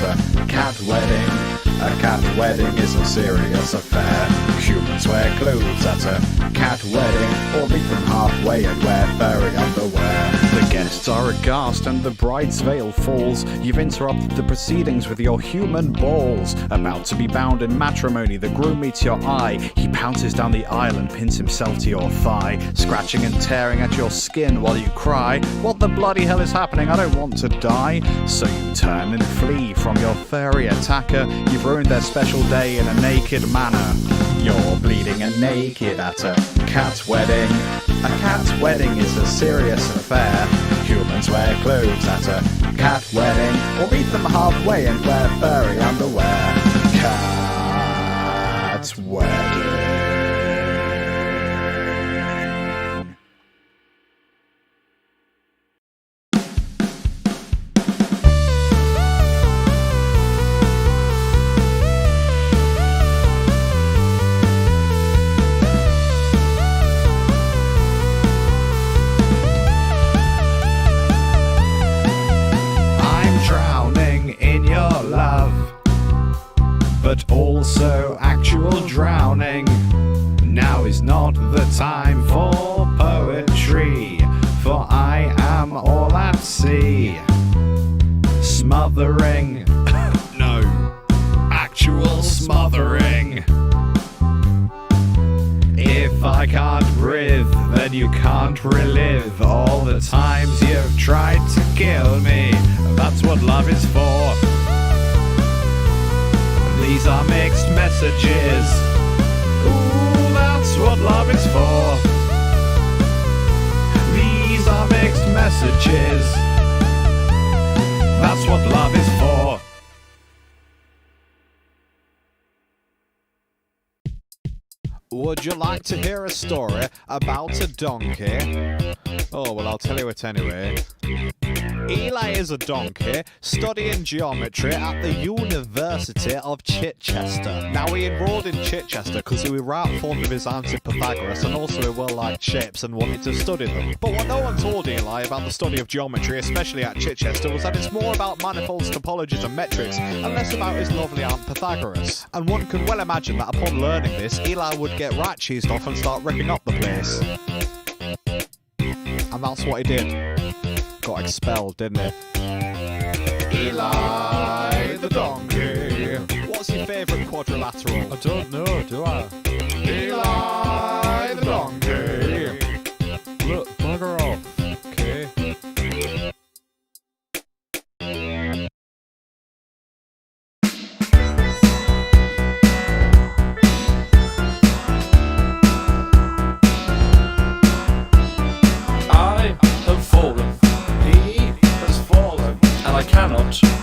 at a cat wedding. A cat wedding is a serious affair. Humans wear clothes at a cat wedding, or meet them halfway and wear furry underwear. The guests are aghast and the bride's veil falls. You've interrupted the proceedings with your human balls. About to be bound in matrimony, the groom meets your eye. He pounces down the aisle and pins himself to your thigh, scratching and tearing at your skin while you cry. What the bloody hell is happening? I don't want to die. So you turn and flee from your furry attacker. You've ruined their special day in a naked manner. You're bleeding and naked at a cat wedding. A cat wedding is a serious affair. Humans wear clothes at a cat wedding, or meet them halfway and wear furry underwear. Cat wedding. But also actual drowning. Now is not the time for poetry, for I am all at sea. Smothering, no, actual smothering. If I can't breathe, then you can't relive all the times you've tried to kill me. That's what love is for. These are mixed messages. Ooh, that's what love is for. These are mixed messages. That's what love is for. Would you like to hear a story about a donkey? Oh, well, I'll tell you it anyway. Eli is a donkey studying geometry at the University of Chichester. Now, he enrolled in Chichester because he was right fond of his auntie Pythagoras, and also he well liked shapes and wanted to study them. But what no one told Eli about the study of geometry, especially at Chichester, was that it's more about manifolds, topologies and metrics, and less about his lovely aunt Pythagoras. And one can well imagine that upon learning this, Eli would get right cheesed off and start wrecking up the place. And that's what he did. Got expelled, didn't he? Eli the donkey. What's your favourite quadrilateral? I don't know, do I? Eli the donkey. Look, bugger off. Okay.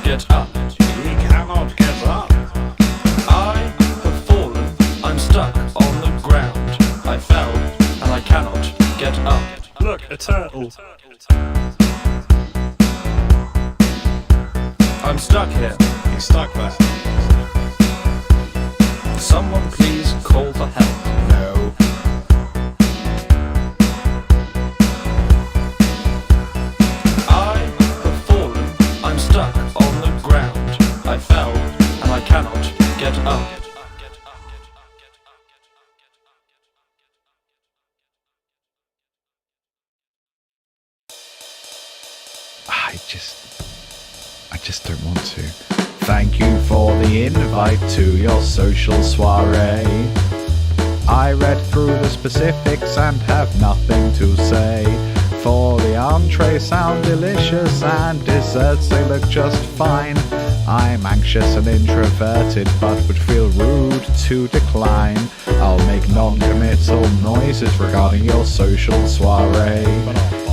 Get up. He cannot get up. I have fallen. I'm stuck on the ground. I fell and I cannot get up. Look, a turtle. I'm stuck here. He's stuck there. Someone please call for help. No. I have fallen. I'm stuck on the ground. I fell and I cannot get up. I just don't want to. Thank you for the invite to your social soiree. I read through the specifics and have nothing to say. For the entrees sound delicious and desserts they look just fine. I'm anxious and introverted but would feel rude to decline. I'll make non-committal noises regarding your social soiree.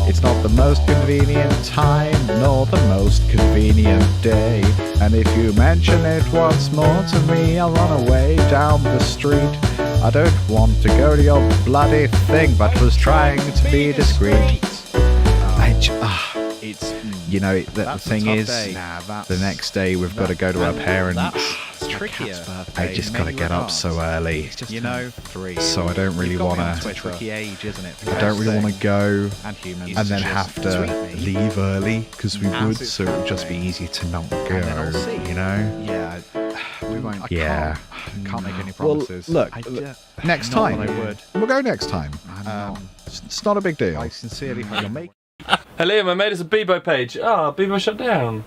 It's not the most convenient time nor the most convenient day, and if you mention it once more to me, I'll run away down the street. I don't want to go to your bloody thing, but was trying to be discreet. It's You know, the That's a thing tough is, day. Nah, that's- the next day we've got to go to our parents. That's trickier. I just got to get up so early, You know, 3. so I don't really You've got want me on to. Twitter. Tricky age, isn't it? I don't really want to go And humans. and then Just have to tweet me. leave early because we As would, it's so it would just be happening. easier to not And then I'll go. see. You know? Yeah, we won't. I Yeah. can't make any Well, promises. look, next not time that I would. we'll go next time. It's not a big deal. I sincerely hope you'll make. Hey Liam, I made us a Bebo page. Ah, Bebo shut down.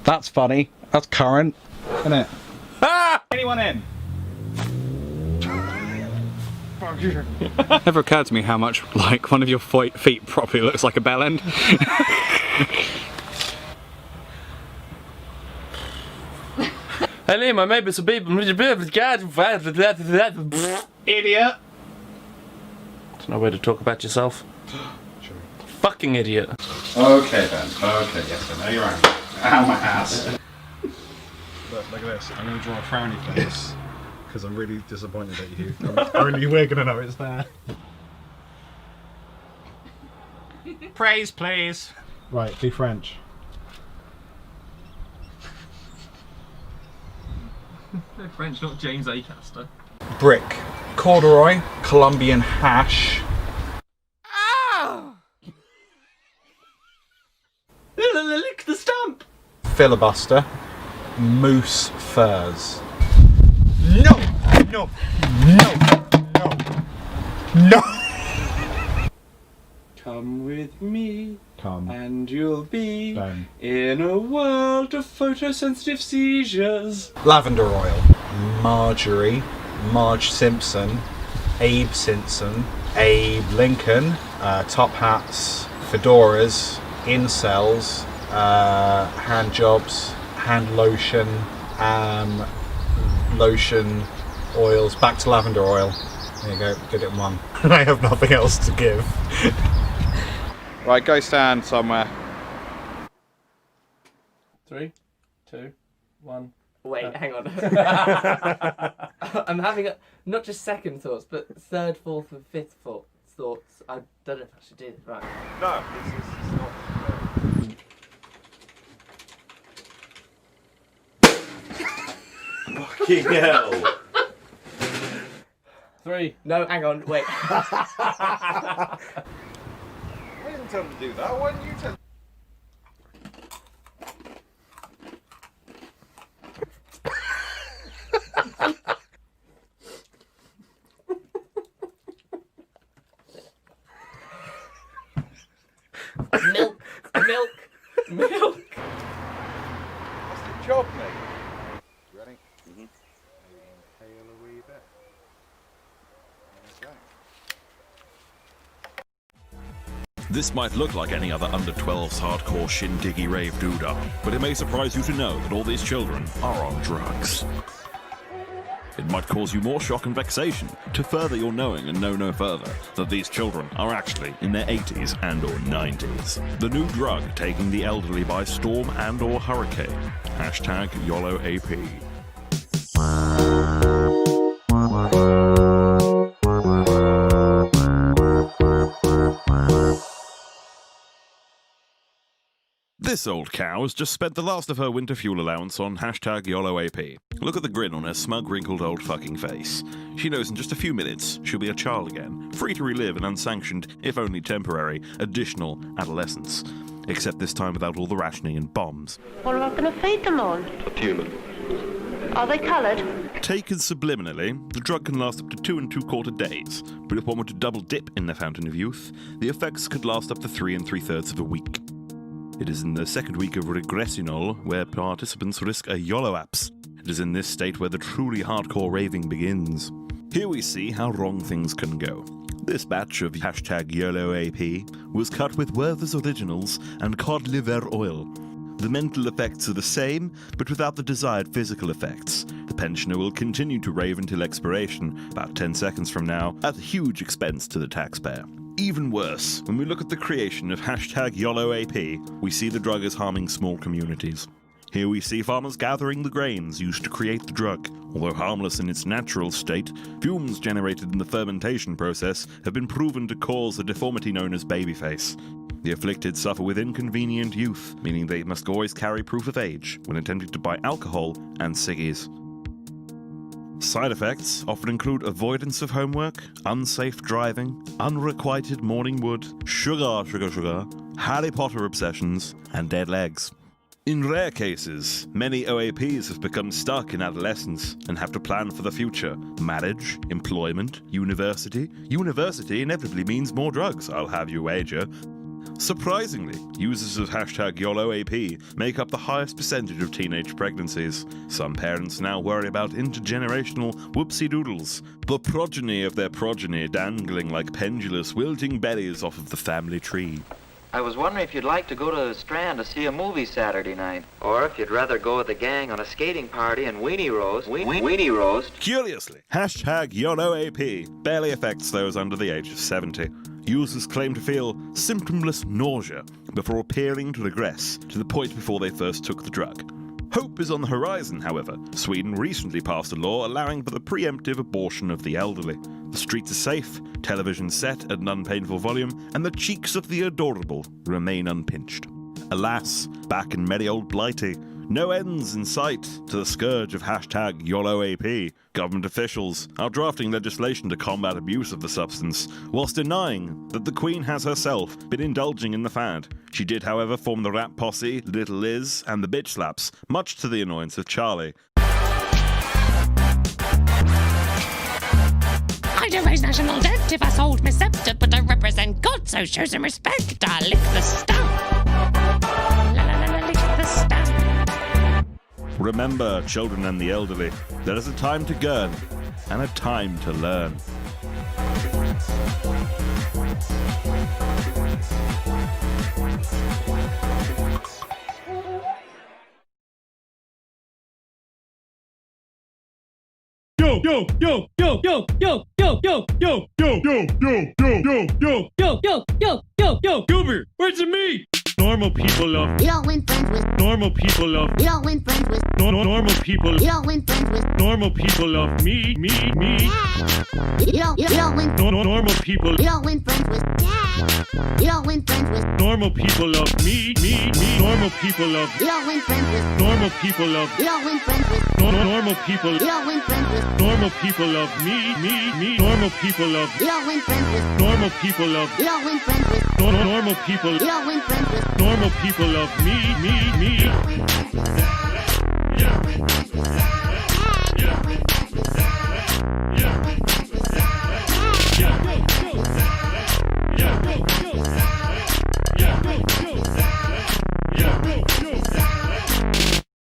That's funny. That's current, isn't it? Ah! Anyone in? Never occurred to me how much like one of your feet properly looks like a bell end. Hey Liam, I made us a Bebo. Idiot. There's no way to talk about yourself. Fucking idiot. Okay then. Okay, yes, I know you're angry. Ow, my ass. Look at this. I'm going to draw a frowny face because I'm really disappointed at you. Only we're going to know it's there. Praise, please. Right, be French. French, not James Acaster. Brick. Corduroy. Colombian hash. Lick the stump! Filibuster. Moose furs. No! No! No! No! No! Come with me, Come. and you'll be Then. in a world of photosensitive seizures. Lavender oil. Marjorie. Marge Simpson. Abe Simpson. Abe Lincoln. Top hats. Fedoras. Incels. Hand jobs. Hand lotion. Lotion. Oils. Back to lavender oil. There you go. Did it in one. I have nothing else to give. Right, go stand somewhere. 3, 2, 1. Wait, hang on. I'm having not just second thoughts, but third, fourth, and fifth thoughts. I don't know if I should do this. Right. No, this is not. Fucking hell. 3. No, hang on, wait. I didn't tell him to do that. Why didn't you tell? Milk. That's the job, mate. Ready? Mm-hmm. Inhale a wee bit. There we go. This might look like any other under 12's hardcore shindiggy rave doodah, but it may surprise you to know that all these children are on drugs. It might cause you more shock and vexation to further your knowing and know no further that these children are actually in their 80s and or 90s. The new drug taking the elderly by storm and or hurricane. Hashtag YOLOAP. This old cow has just spent the last of her winter fuel allowance on hashtag YOLOAP. Look at the grin on her smug, wrinkled old fucking face. She knows in just a few minutes she'll be a child again, free to relive an unsanctioned, if only temporary, additional adolescence. Except this time without all the rationing and bombs. What am I going to feed them on? Human. Are they coloured? Taken subliminally, the drug can last up to 2 3/4 days, but if one were to double dip in the fountain of youth, the effects could last up to 3 3/3 of a week. It is in the second week of regressionol where participants risk a YOLOAPS. It is in this state where the truly hardcore raving begins. Here we see how wrong things can go. This batch of hashtag YOLOAP was cut with Werther's Originals and cod liver oil. The mental effects are the same, but without the desired physical effects. The pensioner will continue to rave until expiration, about 10 seconds from now, at a huge expense to the taxpayer. Even worse, when we look at the creation of hashtag YOLOAP, we see the drug as harming small communities. Here we see farmers gathering the grains used to create the drug. Although harmless in its natural state, fumes generated in the fermentation process have been proven to cause a deformity known as babyface. The afflicted suffer with inconvenient youth, meaning they must always carry proof of age when attempting to buy alcohol and ciggies. Side effects often include avoidance of homework, unsafe driving, unrequited morning wood, sugar, Harry Potter obsessions, and dead legs. In rare cases, many OAPs have become stuck in adolescence and have to plan for the future. Marriage, employment, university. University inevitably means more drugs, I'll have you wager. Surprisingly, users of #YOLOAP make up the highest percentage of teenage pregnancies. Some parents now worry about intergenerational whoopsie-doodles, the progeny of their progeny dangling like pendulous, wilting berries off of the family tree. I was wondering if you'd like to go to the Strand to see a movie Saturday night. Or if you'd rather go with the gang on a skating party and weenie roast. Weenie roast. Curiously, #YOLOAP barely affects those under the age of 70. Users claim to feel symptomless nausea before appearing to regress to the point before they first took the drug. Hope is on the horizon, however. Sweden recently passed a law allowing for the preemptive abortion of the elderly. The streets are safe, television set at an unpainful volume, and the cheeks of the adorable remain unpinched. Alas, back in merry old Blighty, no ends in sight to the scourge of #YOLOAP. Government officials are drafting legislation to combat abuse of the substance, whilst denying that the Queen has herself been indulging in the fad. She did, however, form the rap posse, Little Liz, and the Bitch Slaps, much to the annoyance of Charlie. I don't raise national debt if I sold my scepter, but I represent God, so show some respect. I lick the stamp. La la la la, lick the stamp. Remember, children and the elderly, there is a time to gurn and a time to learn. Yo, yo, yo, yo, yo, yo, yo, yo, yo, yo, yo, yo, yo, yo, yo, yo, yo, yo, yo, yo, Goober, where's the meat? Normal people love. You don't win friends with. Normal people love. You don't win friends with. Normal people. You don't win friends with. Normal people love me. You don't win. Normal people. You don't win friends with. You don't win friends with. Normal people love me. Normal people love. You don't win friends with. Normal people love. You don't win friends with. Normal people. You don't win friends with. Normal people love me. Normal people love. You don't win friends with. Normal people love. You don't win friends with. Normal people. You don't win friends with. Normal people love me.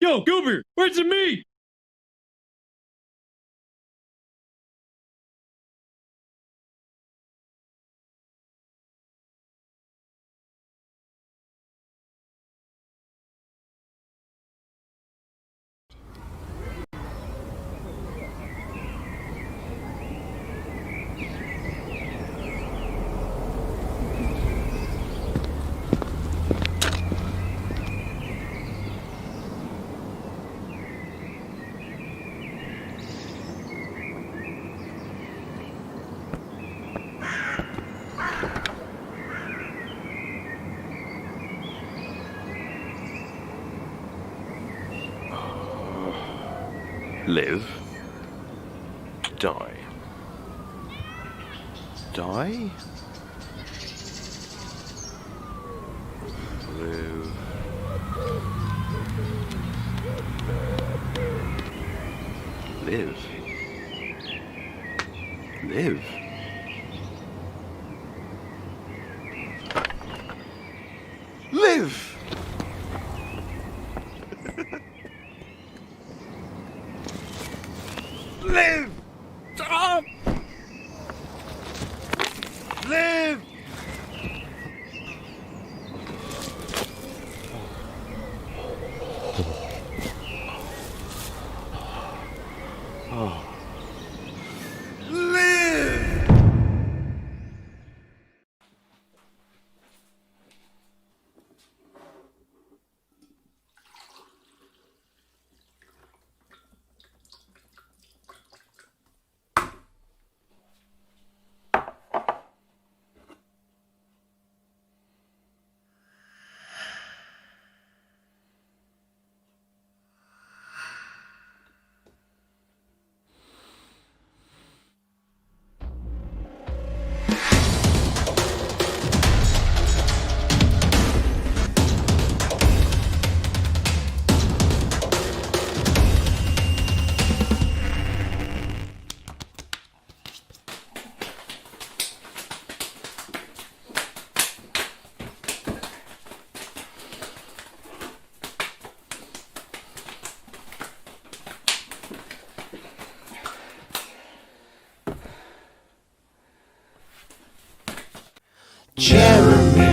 Yo, Goober, where's the meat? Live. Die. Die? Live. Live. Live. Live! Live! Stop! Live! Live!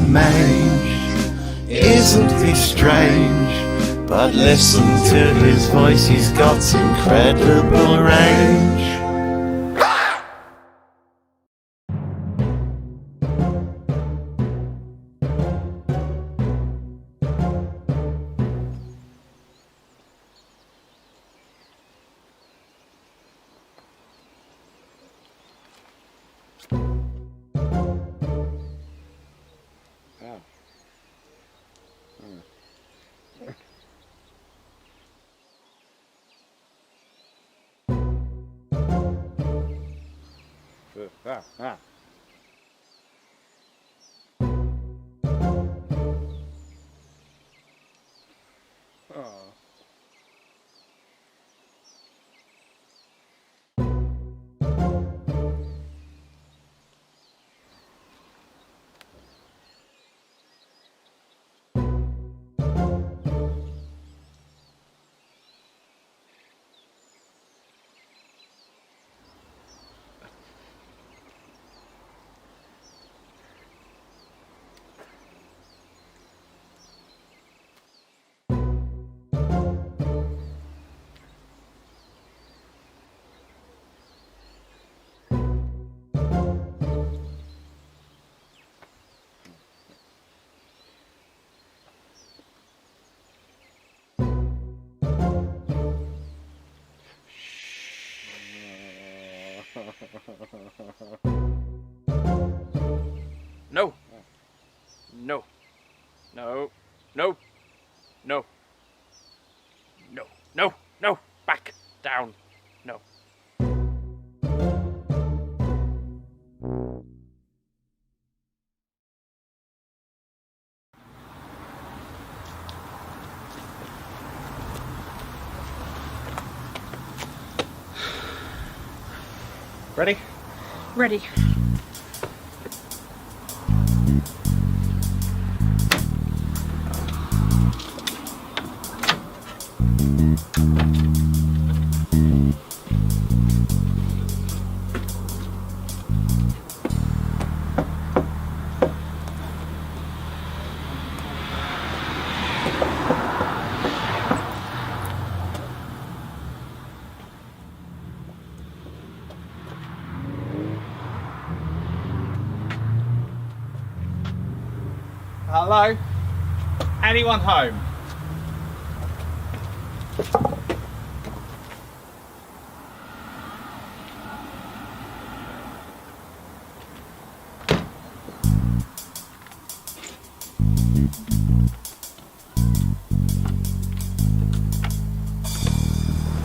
mange. Isn't he strange? But listen to his voice, he's got incredible range. No. No. No. No. No. No. No. No. Back. Down. No. Ready? Ready. Hello? Anyone home?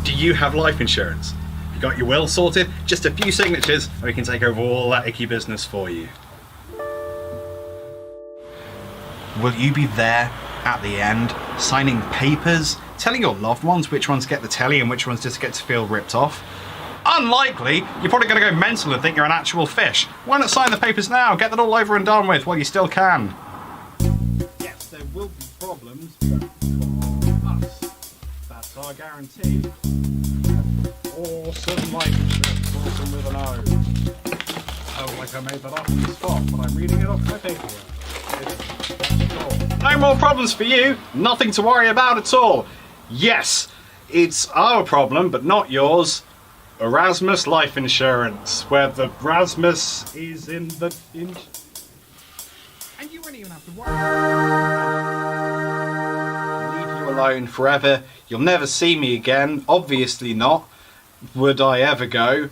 Do you have life insurance? You got your will sorted? Just a few signatures and we can take over all that icky business for you. Will you be there at the end, signing papers, telling your loved ones which ones get the telly and which ones just get to feel ripped off? Unlikely. You're probably going to go mental and think you're an actual fish. Why not sign the papers now? Get that all over and done with while you still can. Yes, there will be problems, but for us, that's our guarantee. Awesome life insurance, awesome with an O. Oh, like I made that up on the spot, but I'm reading it off my paperwork. No more problems for you. Nothing to worry about at all. Yes, it's our problem, but not yours. Erasmus Life Insurance, where the Rasmus is in the... And you won't even have to worry. Leave you alone forever. You'll never see me again. Obviously not. Would I ever go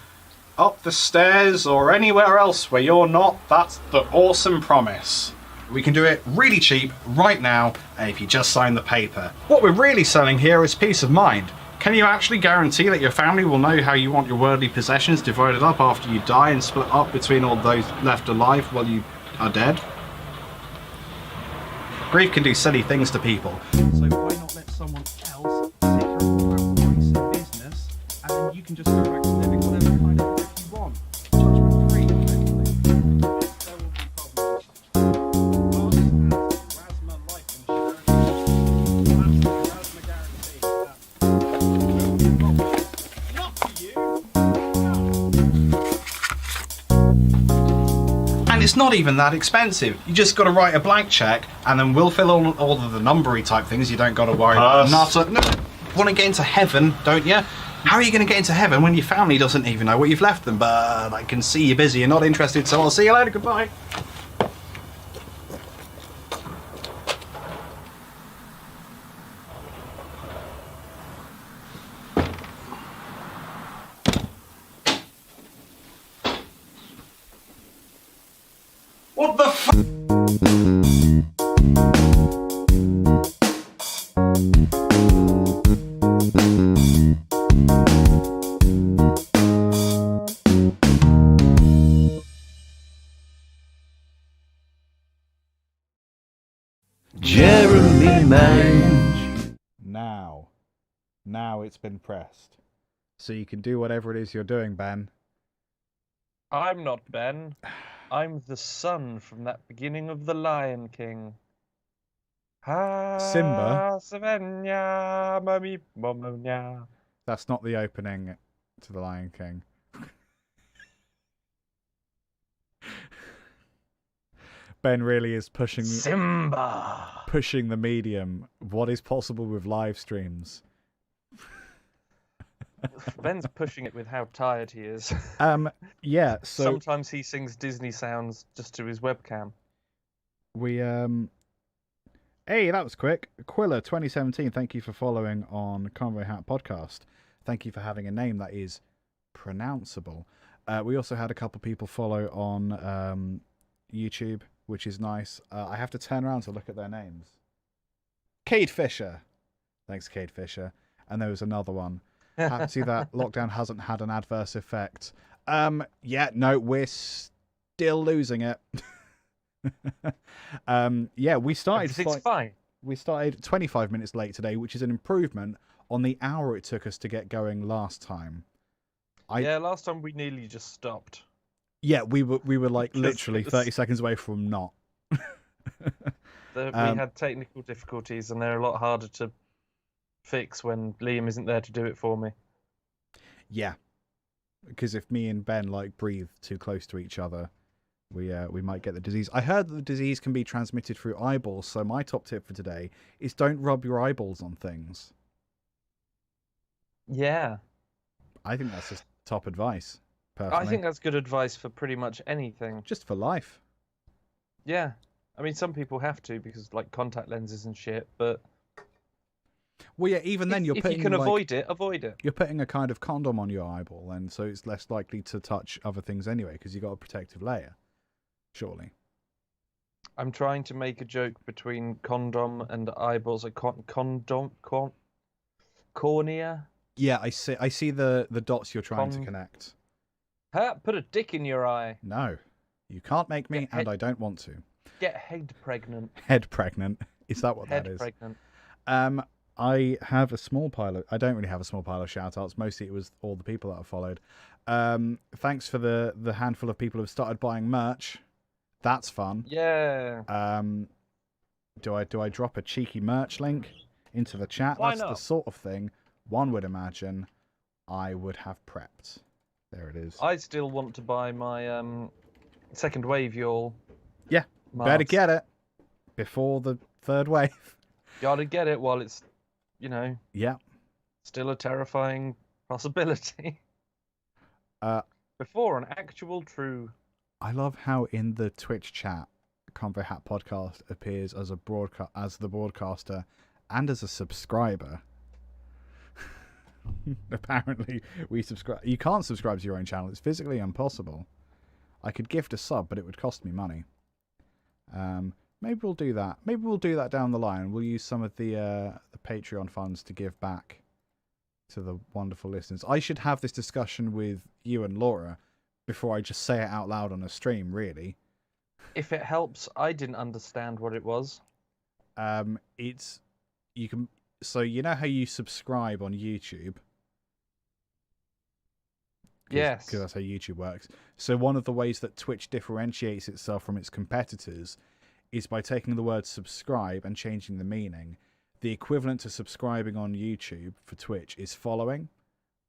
up the stairs or anywhere else where you're not? That's the awesome promise. We can do it really cheap right now if you just sign the paper. What we're really selling here is peace of mind. Can you actually guarantee that your family will know how you want your worldly possessions divided up after you die and split up between all those left alive while you are dead? Grief can do silly things to people. So why not let someone else take care of your price of business and then you can just go back to living whatever kind of life you want. Judgment free, effectively. There will be problems. It's not even that expensive. You just got to write a blank check, and then we'll fill all of the numbery type things. You don't got to worry about nothing. No, want to get into heaven, don't you? How are you going to get into heaven when your family doesn't even know what you've left them? But I can see you're busy. You're not interested, so I'll see you later. Goodbye. What the f- Jeremy Mange. Now it's been pressed. So you can do whatever it is you're doing, Ben. I'm not Ben. I'm the son from that beginning of The Lion King. Simba? Savannah, mommy, momonya. That's not the opening to The Lion King. Ben really is pushing Simba. Pushing the medium. What is possible with live streams? Ben's pushing it with how tired he is. Yeah, so Sometimes he sings Disney sounds just to his webcam. we hey, that was quick. Quilla 2017, thank you for following on Convoy Hat Podcast. Thank you for having a name that is pronounceable. We also had a couple people follow on YouTube, which is nice. I have to turn around to look at their names. Cade Fisher. Thanks, Cade Fisher. And there was another one. Happy to see that lockdown hasn't had an adverse effect. Yeah, no, we're still losing it. Yeah, we started. Everything's fine. We started 25 minutes late today, which is an improvement on the hour it took us to get going last time. Yeah, last time we nearly just stopped. Yeah, we were like literally 30 seconds away from not. We had technical difficulties, and they're a lot harder to fix when Liam isn't there to do it for me. Yeah, because if me and Ben like breathe too close to each other, we might get the disease. I heard that the disease can be transmitted through eyeballs, so my top tip for today is don't rub your eyeballs on things. Yeah. I think that's just top advice, personally. I think that's good advice for pretty much anything. Just for life. Yeah. I mean, some people have to because, like, contact lenses and shit, but... Well, yeah, even then, if you can avoid it, avoid it. You're putting a kind of condom on your eyeball, and so it's less likely to touch other things anyway, because you've got a protective layer. Surely. I'm trying to make a joke between condom and eyeballs. Cornea? Yeah, I see the dots you're trying to connect. Put a dick in your eye. No, you can't make me, and I don't want to. Get head pregnant. Head pregnant? Is that what that is? Head pregnant. I have a small pile of... I don't really have a small pile of shout-outs. Mostly it was all the people that I followed. Thanks for the handful of people who have started buying merch. That's fun. Yeah. Do I drop a cheeky merch link into the chat? Why That's not? the sort of thing one would imagine I would have prepped. There it is. I still want to buy my second wave y'all. Yeah, better get it before the third wave. Gotta get it while it's, you know, Yeah. still a terrifying possibility. Before an actual true. I love how in the Twitch chat, Convo Hat Podcast appears as as the broadcaster and as a subscriber. Apparently, we subscribe. You can't subscribe to your own channel. It's physically impossible. I could gift a sub, but it would cost me money. Maybe we'll do that. Maybe we'll do that down the line. We'll use some of the Patreon funds to give back to the wonderful listeners. I should have this discussion with you and Laura before I just say it out loud on a stream, really. If it helps, I didn't understand what it was. So you know how you subscribe on YouTube? Yes. Because that's how YouTube works. So one of the ways that Twitch differentiates itself from its competitors is by taking the word subscribe and changing the meaning. The equivalent to subscribing on YouTube for Twitch is following,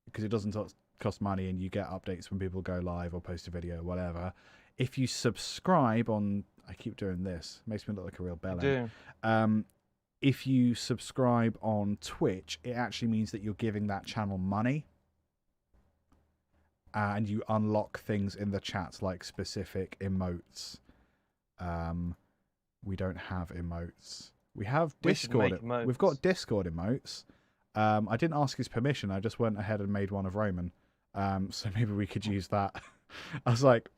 because it doesn't cost money and you get updates when people go live or post a video or whatever. if you subscribe on, I keep doing this, makes me look like a real bellend. If you subscribe on Twitch, it actually means that you're giving that channel money. And you unlock things in the chat like specific emotes. We don't have emotes. We have Discord. We've got Discord emotes. I didn't ask his permission. I just went ahead and made one of Roman. So maybe we could use that. I was like,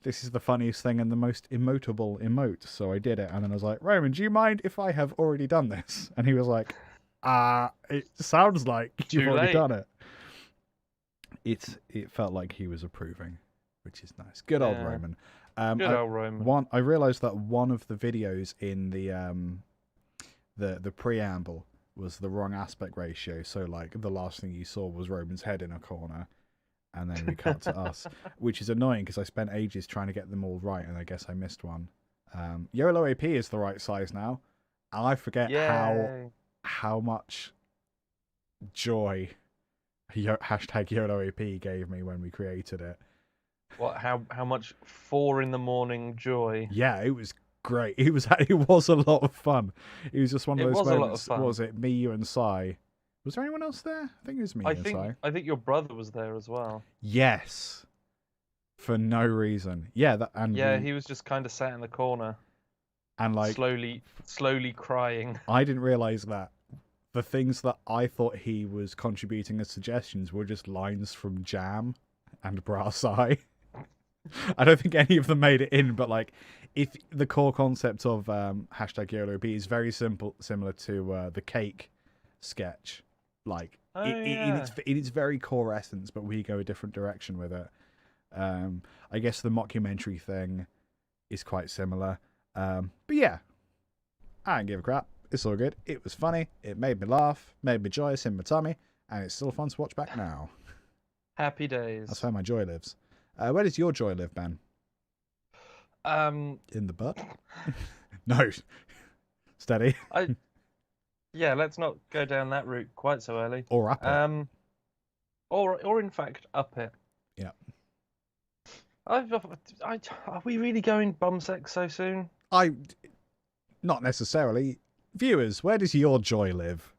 this is the funniest thing and the most emotable emote. So I did it. And then I was like, Roman, do you mind if I have already done this? And he was like, it sounds like you've already done it. It felt like he was approving, which is nice. Good old Roman. Good old Roman. I realised that one of the videos in the preamble was the wrong aspect ratio. So like the last thing you saw was Roman's head in a corner, and then we cut to us, which is annoying because I spent ages trying to get them all right, and I guess I missed one. YOLO AP is the right size now, and I forget how much joy hashtag YOLO AP gave me when we created it. What? How much 4 a.m. joy? Yeah, it was great. It was a lot of fun. It was just one of those moments. A lot of fun. What was it? Me, you, and Sai. Was there anyone else there? I think it was me and Sai. I think your brother was there as well. Yes. For no reason. Yeah, he was just kind of sat in the corner and like slowly crying. I didn't realize that the things that I thought he was contributing as suggestions were just lines from Jam and Brass Eye. I don't think any of them made it in, but like, if the core concept of hashtag YOLOP is very similar to the cake sketch, like in its very core essence, but we go a different direction with it. I guess the mockumentary thing is quite similar, but yeah, I don't give a crap. It's all good. It was funny. It made me laugh, made me joyous in my tummy, and it's still fun to watch back now. Happy days. That's where my joy lives. Where does your joy live, Ben? In the butt? No. Steady. Yeah, let's not go down that route quite so early. Or up it. Or in fact, up it. Yeah. Are we really going bum sex so soon? Not necessarily. Viewers, where does your joy live?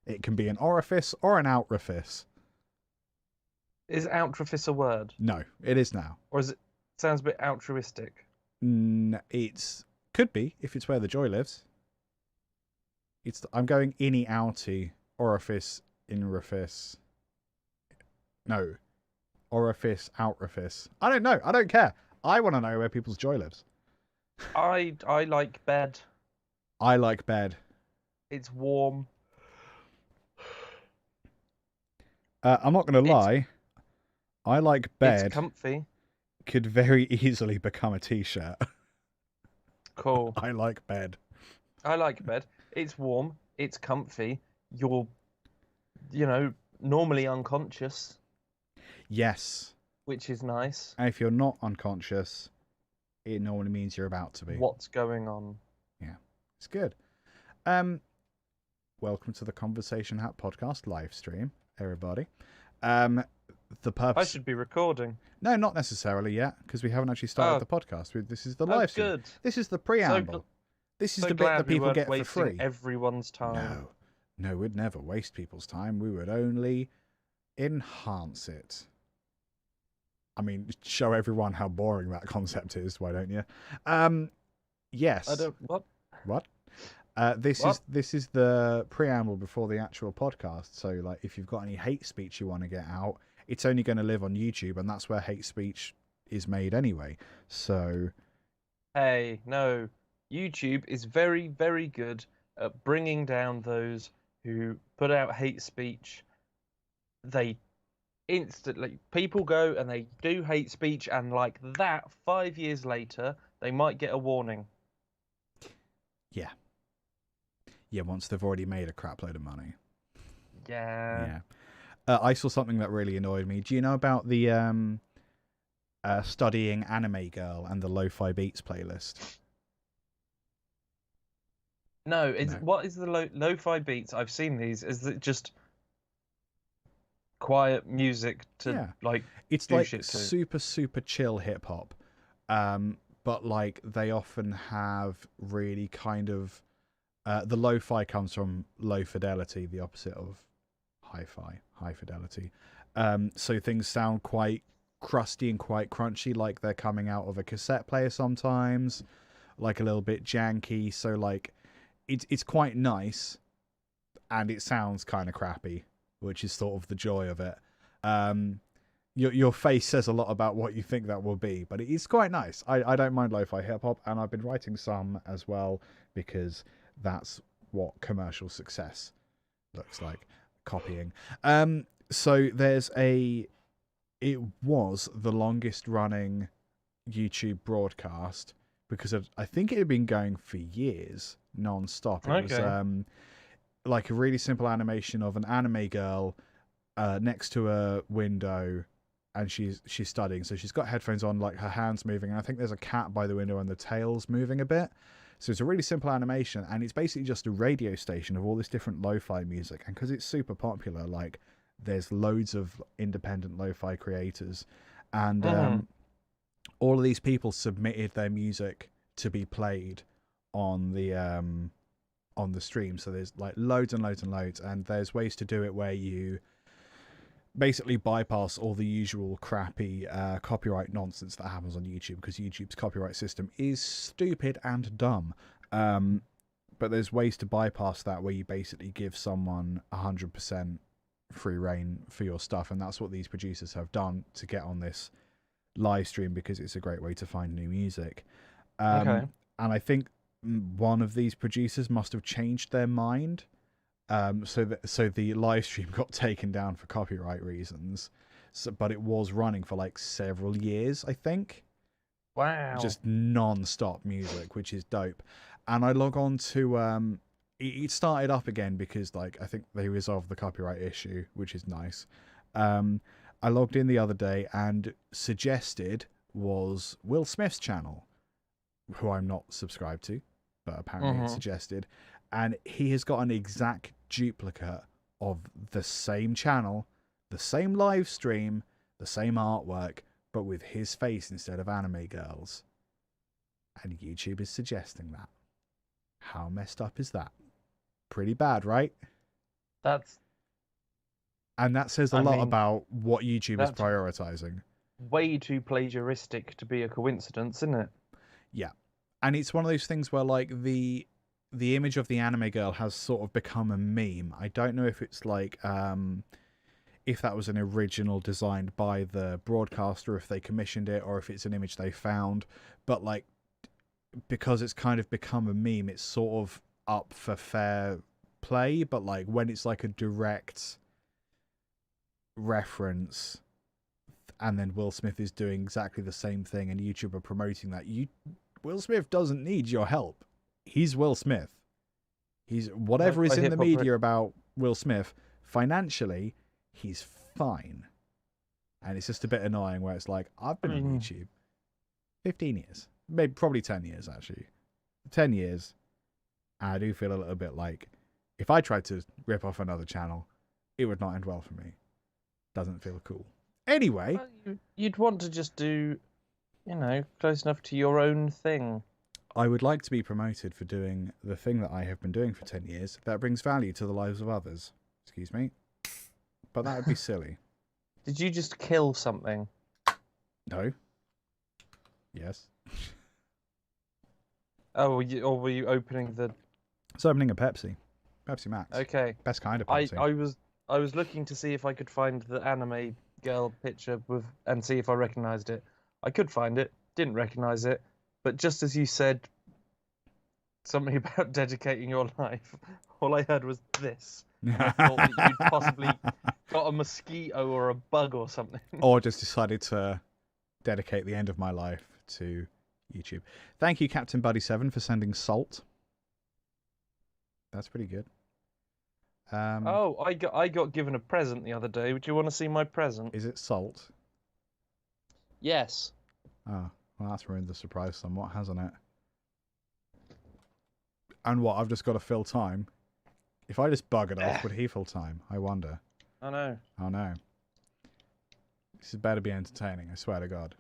It can be an orifice or an outrifice. Is outrifice a word? No, it is now. Or sounds a bit altruistic? It's could be if it's where the joy lives. I'm going inny outy orifice inrifice. No, orifice outrifice. I don't know. I don't care. I want to know where people's joy lives. I like bed. I like bed. It's warm. I'm not going to lie. I like bed. It's comfy. Could very easily become a t-shirt. Cool. I like bed. I like bed. It's warm. It's comfy. You're, normally unconscious. Yes. Which is nice. And if you're not unconscious, it normally means you're about to be. What's going on? Yeah. It's good. Welcome to the Conversation Hat Podcast live stream, everybody. The purpose. I should be recording. No, not necessarily yet, because we haven't actually started the podcast. This is the live stream. Good. This is the preamble. This is the bit that people get for free. Everyone's time. No, we'd never waste people's time. We would only enhance it. I mean, show everyone how boring that concept is. Why don't you? Yes. I don't. What? This is the preamble before the actual podcast. So, like, if you've got any hate speech you want to get out, it's only going to live on YouTube, and that's where hate speech is made anyway. So, hey, no, YouTube is very, very good at bringing down those who put out hate speech. They instantly, people go and they do hate speech, and like that, 5 years later, they might get a warning. Yeah. Yeah, once they've already made a crap load of money. Yeah. I saw something that really annoyed me. Do you know about the studying anime girl and the lo-fi beats playlist? No, what is the lo-fi beats? I've seen these. Is it just quiet music to like it's do like shit to? super chill hip hop, But like they often have really kind of the lo-fi comes from low fidelity, the opposite of hi-fi, high fidelity. So things sound quite crusty and quite crunchy, like they're coming out of a cassette player sometimes, like a little bit janky. So like it's quite nice, and it sounds kind of crappy, which is sort of the joy of it. Your face says a lot about what you think that will be, but it is quite nice. I don't mind lo-fi hip-hop, and I've been writing some as well, because that's what commercial success looks like, copying. So it was the longest running YouTube broadcast, because I think it had been going for years non-stop. It was like a really simple animation of an anime girl next to a window, and she's studying. So she's got headphones on, like her hands moving, and I think there's a cat by the window and the tail's moving a bit. So it's a really simple animation, and it's basically just a radio station of all this different lo-fi music. And because it's super popular, like there's loads of independent lo-fi creators, and all of these people submitted their music to be played on the stream. So there's like loads and loads and loads, and there's ways to do it where you basically bypass all the usual crappy copyright nonsense that happens on YouTube, because YouTube's copyright system is stupid and dumb. But there's ways to bypass that, where you basically give someone 100% free reign for your stuff, and that's what these producers have done to get on this live stream, because it's a great way to find new music. And I think one of these producers must have changed their mind. So the live stream got taken down for copyright reasons, but it was running for like several years, I think. Wow. Just non-stop music, which is dope. And I log on to it started up again, because like I think they resolved the copyright issue, which is nice. I logged in the other day, and suggested was Will Smith's channel, who I'm not subscribed to, but apparently it's suggested. And he has got an exact duplicate of the same channel, the same live stream, the same artwork, but with his face instead of anime girls. And YouTube is suggesting that. How messed up is that? Pretty bad, right? And that says a lot about what YouTube is prioritizing. Way too plagiaristic to be a coincidence, isn't it? Yeah. And it's one of those things where like the image of the anime girl has sort of become a meme. I don't know if it's like if that was an original designed by the broadcaster, if they commissioned it, or if it's an image they found. But like, because it's kind of become a meme, it's sort of up for fair play. But like when it's like a direct reference, and then Will Smith is doing exactly the same thing, and YouTube are promoting that, Will Smith doesn't need your help. He's Will Smith. He's whatever is in the media about Will Smith, financially, he's fine. And it's just a bit annoying where it's like, I've been on YouTube 15 years, maybe probably 10 years actually. 10 years. And I do feel a little bit like if I tried to rip off another channel, it would not end well for me. Doesn't feel cool. Anyway, well, you'd want to just do, close enough to your own thing. I would like to be promoted for doing the thing that I have been doing for 10 years that brings value to the lives of others. Excuse me. But that would be silly. Did you just kill something? No. Yes. Oh, or were you opening the... It's opening a Pepsi. Pepsi Max. Okay. Best kind of Pepsi. I was looking to see if I could find the anime girl picture and see if I recognised it. I could find it. Didn't recognise it. But just as you said something about dedicating your life, all I heard was this. I thought that you'd possibly got a mosquito or a bug or something. Or just decided to dedicate the end of my life to YouTube. Thank you, Captain Buddy7, for sending salt. That's pretty good. I got given a present the other day. Would you want to see my present? Is it salt? Yes. Oh, well, that's ruined the surprise somewhat, hasn't it? And what, I've just got to fill time? If I just bug it off, would he fill time? I wonder. I know. Oh no. This better be entertaining, I swear to God.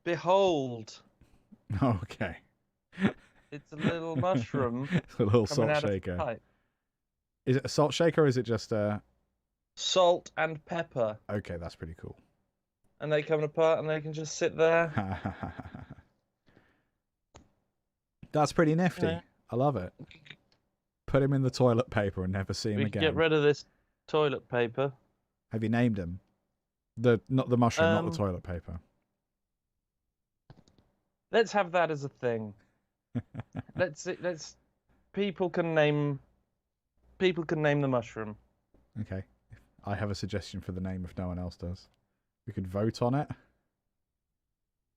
Behold, Okay. it's a little mushroom It's a little coming salt out shaker. of a pipe. Is it a salt shaker or is it just a... Salt and pepper. Okay, that's pretty cool. And they come apart and they can just sit there. That's pretty nifty. Yeah. I love it. Put him in the toilet paper and never see him We again. can get rid of this toilet paper. Have you named him? Not the mushroom, not the toilet paper. Let's have that as a thing. let's people can name the mushroom. Okay. I have a suggestion for the name if no one else does. We could vote on it.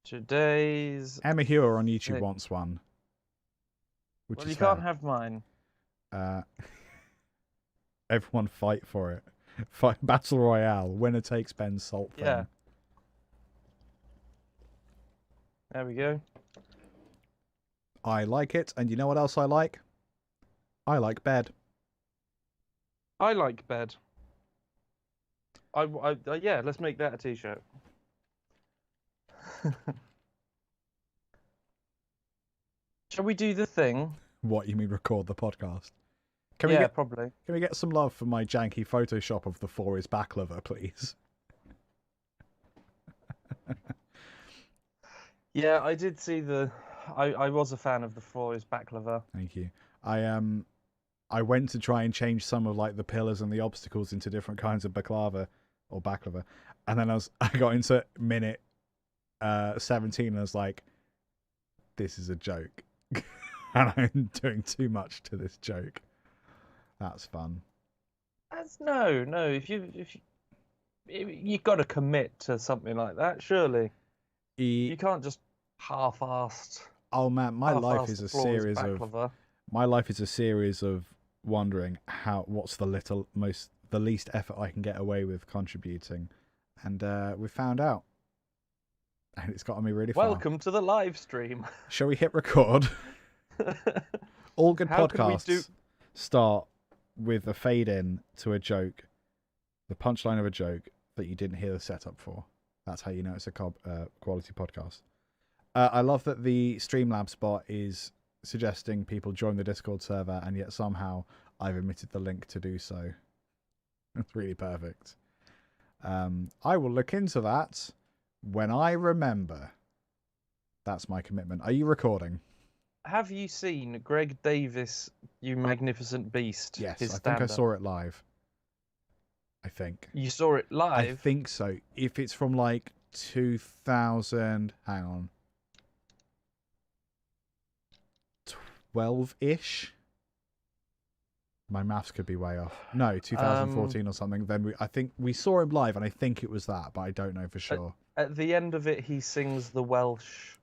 Today's Emma Hewer on YouTube wants one. Which well, is you can't have mine. Everyone fight for it. Fight Battle Royale. Winner takes Ben's salt thing. Yeah. There we go. I like it, and you know what else I like? I like bed. I like bed. Yeah, let's make that a t-shirt. Shall we do the thing? What, you mean record the podcast? Probably. Can we get some love for my janky Photoshop of the 4 is backlover, please? Yeah, I did see the... I was a fan of the 4 is backlover. Thank you. I went to try and change some of like the pillars and the obstacles into different kinds of baklava or baklava, and then I got into minute 17 and I was like, this is a joke. And I'm doing too much to this joke. That's fun. No. If you've got to commit to something like that, surely. You can't just half-assed. Oh man, my life is a series of wondering what's the least effort I can get away with contributing, and we found out, and it's gotten me really far. Welcome to the live stream. Shall we hit record? All good podcasts start with a fade in to a joke, the punchline of a joke that you didn't hear the setup for. That's how you know it's a quality podcast. I love that the Streamlabs bot is suggesting people join the Discord server, and yet somehow I've omitted the link to do so. It's really perfect. I will look into that when I remember. That's my commitment. Are you recording? Have you seen Greg Davis, You Magnificent Beast? Yes, his I stand-up? think I saw it live. I think. You saw it live? I think so. If it's from like 2000... Hang on. 12-ish? My maths could be way off. No, 2014 or something. Then I think we saw him live, and I think it was that, but I don't know for sure. At the end of it, he sings the Welsh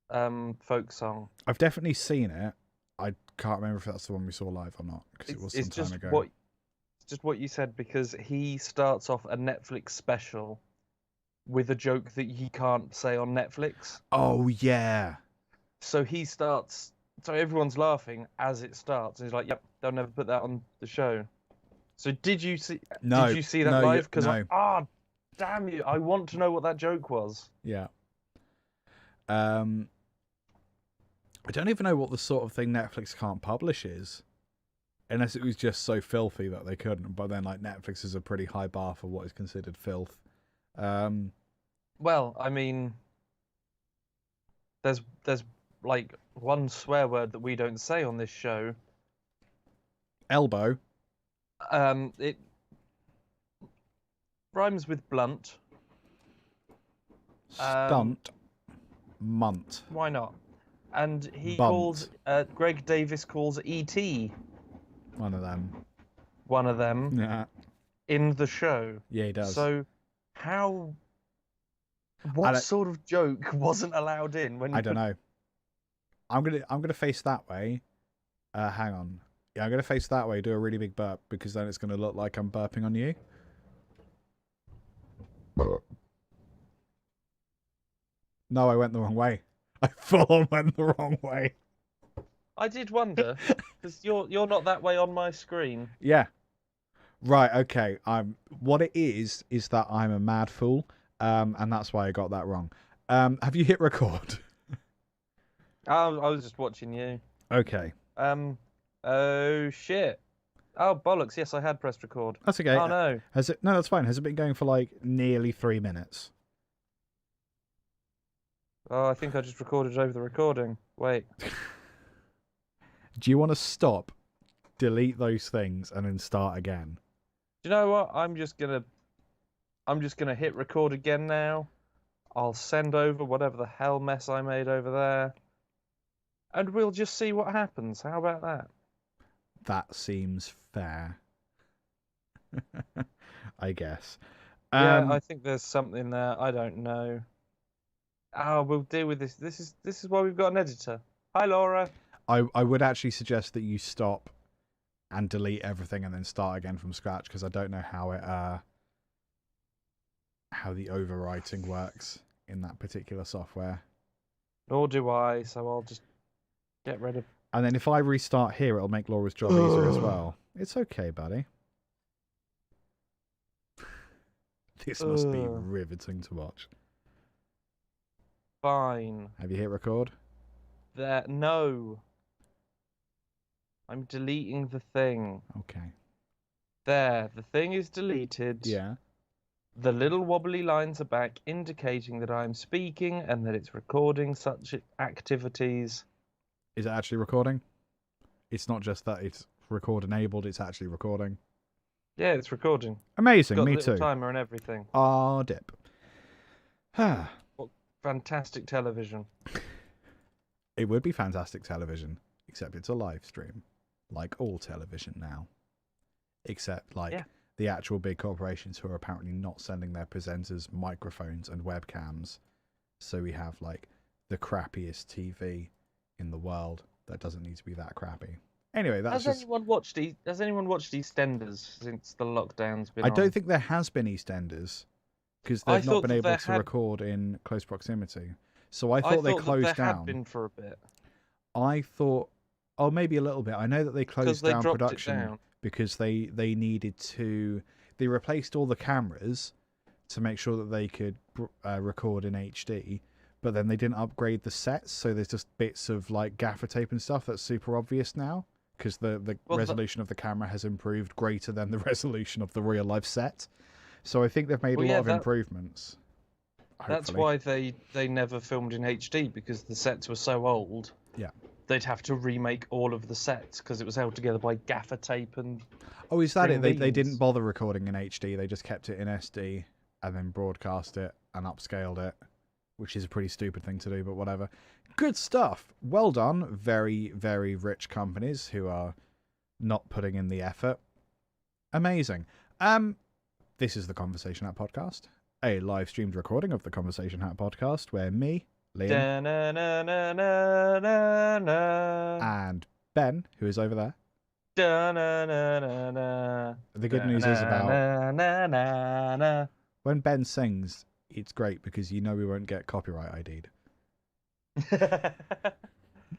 folk song. I've definitely seen it. I can't remember if that's the one we saw live or not, because it was some time ago. It's just what you said, because he starts off a Netflix special with a joke that he can't say on Netflix. Oh, yeah. So he starts... So everyone's laughing as it starts. And he's like, yep, they'll never put that on the show. So did you see that live? Because damn you, I want to know what that joke was. Yeah. I don't even know what the sort of thing Netflix can't publish is. Unless it was just so filthy that they couldn't. But then, like, Netflix is a pretty high bar for what is considered filth. Well, I mean, there's like one swear word that we don't say on this show. Elbow. It rhymes with blunt. Stunt. Munt. Why not? And he Bunt. calls Greg Davis calls E.T. One of them. One of them. Yeah. In the show. Yeah, he does. So what sort of joke wasn't allowed in when I don't know. I'm gonna face that way. Hang on. Yeah, I'm gonna face that way, do a really big burp, because then it's gonna look like I'm burping on you. No, I went the wrong way. I full on went the wrong way. I did wonder, because you're not that way on my screen. Yeah. Right, okay. What it is that I'm a mad fool, and that's why I got that wrong. Have you hit record? I was just watching you. Okay. Oh shit. Oh bollocks! Yes, I had pressed record. That's okay. Oh no. Has it? No, that's fine. Has it been going for like nearly 3 minutes? Oh, I think I just recorded over the recording. Wait. Do you want to stop, delete those things, and then start again? Do you know what? I'm just gonna hit record again now. I'll send over whatever the hell mess I made over there, and we'll just see what happens. How about that? That seems fair. I guess. Yeah, I think there's something there. I don't know. Oh, we'll deal with this. This is why we've got an editor. Hi, Laura. I would actually suggest that you stop and delete everything and then start again from scratch, because I don't know how it how the overwriting works in that particular software. Nor do I, so I'll just get rid of. And then if I restart here, it'll make Laura's job easier as well. It's okay, buddy. This must be riveting to watch. Fine. Have you hit record? There, no. I'm deleting the thing. Okay. There, the thing is deleted. Yeah. The little wobbly lines are back, indicating that I'm speaking and that it's recording such activities. Is it actually recording? It's not just that it's record enabled, it's actually recording. Yeah, it's recording. Amazing, Got me a little too. Timer and everything. Ah, dip. What fantastic television. It would be fantastic television, except it's a live stream, like all television now. Except, like, the actual big corporations who are apparently not sending their presenters microphones and webcams. So we have, like, the crappiest TV in the world that doesn't need to be that crappy. Anyway, that's Has anyone watched EastEnders since the lockdown's been I on? don't think there has been EastEnders, because they've not been able to record in close proximity. So I thought they closed there down. had been for a bit. I thought, oh, maybe a little bit. I know that they closed down production because they needed to. They replaced all the cameras to make sure that they could record in HD, but then they didn't upgrade the sets, so there's just bits of like gaffer tape and stuff that's super obvious now because the resolution of the camera has improved greater than the resolution of the real life set. So I think they've made a lot of improvements. That's why they never filmed in HD, because the sets were so old. Yeah. They'd have to remake all of the sets because it was held together by gaffer tape and. Oh, is that it? They didn't bother recording in HD. They just kept it in SD and then broadcast it and upscaled it, which is a pretty stupid thing to do, but whatever. Good stuff. Well done. Very, very rich companies who are not putting in the effort. Amazing. This is the Conversation Hat Podcast, a live streamed recording of the Conversation Hat Podcast where me, Liam, and Ben, who is over there. The good news is about when Ben sings, it's great because you know we won't get copyright ID'd.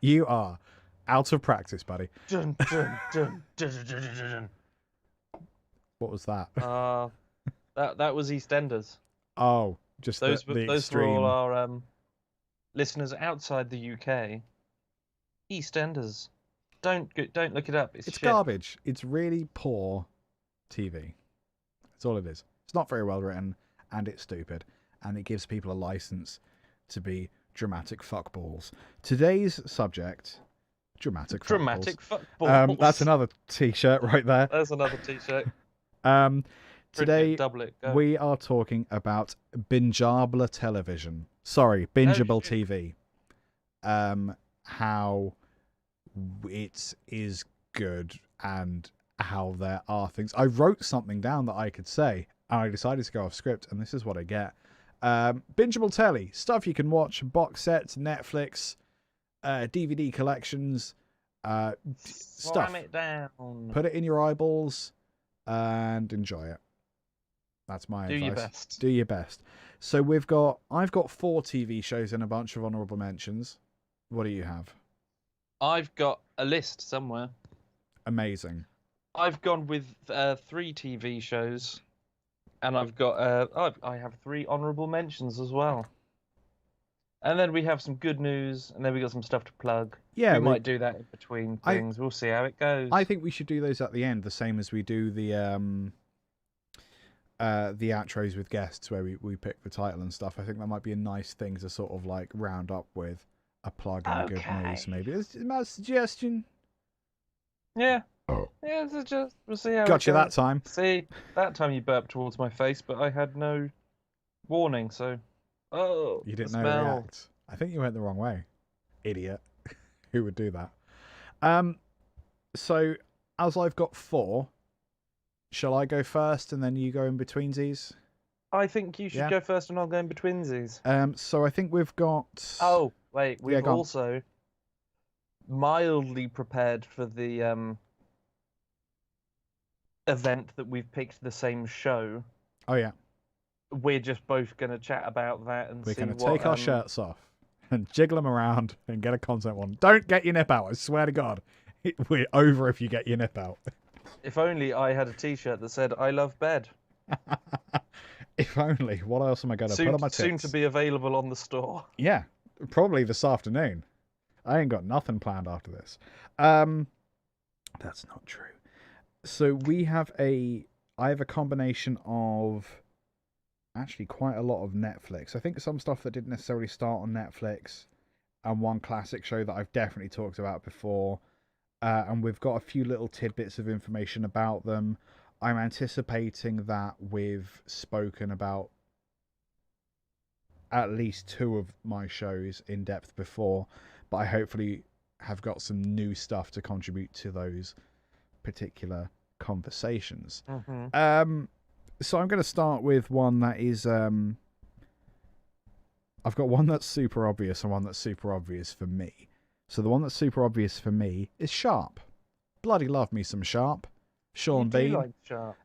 You are out of practice, buddy. What was that? That was EastEnders. Oh, just those the were extreme. all our listeners outside the UK. EastEnders. Don't look it up. It's shit. Garbage. It's really poor TV. That's all it is. It's not very well written, and it's stupid, and it gives people a license to be dramatic fuckballs. Today's subject: dramatic fuckballs. That's another T-shirt right there. That's another T-shirt. Today we are talking about Bingeable television. Sorry, Bingeable TV. How it is good and how there are things. I wrote something down that I could say, and I decided to go off script, and this is what I get. Bingeable Tele, stuff you can watch, box sets, Netflix, DVD collections, stuff. Slam it down. Put it in your eyeballs and enjoy it. That's my advice. Do your best. Do your best. So I've got 4 TV shows and a bunch of honourable mentions. What do you have? I've got a list somewhere. Amazing. I've gone with 3 TV shows, and I've got I have 3 honourable mentions as well. And then we have some good news, and then we got some stuff to plug. Yeah, we might do that in between things. We'll see how it goes. I think we should do those at the end, the same as we do the outros with guests, where we pick the title and stuff. I think that might be a nice thing to sort of like round up with a plug and good news. Maybe it's my suggestion. Yeah. Yeah, we'll see how Got it you goes. that time. See, that time you burped towards my face, but I had no warning, so... Oh, You didn't the know smell. react. I think you went the wrong way. Idiot. Who would do that? So, as I've got 4, shall I go first and then you go in betweensies? I think you should go first and I'll go in betweensies. So I think we've got... Oh, wait, we've go on. also mildly prepared for the event that we've picked the same show. Oh, yeah. We're just both going to chat about that and We're see going to what, take our shirts off and jiggle them around and get a content one. Don't get your nip out, I swear to God. We're over if you get your nip out. If only I had a T-shirt that said, I love bed. If only. What else am I going to put on my tits? Soon to be available on the store. Yeah, probably this afternoon. I ain't got nothing planned after this. That's not true. So I have a combination of actually quite a lot of Netflix. I think some stuff that didn't necessarily start on Netflix, and one classic show that I've definitely talked about before. And we've got a few little tidbits of information about them. I'm anticipating that we've spoken about at least 2 of my shows in depth before, but I hopefully have got some new stuff to contribute to those particular conversations. Mm-hmm. So I'm going to start with one that is... I've got one that's super obvious and one that's super obvious for me. So the one that's super obvious for me is Sharp. Bloody love me some Sharp. Sean Bean. Like Sharp.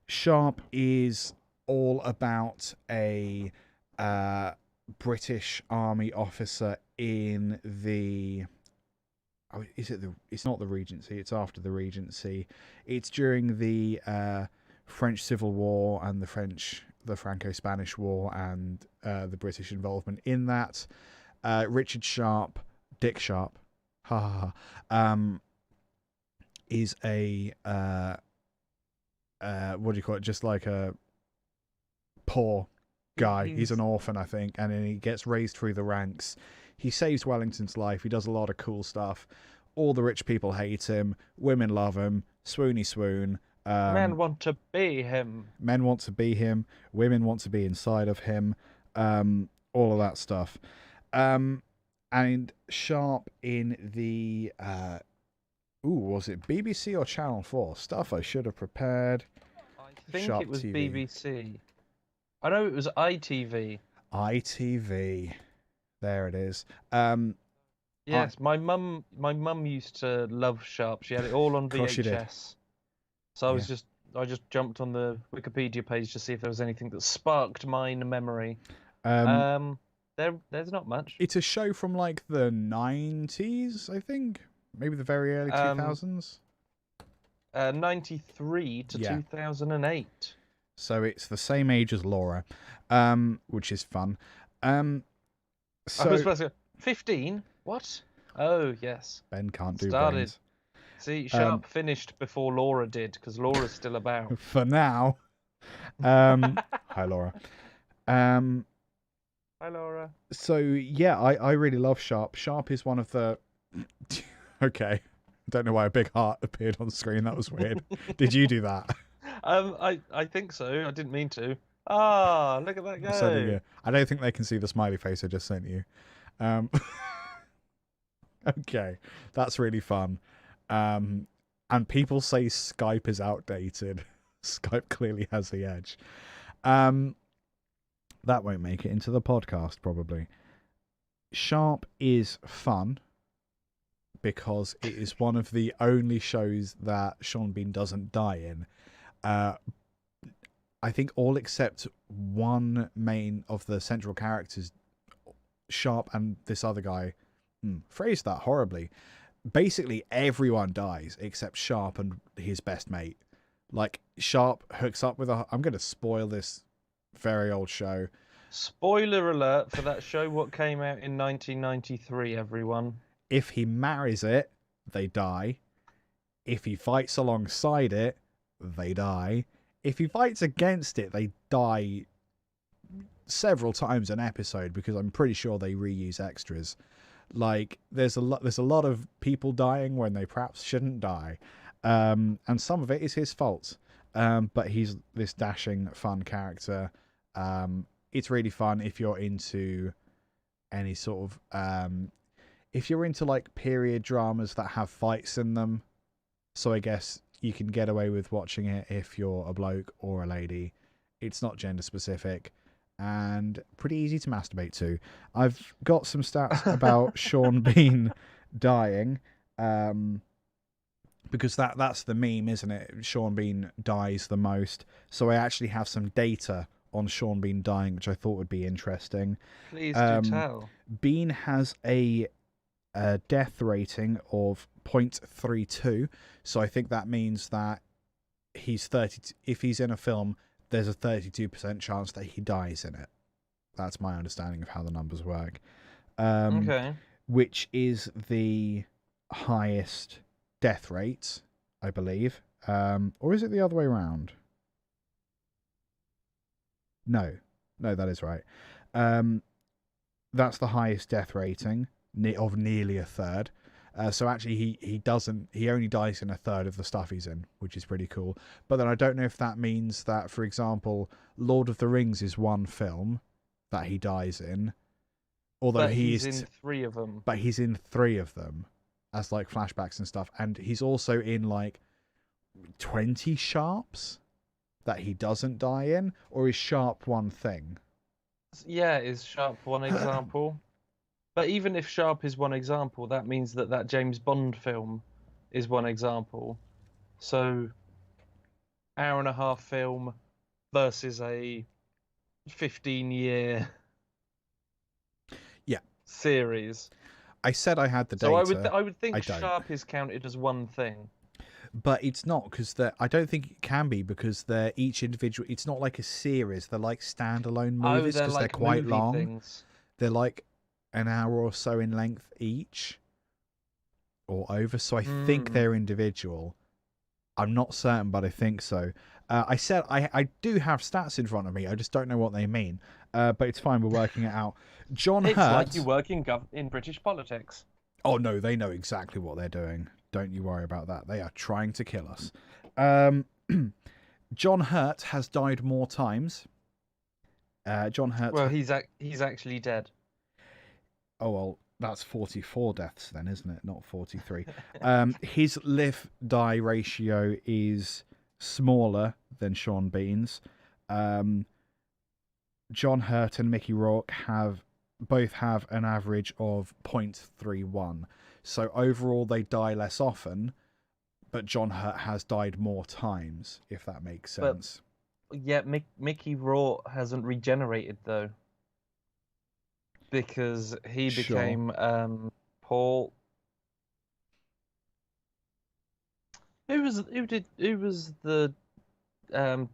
Sharp is all about a British Army officer in the... Oh, it's not the Regency, it's after the Regency. It's during the French Civil War and the Franco-Spanish War and the British involvement in that. Richard Sharp, Dick Sharp, is a what do you call it? Just like a poor guy. He's an orphan, I think, and then he gets raised through the ranks. He saves Wellington's life. He does a lot of cool stuff. All the rich people hate him. Women love him. Swoony swoon. Men want to be him. Men want to be him. Women want to be inside of him. All of that stuff. And Sharp in the was it BBC or Channel 4? Stuff I should have prepared. I think Sharp it was TV. BBC. I know it was ITV. ITV. There it is. Yes, my mum used to love Sharp. She had it all on Of course she did. VHS. So I just jumped on the Wikipedia page to see if there was anything that sparked mine memory. There's not much. It's a show from like the 90s, I think. Maybe the very early 2000s. 93 to 2008. So it's the same age as Laura, which is fun. I was supposed to 15? What? Oh, yes. Ben can't do Started. brains. See, Sharp finished before Laura did, because Laura's still about. For now. Hi, Laura. Hi, Laura. So, yeah, I really love Sharp. Sharp is one of the... Okay. I don't know why a big heart appeared on the screen. That was weird. Did you do that? I think so. I didn't mean to. Ah, look at that go. So did you. I don't think they can see the smiley face I just sent you. Okay. That's really fun. And people say Skype is outdated. Skype clearly has the edge. That won't make it into the podcast, probably. Sharp is fun because it is one of the only shows that Sean Bean doesn't die in. I think all except one main of the central characters, Sharp and this other guy, phrased that horribly. Basically, everyone dies except Sharp and his best mate. Like, Sharp hooks up with I'm going to spoil this very old show. Spoiler alert for that show what came out in 1993, everyone. If he marries it, they die. If he fights alongside it, they die. If he fights against it, they die several times an episode, because I'm pretty sure they reuse extras. Like, there's a lot of people dying when they perhaps shouldn't die, and some of it is his fault. But he's this dashing, fun character. It's really fun if you're into any sort of if you're into like period dramas that have fights in them. So I guess you can get away with watching it if you're a bloke or a lady. It's not gender specific and pretty easy to masturbate to. I've got some stats about Sean Bean dying, because that's the meme, isn't it? Sean Bean dies the most. So I actually have some data on Sean Bean dying, which I thought would be interesting. Please do tell. Bean has a death rating of 0.32, so I think that means that he's 30. If he's in a film, there's a 32% chance that he dies in it. That's my understanding of how the numbers work. Okay. Which is the highest death rate, I believe. Or is it the other way around? No, that is right. That's the highest death rating of nearly a third. So actually, he only dies in a third of the stuff he's in, which is pretty cool. But then I don't know if that means that, for example, Lord of the Rings is one film that he dies in, although he's in 3 of them. But he's in 3 of them as like flashbacks and stuff, and he's also in like 20 Sharps that he doesn't die in, or is Sharp one thing? Yeah, is Sharp one example? But even if Sharp is one example, that means that James Bond film is one example. So, hour-and-a-half film versus a 15-year series. I said I had the data. So I would think Sharp is counted as one thing. But it's not, because I don't think it can be, because they're each individual. It's not like a series. They're like standalone movies, because they're quite long. Things. They're like an hour or so in length each, or over. So I think they're individual. I'm not certain, but I think so. I said I do have stats in front of me. I just don't know what they mean. But it's fine. We're working it out. John Hurt. It's like you work in British politics. Oh no, they know exactly what they're doing. Don't you worry about that. They are trying to kill us. John Hurt has died more times. John Hurt. Well, he's actually dead. Oh well, that's 44 deaths then, isn't it? Not 43. His live-die ratio is smaller than Sean Bean's. John Hurt and Mickey Rourke both have an average of 0.31. So overall, they die less often, but John Hurt has died more times, if that makes sense. But, yeah, Mickey Rourke hasn't regenerated, though. Because he became Paul. Who was the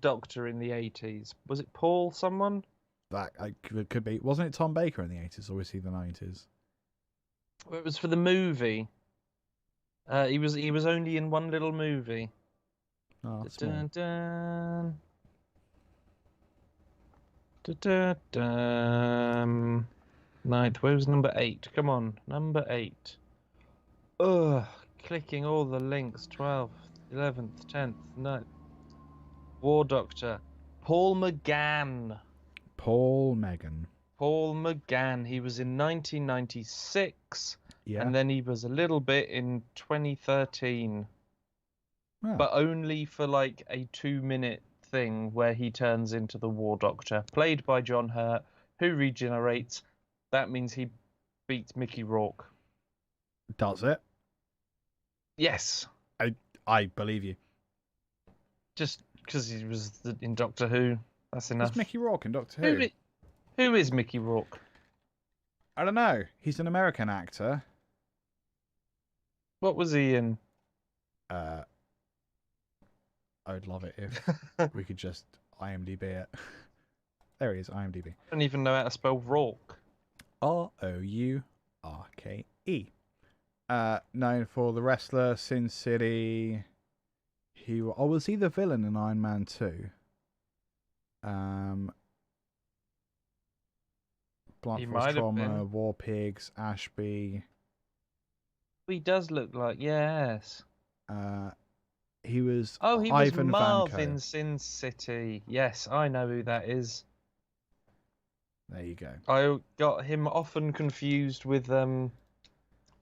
doctor in the 80s? Was it Paul someone? That could be. Wasn't it Tom Baker in the 80s, or was he the 90s? Well, it was for the movie. He was only in one little movie. Oh, dun, dun, dun. Dun, dun. Ninth. Where was number 8? Come on, number 8. Ugh, clicking all the links. 12th, 11th, 10th, 9th. War Doctor. Paul McGann. Paul McGann. He was in 1996. Yeah. And then he was a little bit in 2013. Oh. But only for like a 2-minute thing where he turns into the War Doctor. Played by John Hurt, who regenerates. That means he beats Mickey Rourke. Does it? Yes. I believe you. Just because he was in Doctor Who. That's enough. Who's Mickey Rourke in Doctor Who? Who is Mickey Rourke? I don't know. He's an American actor. What was he in? I would love it if we could just IMDb it. There he is, IMDb. I don't even know how to spell Rourke. Rourke. Known for The Wrestler, Sin City. Was he the villain in Iron Man 2? Blunt He Force might have Trauma, been. War Pigs, Ashby. He does look like, yes. He was Oh, he Ivan was Marv Vanko. in Sin City. Yes, I know who that is. There you go. I got him often confused with Ron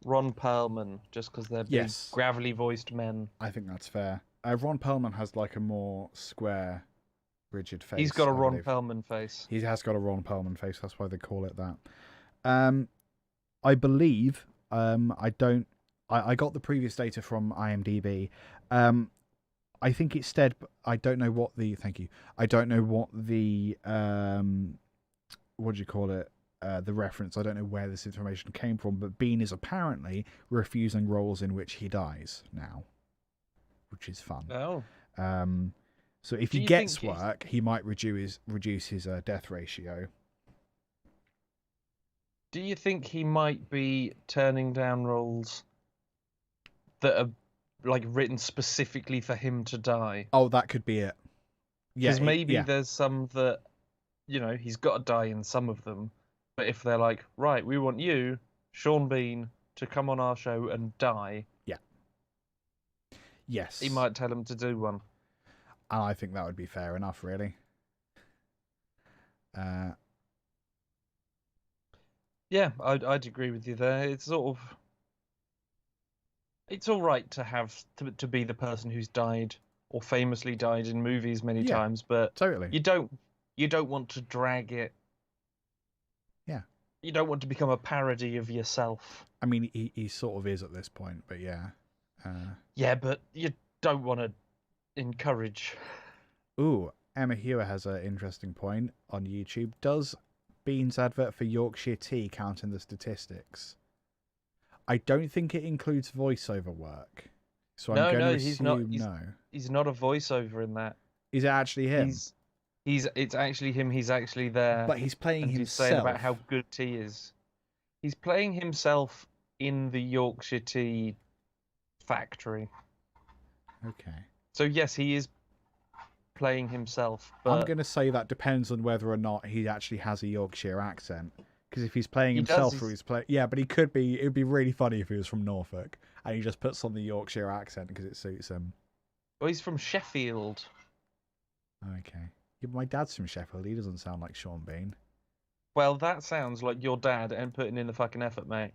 Perlman, just because they're big, Yes. gravelly voiced men. I think that's fair. Ron Perlman has like a more square, rigid face. He's got a I Ron believe. Perlman face. He has got a Ron Perlman face. That's why they call it that. I believe. I got the previous data from IMDb. I think it's said. I don't know what the. Thank you. I don't know what the. What do you call it? The reference. I don't know where this information came from, but Bean is apparently refusing roles in which he dies now, which is fun. Oh. So if Do he you gets think work, he might reduce his death ratio. Do you think he might be turning down roles that are like written specifically for him to die? Oh, that could be it. Yeah, Because maybe yeah. there's some that, he's got to die in some of them. But if they're like, right, we want you, Sean Bean, to come on our show and die. Yeah. Yes. He might tell him to do one. And I think that would be fair enough, really. Yeah, I'd agree with you there. It's sort of, it's all right to have to be the person who's died or famously died in movies many times, but totally. you don't want to drag it. Yeah. You don't want to become a parody of yourself. I mean, he sort of is at this point, but yeah. Yeah, but you don't want to encourage. Ooh, Emma Hewer has an interesting point on YouTube. Does Bean's advert for Yorkshire Tea count in the statistics? I don't think it includes voiceover work. So I'm going to assume no. He's not a voiceover in that. Is it actually him? It's actually him. He's actually there. But he's playing and himself. He's saying about how good tea is. He's playing himself in the Yorkshire Tea factory. Okay. So yes, he is playing himself. But I'm going to say that depends on whether or not he actually has a Yorkshire accent. Because if he's playing He himself does, or he's playing... Yeah, but he could be... It would be really funny if he was from Norfolk and he just puts on the Yorkshire accent because it suits him. Well, he's from Sheffield. Okay. Yeah, but my dad's from Sheffield. He doesn't sound like Sean Bean. Well, that sounds like your dad and putting in the fucking effort, mate.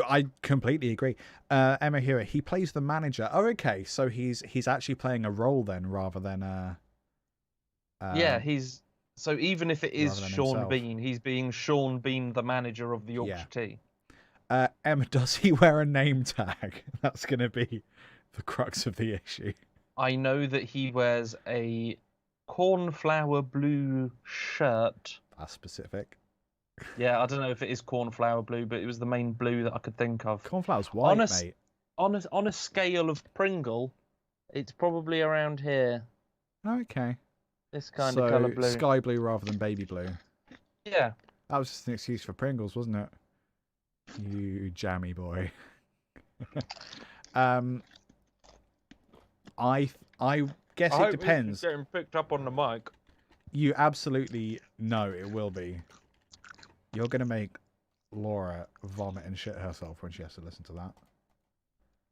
I completely agree. Emma Hewer, he plays the manager. Oh, okay. So he's actually playing a role then rather than... yeah, so even if it is rather than Sean himself. Bean, he's being Sean Bean, the manager of the Yorkshire Tea. Emma, does he wear a name tag? That's going to be the crux of the issue. I know that he wears a cornflower blue shirt. That's specific. Yeah, I don't know if it is cornflower blue, but it was the main blue that I could think of. Cornflower's white, mate. On a scale of Pringle, it's probably around here. Okay. This kind of colour blue. Sky blue rather than baby blue. Yeah. That was just an excuse for Pringles, wasn't it? You jammy boy. I guess it depends. Getting picked up on the mic. You absolutely know it will be. You're going to make Laura vomit and shit herself when she has to listen to that.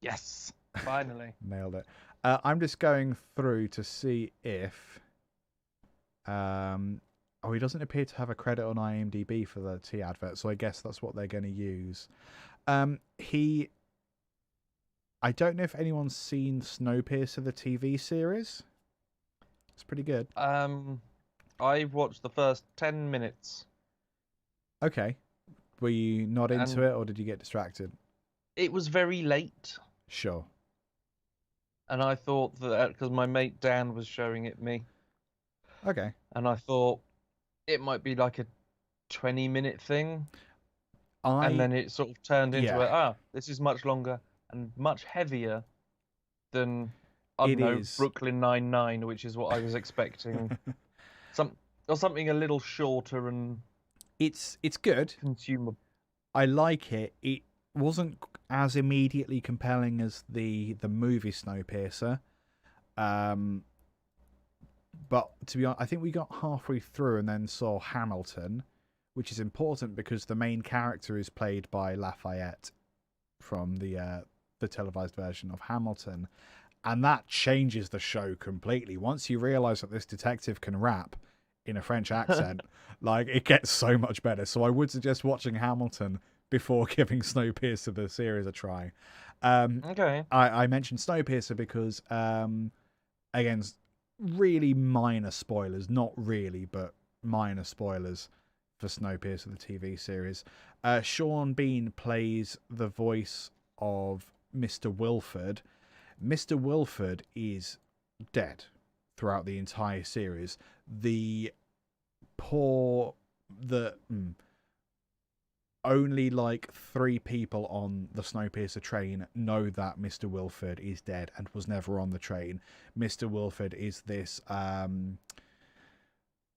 Yes. Finally. Nailed it. I'm just going through to see if... he doesn't appear to have a credit on IMDb for the tea advert, so I guess that's what they're going to use. I don't know if anyone's seen Snowpiercer, the TV series. It's pretty good. I watched the first 10 minutes. Okay. Were you not into it, or did you get distracted? It was very late. Sure. And I thought that, because my mate Dan was showing it me. Okay. And I thought it might be like a 20-minute thing. And then it sort of turned into this is much longer and much heavier than, I don't know, Brooklyn Nine-Nine, which is what I was expecting. or something a little shorter and It's good. consumable. I like it. It wasn't as immediately compelling as the movie Snowpiercer. But to be honest, I think we got halfway through and then saw Hamilton, which is important because the main character is played by Lafayette from the televised version of Hamilton, and that changes the show completely. Once you realise that this detective can rap in a French accent, like, it gets so much better. So I would suggest watching Hamilton before giving Snowpiercer the series a try. Okay. I mentioned Snowpiercer because, again, really minor spoilers. Not really, but minor spoilers for Snowpiercer, the TV series. Sean Bean plays the voice of Mr. Wilford. Mr. Wilford is dead throughout the entire series. Only like 3 people on the Snowpiercer train know that Mr. Wilford is dead and was never on the train. Mr. Wilford is this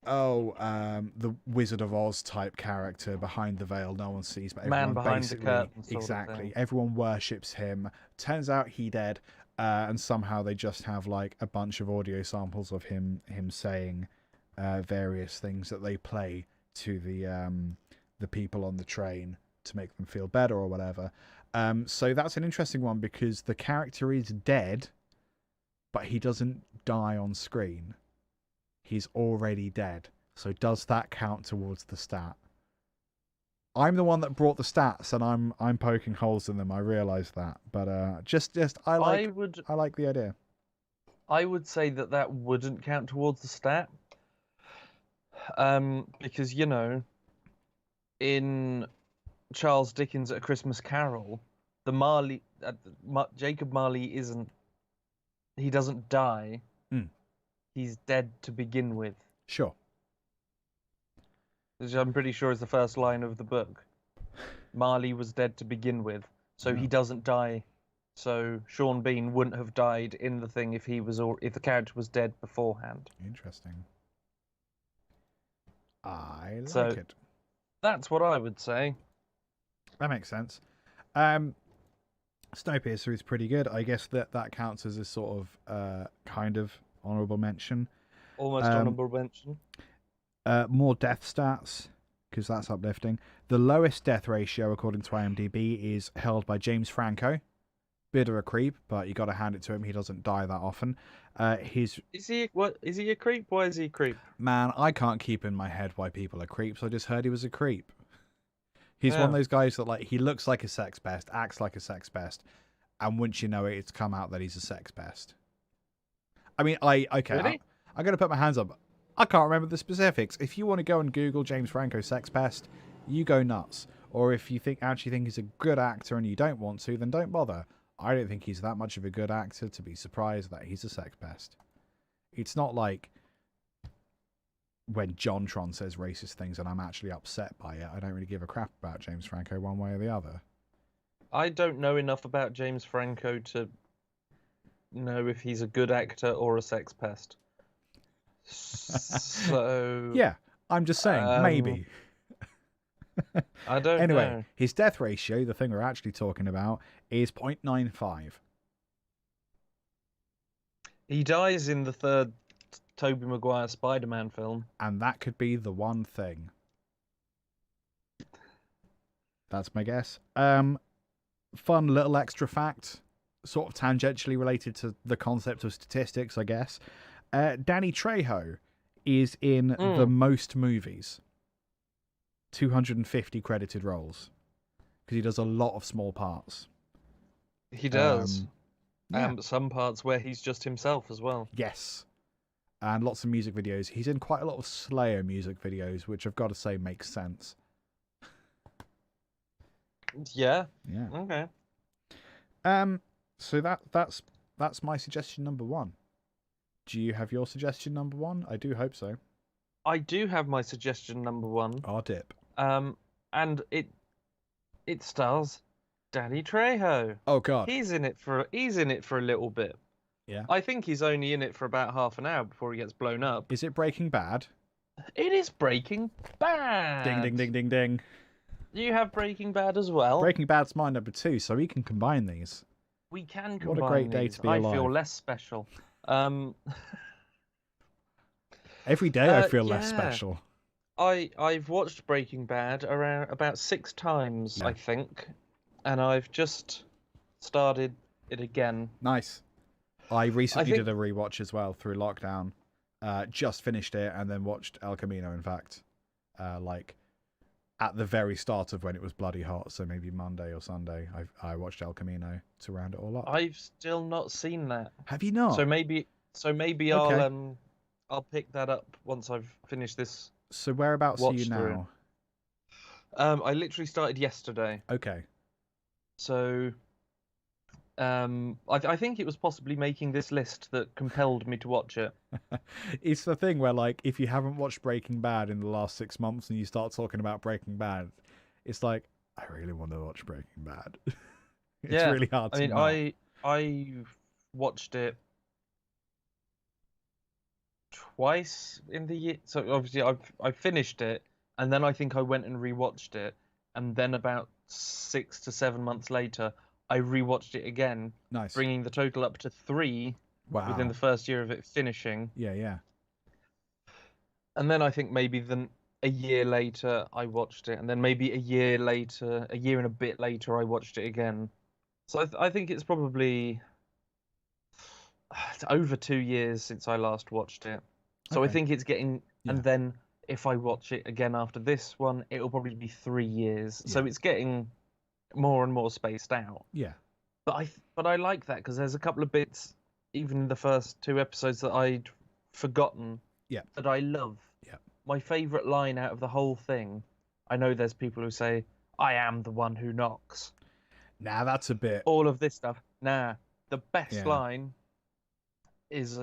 the Wizard of Oz type character behind the veil. No one sees, but everyone Man behind the basically, curtain sort of exactly, thing. everyone worships him. Turns out he dead, and somehow they just have like a bunch of audio samples of him saying various things that they play to the people on the train to make them feel better or whatever. So that's an interesting one because the character is dead, but he doesn't die on screen. He's already dead. So does that count towards the stat? I'm the one that brought the stats, and I'm poking holes in them. I realise that, but I like the idea. I would say that wouldn't count towards the stat, because in Charles Dickens' A Christmas Carol, Jacob Marley he doesn't die. He's dead to begin with. Sure. Which I'm pretty sure is the first line of the book. Marley was dead to begin with, so he doesn't die. So Sean Bean wouldn't have died in the thing if the character was dead beforehand. Interesting. I like So it. that's what I would say. That makes sense. Snowpiercer is pretty good. I guess that counts as a sort of kind of honourable mention. Almost honourable mention. More death stats, because that's uplifting. The lowest death ratio, according to IMDb, is held by James Franco. Bit of a creep, but you got to hand it to him. He doesn't die that often. Is he a creep? Why is he a creep? Man, I can't keep in my head why people are creeps. I just heard he was a creep. He's one of those guys that, like, he looks like a sex pest, acts like a sex pest, and once you know it, it's come out that he's a sex pest. I mean, Really? I'm going to put my hands up. I can't remember the specifics. If you want to go and Google James Franco sex pest, you go nuts. Or if you actually think he's a good actor and you don't want to, then don't bother. I don't think he's that much of a good actor to be surprised that he's a sex pest. It's not like when JonTron says racist things and I'm actually upset by it. I don't really give a crap about James Franco one way or the other. I don't know enough about James Franco to know if he's a good actor or a sex pest. So yeah, I'm just saying, maybe. I don't know. Anyway, his death ratio, the thing we're actually talking about, is 0.95. He dies in the third Tobey Maguire Spider-Man film. And that could be the one thing. That's my guess. Fun little extra fact, sort of tangentially related to the concept of statistics, I guess. Danny Trejo is in the most movies. 250 credited roles. Because he does a lot of small parts. He does. Yeah. Some parts where he's just himself as well. Yes. And lots of music videos. He's in quite a lot of Slayer music videos, which I've got to say makes sense. Yeah. Yeah. Okay. So that's my suggestion number 1. Do you have your suggestion number 1? I do hope so. I do have my suggestion number 1. Our dip. And it stars Danny Trejo. Oh God. He's in it for a little bit. Yeah. I think he's only in it for about half an hour before he gets blown up. Is it Breaking Bad? It is Breaking Bad. Ding, ding, ding, ding, ding. You have Breaking Bad as well. Breaking Bad's my number 2, so we can combine these. We can What combine a great day these. to be I alive. feel less special. Every day I feel yeah. less special. I've watched Breaking Bad around about 6 times, I think, and I've just started it again. Nice. I recently did a rewatch as well through lockdown. Just finished it and then watched El Camino, in fact. Like at the very start of when it was bloody hot, so maybe Monday or Sunday, I watched El Camino to round it all up. I've still not seen that. Have you not? So maybe Okay. I'll pick that up once I've finished this. So whereabouts are you now? I literally started yesterday. Okay. So I think it was possibly making this list that compelled me to watch it. It's the thing where, like, if you haven't watched Breaking Bad in the last 6 months and you start talking about Breaking Bad, it's like, I really want to watch Breaking Bad. It's really hard to not. I watched it twice in the year. So obviously I finished it, and then I think I went and rewatched it, and then about 6 to 7 months later, I rewatched it again. Nice. Bringing the total up to 3 within the first year of it finishing. Yeah. And then I think maybe a year later I watched it, and then maybe a year and a bit later I watched it again. So I think it's probably over 2 years since I last watched it. So I think it's getting, and then if I watch it again after this one, it'll probably be 3 years. Yeah. So it's getting more and more spaced out. Yeah. But I like that because there's a couple of bits, even in the first 2 episodes, that I'd forgotten. Yeah. That I love. Yeah. My favourite line out of the whole thing. I know there's people who say, "I am the one who knocks." Nah, that's a bit. All of this stuff. Nah, the best line is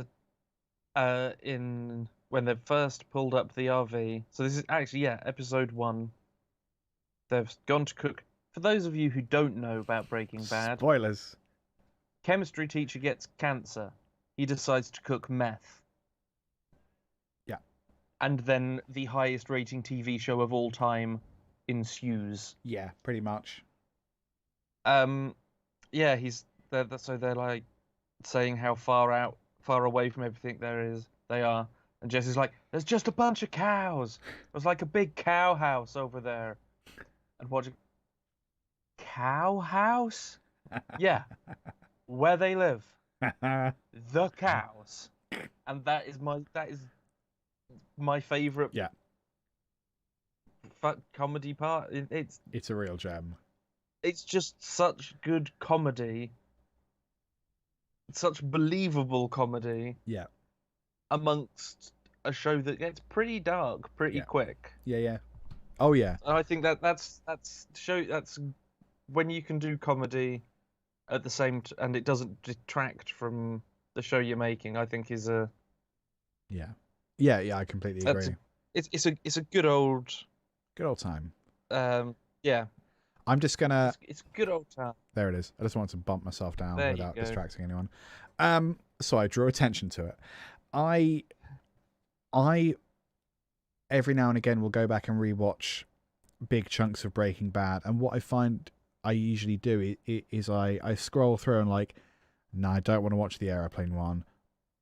in when they first pulled up the RV. So this is actually episode 1. They've gone to cook. For those of you who don't know about Breaking Bad, spoilers. Chemistry teacher gets cancer. He decides to cook meth. Yeah. And then the highest rating TV show of all time ensues. Yeah, pretty much. Yeah, so they're like saying how far away from everything they are. And Jesse's like, "There's just a bunch of cows. There's like a big cow house over there." And watching, cow house? Yeah, where they live, the cows, and that is my favorite. Yeah. Comedy part. It's a real gem. It's just such good comedy. Such believable comedy. Yeah. Amongst a show that gets pretty dark pretty quick. Yeah. Oh yeah. And I think that's when you can do comedy at the same and it doesn't detract from the show you're making. I think is a yeah. I completely agree. It's a good old time. Yeah. I'm just gonna. It's good old time. There it is. I just wanted to bump myself down There without you go. distracting anyone. So I drew attention to it. I every now and again will go back and rewatch big chunks of Breaking Bad, and what I find I usually do is I scroll through and like, no, I don't want to watch the airplane one.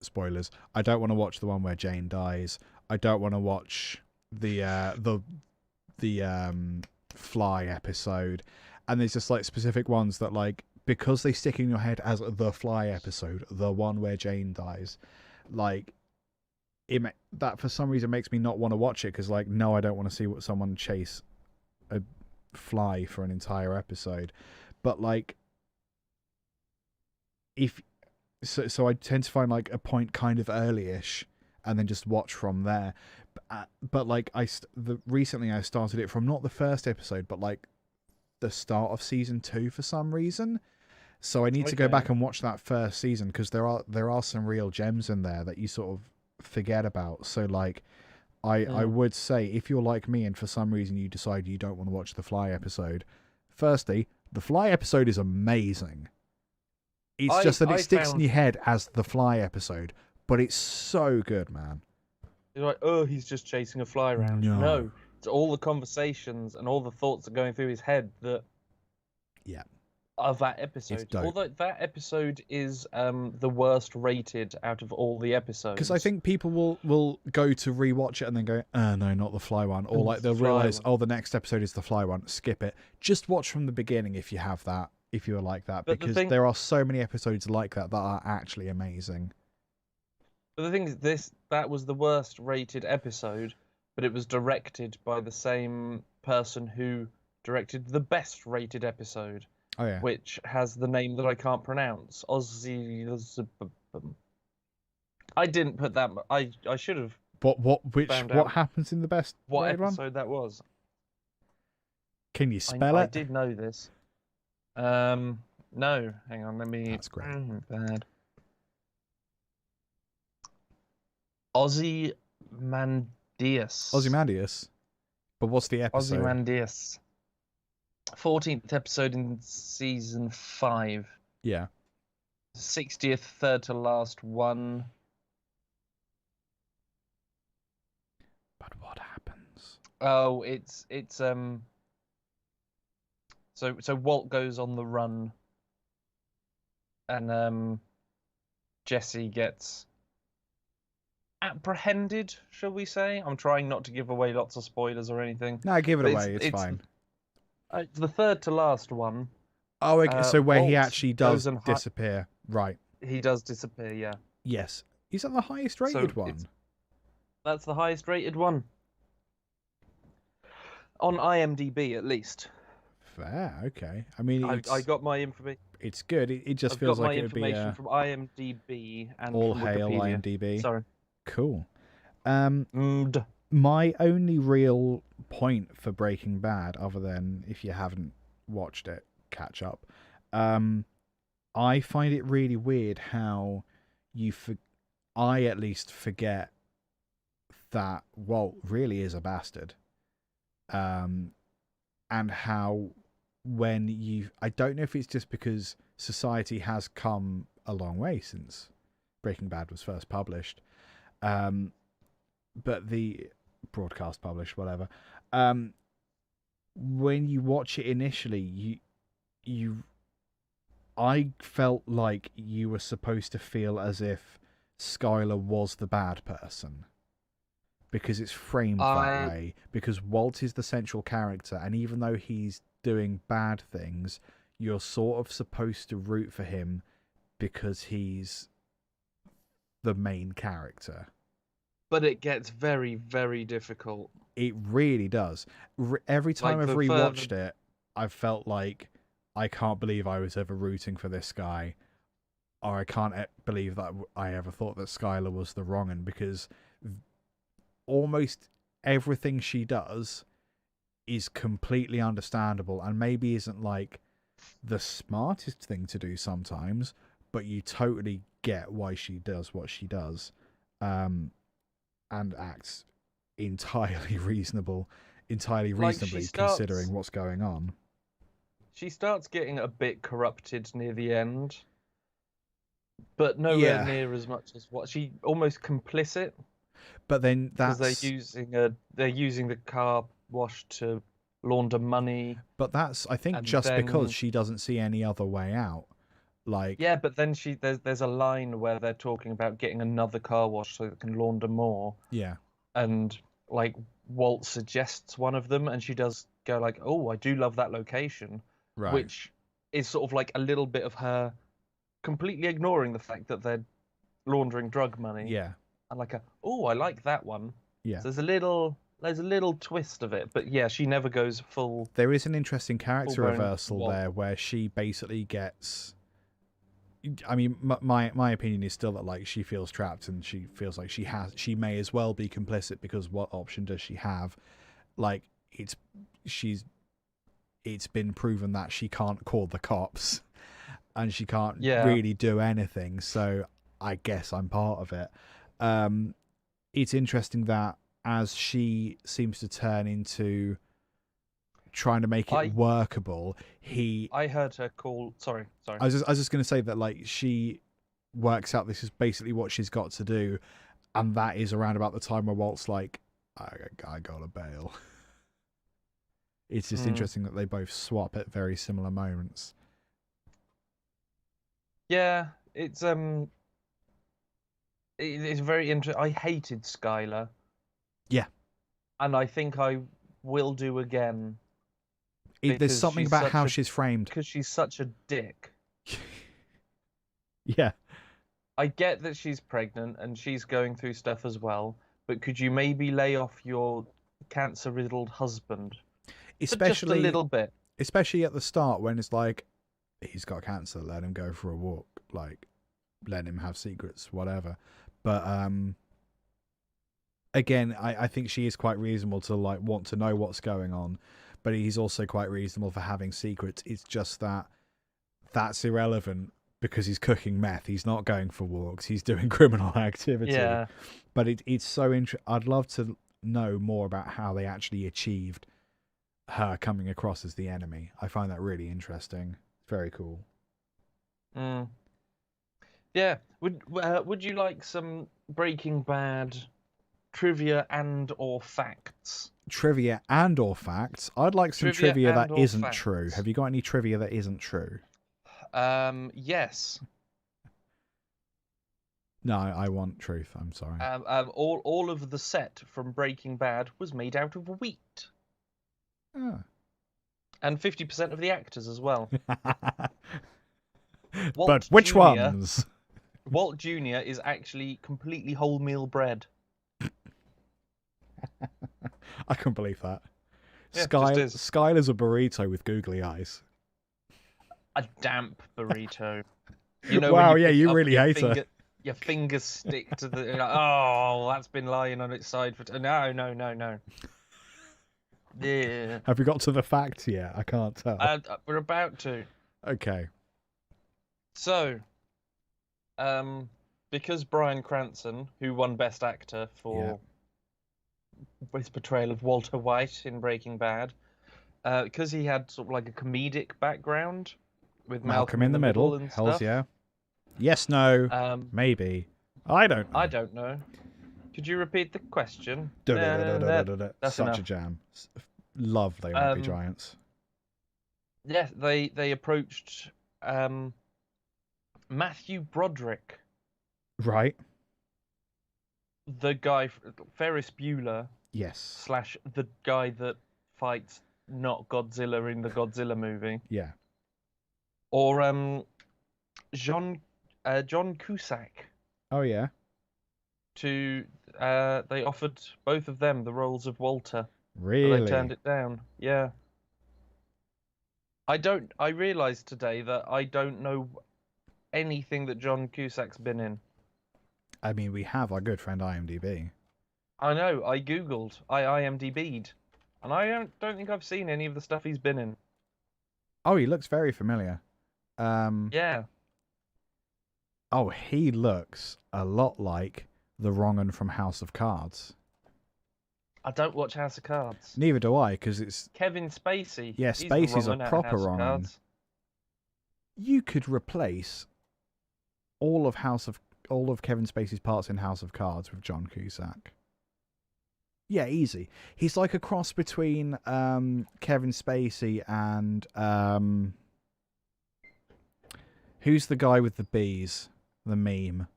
Spoilers. I don't want to watch the one where Jane dies. I don't want to watch the Fly episode. And there's just like specific ones that like, because they stick in your head as the Fly episode, the one where Jane dies, like that for some reason makes me not want to watch it, because like, no, I don't want to see what someone chase a fly for an entire episode. But like, so I tend to find like a point kind of early-ish and then just watch from there. But like recently I started it from not the first episode, but like the start of season 2 for some reason. So I need to go back and watch that first season, because there are some real gems in there that you sort of forget about. So like I would say, if you're like me and for some reason you decide you don't want to watch the Fly episode, firstly, the Fly episode is amazing. It's just that it sticks in your head as the Fly episode, but it's so good, man. You're like, oh, he's just chasing a fly around. No, it's all the conversations and all the thoughts that are going through his head that of that episode. Although that episode is the worst rated out of all the episodes. Because I think people will go to rewatch it and then go, oh, no, not the fly one. Or like they'll realise, oh, the next episode is the fly one. Skip it. Just watch from the beginning if you have that, if you are like that. But because there are so many episodes like that are actually amazing. But the thing is, that was the worst rated episode, but it was directed by the same person who directed the best rated episode. Oh, yeah. Which has the name that I can't pronounce. I didn't put that. I should have. What happens in the best? What rated episode one? that was? Can you spell it? I did know this. No, hang on. Let me. That's great. Bad. Ozymandias. Ozymandias. But what's the episode? Ozymandias. 14th episode in season 5. Yeah. 60th, third to last one. But what happens? Oh, it's so Walt goes on the run, and Jesse gets apprehended, shall we say? I'm trying not to give away lots of spoilers or anything. No, give it away. It's fine. It's the third to last one. Oh, okay. So where he Walt actually does goes and disappear. Right. He does disappear, yeah. Yes. Is that the highest rated one? That's the highest rated one. On IMDb, at least. Fair, okay. I mean, I got my information. It's good. It just feels like it would be information from IMDb and all from hail Wikipedia. IMDb. Sorry. Cool. My only real point for Breaking Bad, other than if you haven't watched it, catch up. I find it really weird how I at least forget that Walt really is a bastard. And how I don't know if it's just because society has come a long way since Breaking Bad was first published. But the broadcast published, whatever. When you watch it initially, I felt like you were supposed to feel as if Skylar was the bad person. Because it's framed that way. Because Walt is the central character, and even though he's doing bad things, you're sort of supposed to root for him because he's the main character. But it gets very, very difficult. It really does. Every time I've rewatched it, I've felt like I can't believe I was ever rooting for this guy, or I can't believe that I ever thought that Skylar was the wrong one, because almost everything she does is completely understandable and maybe isn't like the smartest thing to do sometimes, but you totally get why she does what she does. And acts entirely reasonably considering what's going on. She starts getting a bit corrupted near the end, but nowhere near as much as what she almost complicit. But then that's they're using the car wash to launder money. But that's because she doesn't see any other way out. But then there's a line where they're talking about getting another car wash so it can launder more. Yeah. And like Walt suggests one of them, and she does go like, "Oh, I do love that location," right. Which is sort of like a little bit of her completely ignoring the fact that they're laundering drug money. Yeah. And like oh, I like that one. Yeah. So there's a little twist of it, but yeah, she never goes full. There is an interesting character reversal there where she basically gets. I mean, my opinion is still that like she feels trapped and she feels like she may as well be complicit, because what option does she have? Like it's been proven that she can't call the cops and she can't really do anything. So I guess I'm part of it. It's interesting that as she seems to turn into trying to make it workable, I heard her call. Sorry. I was just going to say that like she works out this is basically what she's got to do, And that is around about the time where Walt's like, I gotta bail. It's just interesting that they both swap at very similar moments. Yeah, it's very interesting. I hated Skylar. Yeah. And I think I will do again. There's something about how she's framed. Because she's such a dick. Yeah. I get that she's pregnant and she's going through stuff as well, but could you maybe lay off your cancer-riddled husband? Especially just a little bit. Especially at the start when it's like, he's got cancer, let him go for a walk. Like, let him have secrets, whatever. But again, I think she is quite reasonable to like want to know what's going on, but he's also quite reasonable for having secrets. It's just that that's irrelevant because he's cooking meth. He's not going for walks. He's doing criminal activity. Yeah. But it's so interesting. I'd love to know more about how they actually achieved her coming across as the enemy. I find that really interesting. Very cool. Yeah. Would you like some Breaking Bad trivia and or facts? Trivia and or facts? I'd like some trivia that isn't facts. true. Have you got any trivia that isn't true? Yes. No, I want truth. I'm sorry. All of the set from Breaking Bad was made out of wheat. Oh. And 50% of the actors as well. But which ones? Walt Jr. is actually completely wholemeal bread. I can't believe that. Yeah, Skylar's a burrito with googly eyes. A damp burrito. You know, wow, when yeah, you up really your hate finger, her. Your fingers stick to the... Like, oh, that's been lying on its side for... No. Yeah. Have you got to the facts yet? I can't tell. We're about to. Okay. So, because Bryan Cranston, who won Best Actor for his portrayal of Walter White in Breaking Bad, because he had sort of like a comedic background with Malcolm in the Middle and Hells stuff. yeah. Yes, no, maybe. I don't know. I don't know. Could you repeat the question? That's such enough. a jam. Love They Might Be Giants. Yeah, they approached Matthew Broderick. Right. The guy, Ferris Bueller. Yes. / the guy that fights not Godzilla in the Godzilla movie. Yeah. Or John Cusack. Oh yeah. They offered both of them the roles of Walter. Really? But they turned it down. Yeah. I realised today that I don't know anything that John Cusack's been in. I mean, we have our good friend IMDb. I know. I googled. I IMDb'd, and I don't think I've seen any of the stuff he's been in. Oh, he looks very familiar. Yeah. Oh, he looks a lot like the Wrong'un from House of Cards. I don't watch House of Cards. Neither do I, because it's Kevin Spacey. Yeah, He's Spacey's the a Wrong'un at proper House of Wrong'un. Cards. You could replace all of Kevin Spacey's parts in House of Cards with John Cusack. Yeah, easy. He's like a cross between Kevin Spacey and who's the guy with the bees? The meme.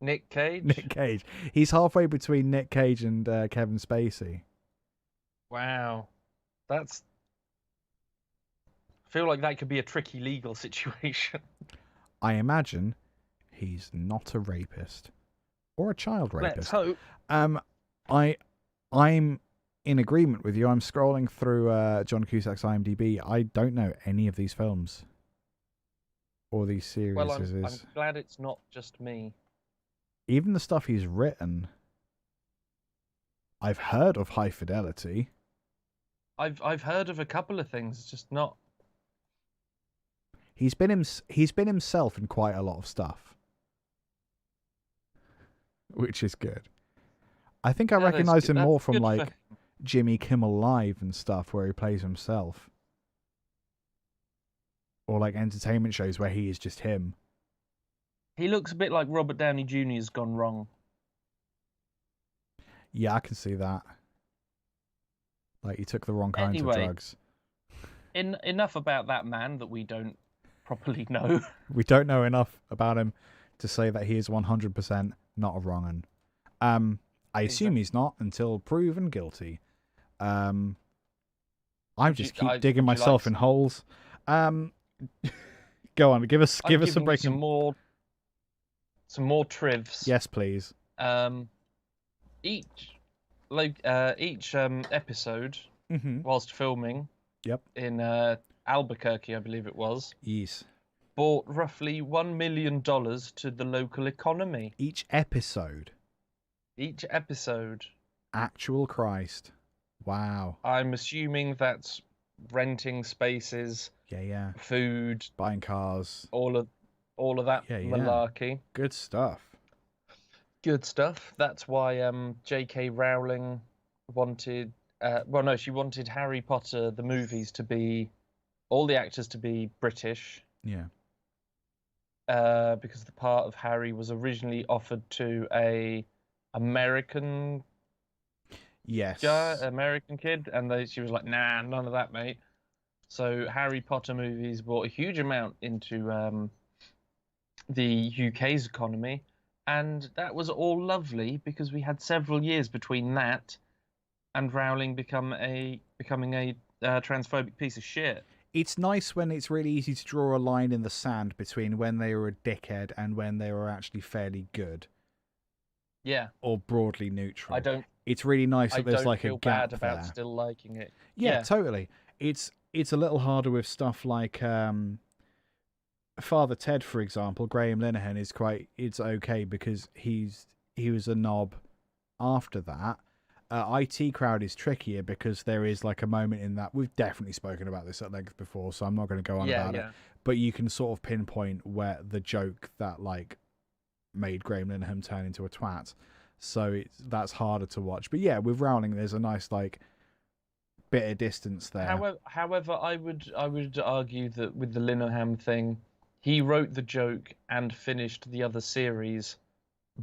Nick Cage. Nick Cage. He's halfway between Nick Cage and Kevin Spacey. Wow, that's. I feel like that could be a tricky legal situation. I imagine he's not a rapist or a child rapist. Let's hope. I'm in agreement with you. I'm scrolling through John Cusack's IMDb. I don't know any of these films or these series. Well, I'm glad it's not just me. Even the stuff he's written, I've heard of High Fidelity. I've heard of a couple of things, just not. He's been himself in quite a lot of stuff, which is good. I think I recognise him more from like Jimmy Kimmel Live and stuff, where he plays himself, or like entertainment shows where he is just him. He looks a bit like Robert Downey Jr.'s gone wrong. Yeah, I can see that. Like, he took the wrong kinds of Anyway. drugs. Enough about that man that we don't properly know. We don't know enough about him to say that he is 100% not a wrong 'un. I assume he's not until proven guilty. I just keep digging myself in holes. Go on, give us a breaking. Some more trivs. Yes, please. Each episode, whilst filming. Yep. In Albuquerque, I believe it was. Yes. Brought roughly $1 million to the local economy. Each episode. Actual Christ. Wow. I'm assuming that's renting spaces. Yeah. Food. Buying cars. All of that malarkey. Good stuff. That's why J.K. Rowling wanted. She wanted Harry Potter the movies to be all the actors to be British. Yeah. Because the part of Harry was originally offered to a American. Yes. American kid, and she was like, "Nah, none of that, mate." So Harry Potter movies brought a huge amount into the UK's economy, and that was all lovely because we had several years between that and Rowling becoming a transphobic piece of shit. It's nice when it's really easy to draw a line in the sand between when they were a dickhead and when they were actually fairly good. Yeah. Or broadly neutral. It's really nice that there's like a gap bad about there. still liking it. Yeah, totally. It's a little harder with stuff like Father Ted, for example. Graham Linehan it's okay because he was a knob after that. IT Crowd is trickier because there is like a moment in that we've definitely spoken about this at length before, so I'm not going to go on about it. But you can sort of pinpoint where the joke that like made Graham Linehan turn into a twat. So that's harder to watch. But yeah, with Rowling, there's a nice like bit of distance there. However, I would argue that with the Linehan thing, he wrote the joke and finished the other series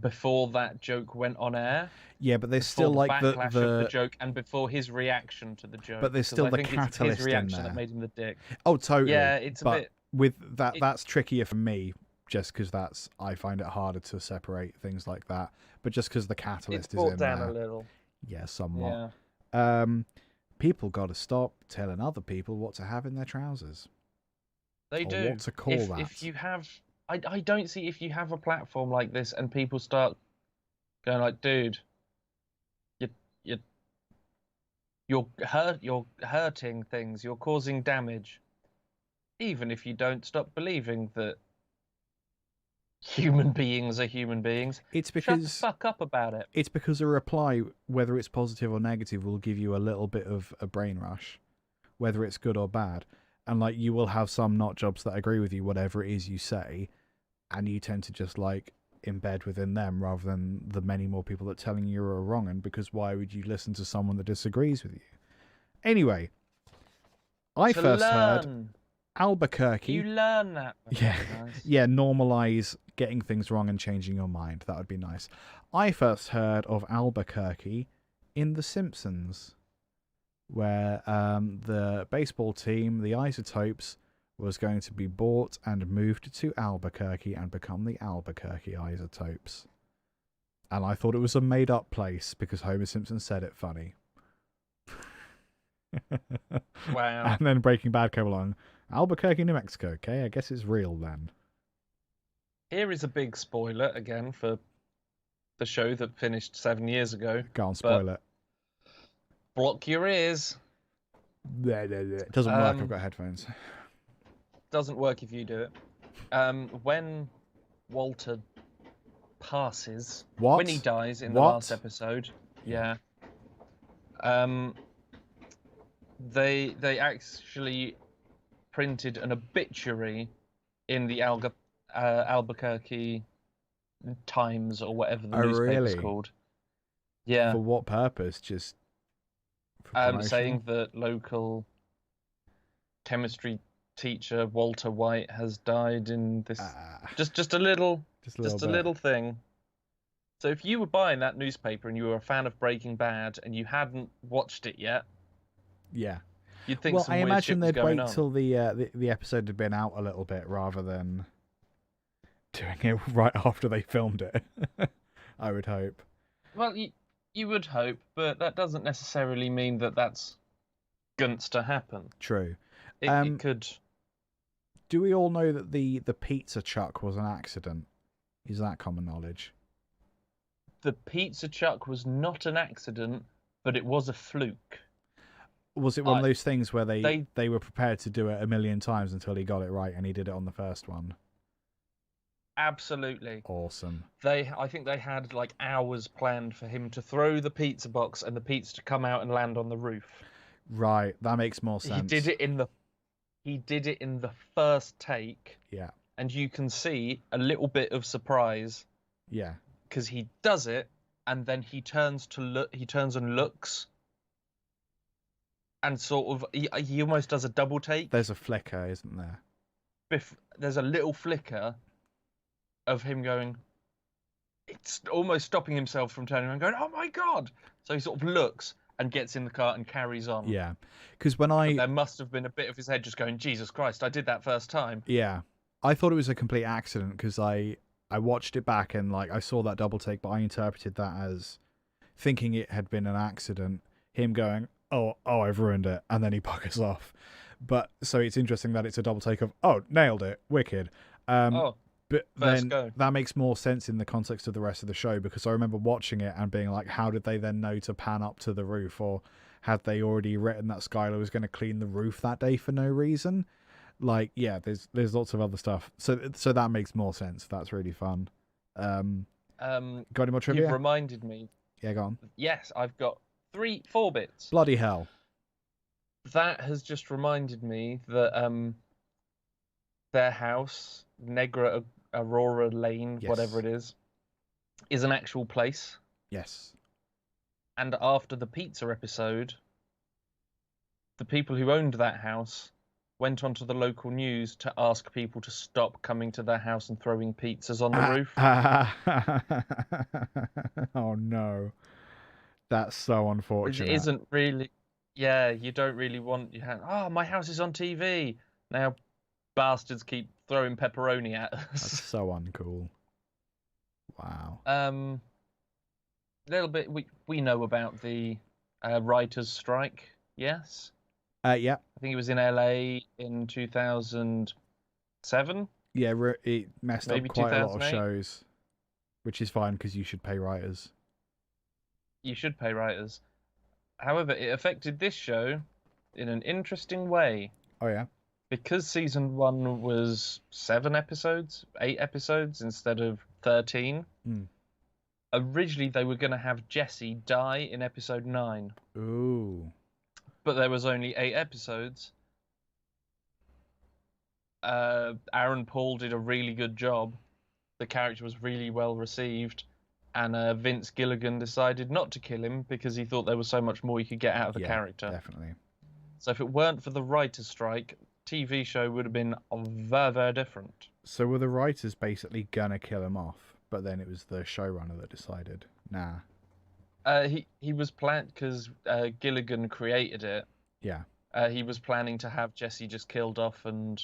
before that joke went on air. Yeah, but there's still like backlash of the joke and before his reaction to the joke. But there's still the catalyst it's his reaction in there that made him the dick. Oh, totally. Yeah, it's a bit. With that, that's trickier for me, just because I find it harder to separate things like that. But just because the catalyst is in down there. a little. Yeah, somewhat. Yeah. People got to stop telling other people what to have in their trousers. They do. What to call that? If you have, I don't see if you have a platform like this and people start going like, dude, you're hurting things, you're causing damage. Even if you don't stop believing that human beings are human beings, it's because shut the fuck up about it. It's because a reply, whether it's positive or negative, will give you a little bit of a brain rush, whether it's good or bad. And like you will have some nut jobs that agree with you, whatever it is you say, and you tend to just like embed within them rather than the many more people that are telling you you're wrong. And because why would you listen to someone that disagrees with you? Anyway, I first heard Albuquerque. You learn that. Yeah, nice. Yeah. Normalize getting things wrong and changing your mind. That would be nice. I first heard of Albuquerque in The Simpsons, where the baseball team, the Isotopes, was going to be bought and moved to Albuquerque and become the Albuquerque Isotopes. And I thought it was a made-up place because Homer Simpson said it funny. Wow. And then Breaking Bad came along. Albuquerque, New Mexico. Okay, I guess it's real then. Here is a big spoiler again for the show that finished 7 years ago. Go on, spoil it. Block your ears. It doesn't work. I've got headphones. Doesn't work if you do it. When Walter passes, when he dies in the last episode, they actually printed an obituary in the Albuquerque Times or whatever the newspaper's called. Yeah. For what purpose? Just for saying that local chemistry teacher Walter White has died in this. Just a little thing. So if you were buying that newspaper and you were a fan of Breaking Bad and you hadn't watched it yet, Yeah. you'd think Well, some I weird imagine shit was they'd going wait on. till the episode had been out a little bit rather than doing it right after they filmed it. I would hope. Well, you would hope, but that doesn't necessarily mean that that's going to happen. True. It could. Do we all know that the pizza chuck was an accident? Is that common knowledge? The pizza chuck was not an accident, but it was a fluke. Was it one of those things where they were prepared to do it a million times until he got it right and he did it on the first one? Absolutely. Awesome. I think they had like hours planned for him to throw the pizza box and the pizza to come out and land on the roof. Right, that makes more sense. He did it in the first take. Yeah. And you can see a little bit of surprise. Yeah. Because he does it, and then he turns and looks, and sort of he almost does a double take. There's a flicker, isn't there? There's a little flicker of him going. It's almost stopping himself from turning around, going, "Oh my god!" So he sort of looks and gets in the car and carries on. Yeah, because but there must have been a bit of his head just going, "Jesus Christ, I did that first time." Yeah, I thought it was a complete accident because I watched it back and like I saw that double take, but I interpreted that as thinking it had been an accident. Him going, "Oh, I've ruined it," and then he buggers off. But so it's interesting that it's a double take of, "Oh, nailed it, wicked." But then that makes more sense in the context of the rest of the show because I remember watching it and being like, how did they then know to pan up to the roof? Or had they already written that Skylar was going to clean the roof that day for no reason? Like, yeah, there's lots of other stuff. So that makes more sense. That's really fun. Got any more trivia? You've reminded me. Yeah, go on. Yes, I've got 4 bits. Bloody hell. That has just reminded me that their house, Negra Aurora Lane, Yes. whatever it is an actual place. Yes. And after the pizza episode, the people who owned that house went onto the local news to ask people to stop coming to their house and throwing pizzas on the roof. Oh no. That's so unfortunate. It isn't really... Yeah, you don't really want... my house is on TV. Now bastards keep throwing pepperoni at us. That's so uncool. Wow. Little bit... We know about the writers' strike, yes? Yeah. I think it was in LA in 2007. Yeah, it messed Maybe up quite a lot of 2008. shows, which is fine because you should pay writers. You should pay writers. However, it affected this show in an interesting way. Oh, yeah? Because season 1 was 8 episodes instead of 13. Originally, they were going to have Jesse die in episode 9. Ooh. But there was only 8 episodes. Aaron Paul did a really good job. The character was really well received. And Vince Gilligan decided not to kill him because he thought there was so much more you could get out of the character. Definitely. So if it weren't for the writer's strike, TV show would have been very, very different. So were the writers basically gonna kill him off, but then it was the showrunner that decided, nah. He was planned because Gilligan created it. Yeah. He was planning to have Jesse just killed off and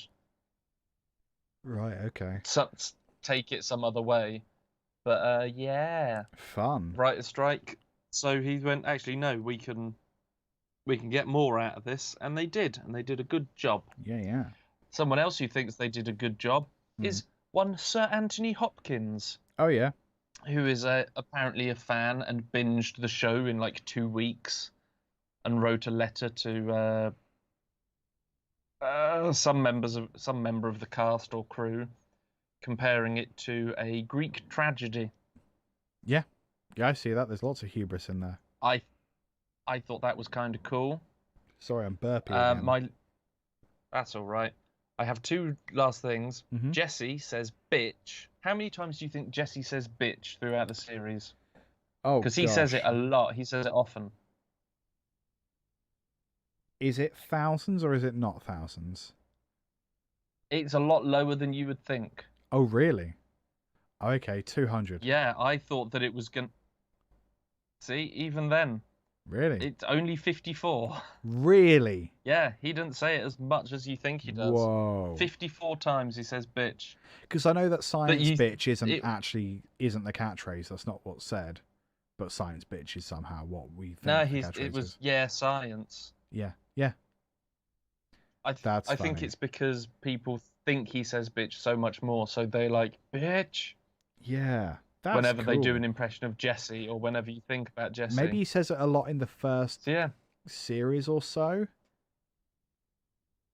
Right. Okay. take it some other way. But yeah, fun. Writer's strike. So he went, actually no, we can get more out of this, and they did a good job. Yeah. Someone else who thinks they did a good job is one Sir Anthony Hopkins. Oh yeah. Who is apparently a fan and binged the show in like 2 weeks, and wrote a letter to some member of the cast or crew, comparing it to a Greek tragedy. Yeah, I see that. There's lots of hubris in there. I thought that was kind of cool. Sorry, I'm burping again. That's all right. I have 2 last things. Mhm. Jesse says bitch. How many times do you think Jesse says bitch throughout the series? Oh, because he says it a lot. He says it often. Is it thousands or is it not thousands? It's a lot lower than you would think. Oh, really? Okay, 200. Yeah, I thought that it was going to... See, even then, Really? it's only 54. Really? Yeah, he didn't say it as much as you think he does. Whoa. 54 times he says bitch. Because I know that science you- bitch isn't it- isn't the catchphrase. That's not what's said. But science bitch is somehow what we think No, the it catchphrase was, is. yeah, science. Yeah. I That's think funny. it's because people think he says bitch so much more, so they like bitch Yeah. That's whenever they do cool. an impression of Jesse or whenever you think about Jesse. Maybe he says it a lot in the first So, yeah. series or so.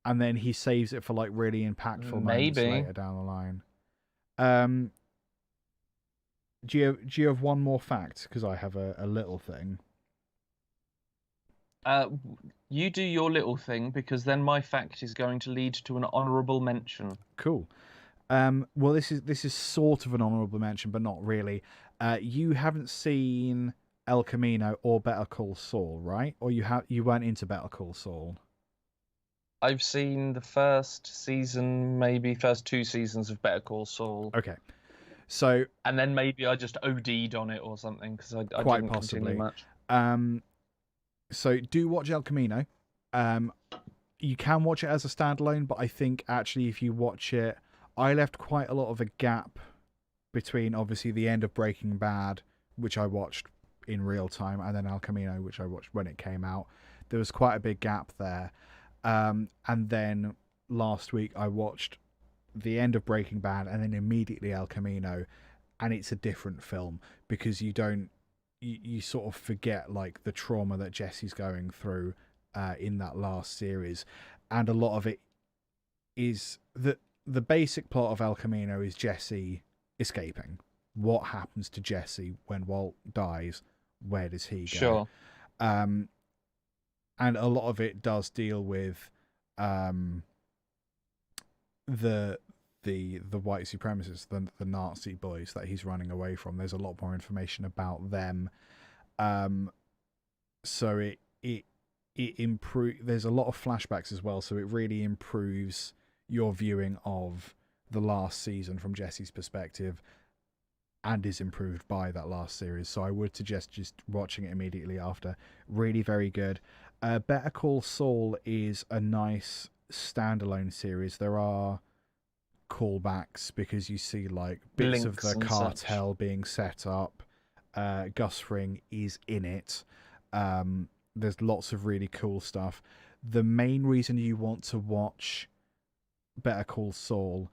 And then he saves it for like really impactful moments Maybe. later down the line. Do you have one more fact? Because I have a little thing. You do your little thing because then my fact is going to lead to an honourable mention. Cool. Well, this is sort of an honourable mention, but not really. You haven't seen El Camino or Better Call Saul, right? Or you weren't into Better Call Saul? I've seen the first season, maybe first 2 seasons of Better Call Saul. Okay. So and then maybe I just OD'd on it or something because I quite didn't possibly. continue much. So do watch El Camino. You can watch it as a standalone, but I think actually if you watch it, I left quite a lot of a gap between obviously the end of Breaking Bad, which I watched in real time, and then El Camino, which I watched when it came out. There was quite a big gap there. And then last week I watched the end of Breaking Bad and then immediately El Camino, and it's a different film because you sort of forget like the trauma that Jesse's going through in that last series, and a lot of it is the basic plot of El Camino is Jesse escaping. What happens to Jesse when Walt dies? Where does he go? Sure. And a lot of it does deal with the white supremacists, the Nazi boys that he's running away from. There's a lot more information about them. So it improve. There's a lot of flashbacks as well, so it really improves your viewing of the last season from Jesse's perspective, and is improved by that last series. So I would suggest just watching it immediately after. Really very good. Better Call Saul is a nice standalone series. There are callbacks because you see like bits of Links the and cartel being set up. Gus Fring is in it. There's lots of really cool stuff. The main reason you want to watch Better Call Saul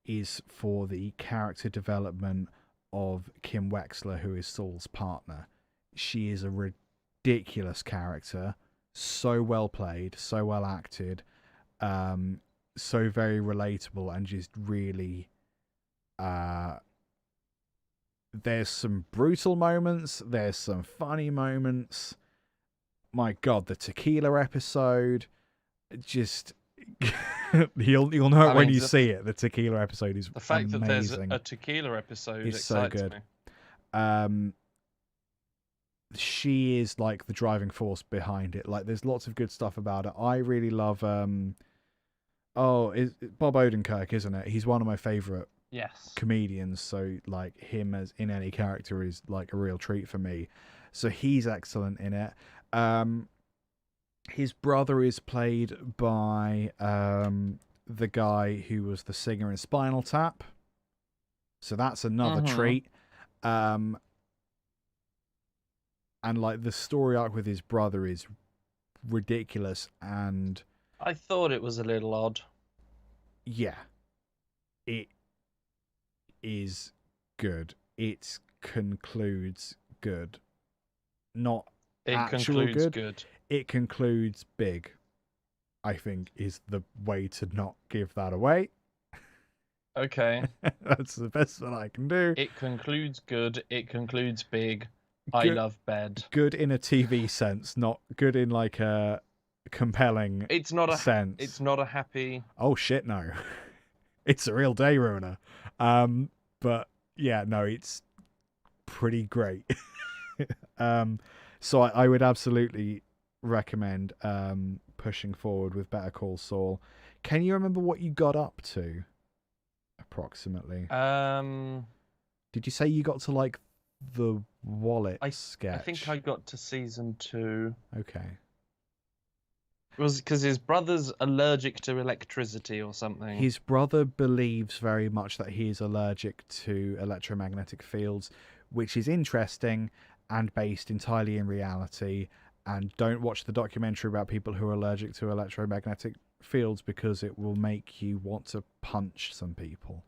is for the character development of Kim Wexler, who is Saul's partner. She is a ridiculous character, so well played, so well acted, so very relatable, and just really there's some brutal moments, there's some funny moments. My god, the tequila episode, just you'll know it when you see it. The tequila episode is the fact amazing. that there's a tequila episode It's so excites good. me. She is like the driving force behind it. Like there's lots of good stuff about it. I really love it's Bob Odenkirk, isn't it? He's one of my favorite Yes. comedians, so like him as in any character is like a real treat for me. So he's excellent in it. His brother is played by the guy who was the singer in Spinal Tap, so that's another treat. And like the story arc with his brother is ridiculous, and I thought it was a little odd. yeah, it is good. It concludes good. Not It actual concludes good. good. It concludes big, I think, is the way to not give that away. Okay. That's the best that I can do. It concludes good. It concludes big. I Good- love bed. Good in a TV sense, not good in like a compelling It's not a sense. It's not a happy. Oh shit, no. It's a real day ruiner. But yeah, no, it's pretty great. So I would absolutely recommend pushing forward with Better Call Saul. Can you remember what you got up to approximately? Um, Did you say you got to like the wallet I sketch? think I got to season 2. Okay. It was because his brother's allergic to electricity or something. His brother believes very much that he is allergic to electromagnetic fields, which is interesting and based entirely in reality. And don't watch the documentary about people who are allergic to electromagnetic fields because it will make you want to punch some people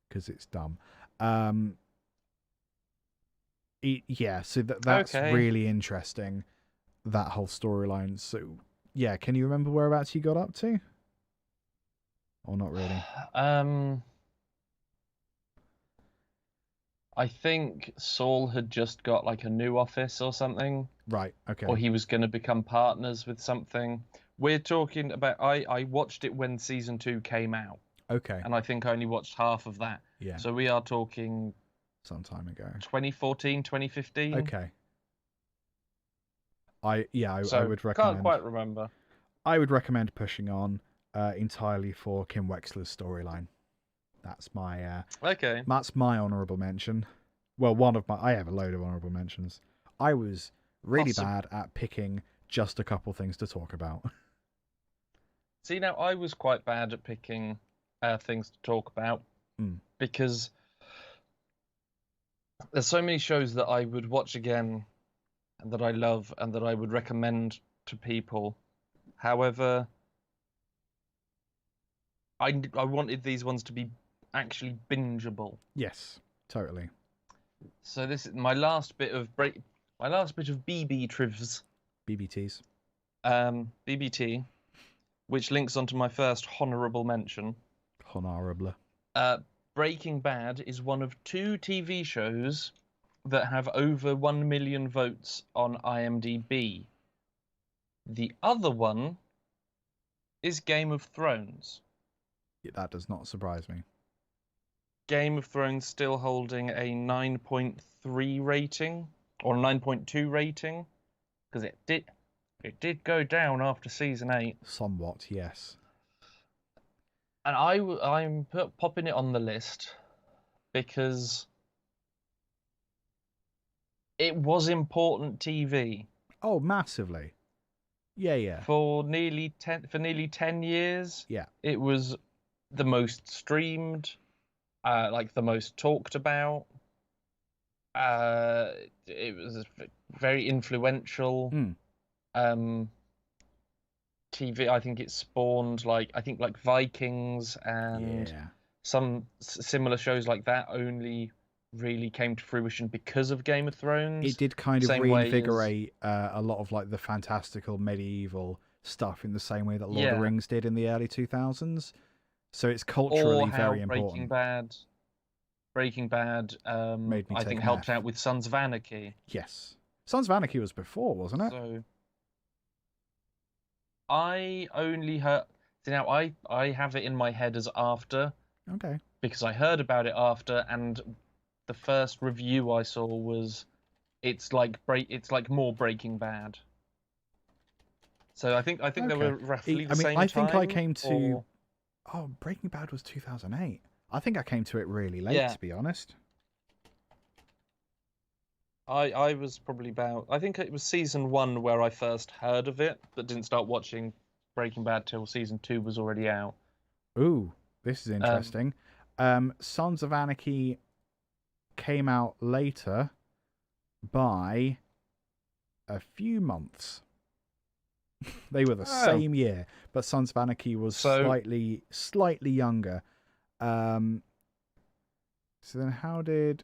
because it's dumb. Yeah, so that's Okay. really interesting, that whole storyline. So, yeah, can you remember whereabouts you got up to? Or not really? I think Saul had just got like a new office or something. Right, okay. Or he was going to become partners with something. We're talking about... I watched it when season 2 came out. Okay. And I think I only watched half of that. Yeah. So we are talking... some time ago. 2014, 2015? Okay. I So, would recommend... can't quite remember. I would recommend pushing on entirely for Kim Wexler's storyline. That's my... Okay. That's my honourable mention. Well, one of my... I have a load of honourable mentions. I was really bad at picking just a couple things to talk about. See, now, I was quite bad at picking things to talk about because there's so many shows that I would watch again and that I love and that I would recommend to people. However, I wanted these ones to be actually bingeable. Yes, totally. So this is my last bit of BB trivs. BBTs. BBT, which links onto my first honourable mention. Honourable. Breaking Bad is one of 2 TV shows that have over 1 million votes on IMDb. The other one is Game of Thrones. Yeah, that does not surprise me. Game of Thrones still holding a 9.3 rating or 9.2 rating because it did go down after season 8. Somewhat, yes. And I'm popping it on the list because it was important TV. Oh, massively. Yeah. For nearly 10 years. Yeah. It was the most streamed, like the most talked about. It was very influential. TV. I think it spawned like Vikings and some similar shows like that only really came to fruition because of Game of Thrones. It did kind of reinvigorate a lot of like the fantastical medieval stuff in the same way that Lord of the Rings did in the early 2000s. So it's culturally very important. Breaking Bad Made me I take think an helped F. out with Sons of Anarchy. Yes. Sons of Anarchy was before, wasn't it? So I only heard... Now, I have it in my head as after. Okay. Because I heard about it after, and the first review I saw was it's like more Breaking Bad. So I think they were roughly the same time. I think I came to... or... Oh, Breaking Bad was 2008. I think I came to it really late, to be honest. I was probably about... I think it was season 1 where I first heard of it, but didn't start watching Breaking Bad till season 2 was already out. Ooh, this is interesting. Sons of Anarchy came out later by a few months. They were the same year, but Sons of Anarchy was slightly younger. So then how did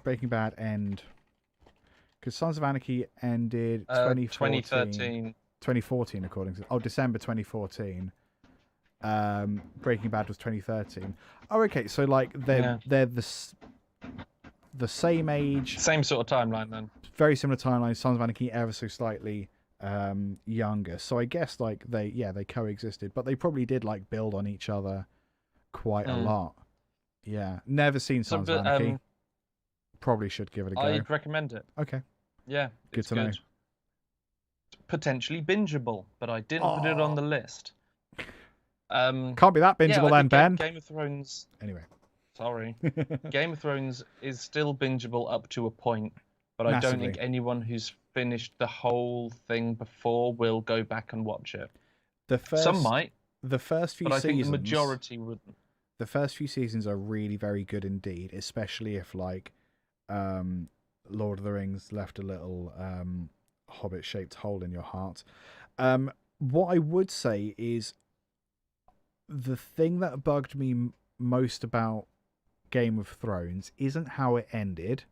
Breaking Bad end? Because Sons of Anarchy ended 2014, according to... Oh, December 2014. Breaking Bad was 2013. Oh, okay. So, like, they're the same age. Same sort of timeline, then. Very similar timeline. Sons of Anarchy ever so slightly younger. So I guess, like, they coexisted. But they probably did, like, build on each other quite a lot. Yeah. Never seen Sons of Anarchy. Probably should give it a go. I'd recommend it. Okay. Yeah, good to know. Potentially bingeable, but I didn't put it on the list. Can't be that bingeable then, Ben. Game of Thrones. Anyway. Sorry. Game of Thrones is still bingeable up to a point, but I don't Massively. think anyone who's finished the whole thing before will go back and watch it. Some might. The first few but I seasons. think the majority wouldn't. The first few seasons are really very good indeed, especially if like Lord of the Rings left a little hobbit-shaped hole in your heart. What I would say is the thing that bugged me most about Game of Thrones isn't how it ended,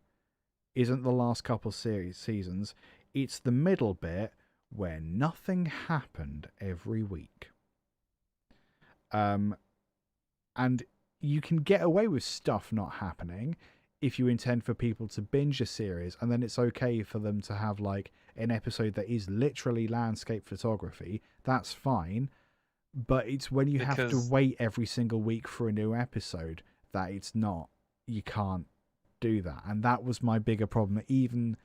isn't the last couple seasons. It's the middle bit where nothing happened every week. And you can get away with stuff not happening if you intend for people to binge a series, and then it's okay for them to have like an episode that is literally landscape photography. That's fine. But it's when you have to wait every single week for a new episode that it's not. You can't do that. And that was my bigger problem. Even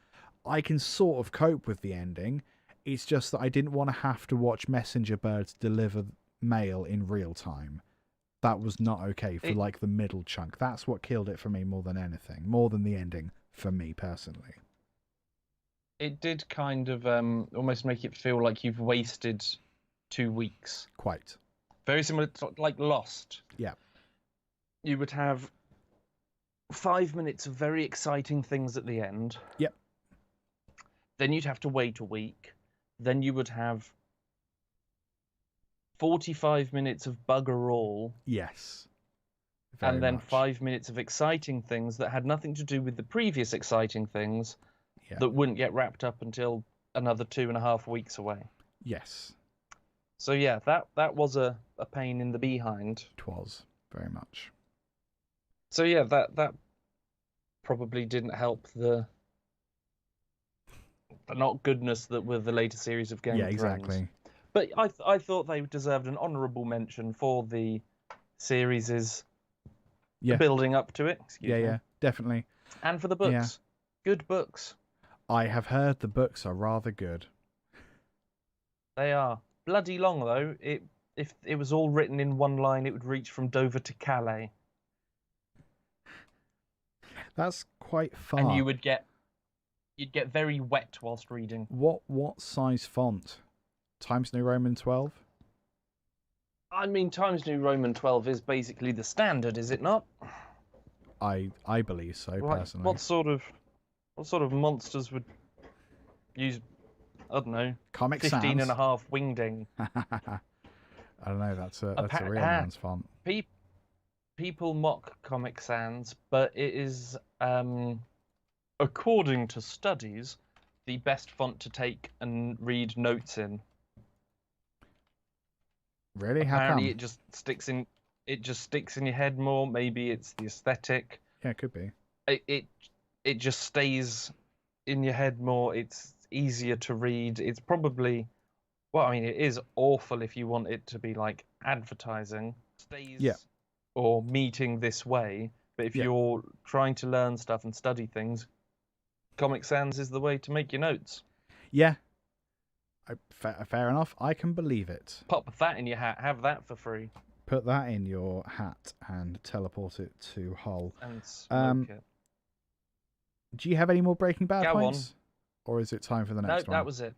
I can sort of cope with the ending. It's just that I didn't want to have to watch messenger birds deliver mail in real time. That was not okay for like the middle chunk. That's what killed it for me more than anything. More than the ending for me personally. It did kind of almost make it feel like you've wasted 2 weeks. Quite. Very similar to like Lost. Yeah. You would have 5 minutes of very exciting things at the end. Yep. Then you'd have to wait a week. Then you would have 45 minutes of bugger all. Yes. And then 5 minutes of exciting things that had nothing to do with the previous exciting things that wouldn't get wrapped up until another 2.5 weeks away. Yes. So yeah, that was a pain in the behind. It was, very much. So yeah, that probably didn't help the not goodness that were the later series of Game of Thrones. Yeah, exactly. But I thought they deserved an honourable mention for the series' building up to it. Excuse me. Yeah, definitely. And for the books. Yeah. Good books. I have heard the books are rather good. They are. Bloody long, though. If it was all written in one line, it would reach from Dover to Calais. That's quite far. And you'd get very wet whilst reading. What size font? Times New Roman 12? I mean, Times New Roman 12 is basically the standard, is it not? I believe so, personally. What sort of monsters would use, I don't know, Comic 15.5 wingding? I don't know, that's a real man's font. People mock Comic Sans, but it is, according to studies, the best font to take and read notes in. Really? How Apparently come? it just sticks in your head more. Maybe it's the aesthetic. Yeah, it could be. It just stays in your head more. It's easier to read. It's probably, well, I mean, it is awful if you want it to be like advertising. Or meeting this way. But if you're trying to learn stuff and study things, Comic Sans is the way to make your notes. Yeah. Fair enough. I can believe it. Pop that in your hat. Have that for free. Put that in your hat and teleport it to Hull. And smoke it. Do you have any more Breaking Bad Go points? Or is it time for the next one? No, that was it.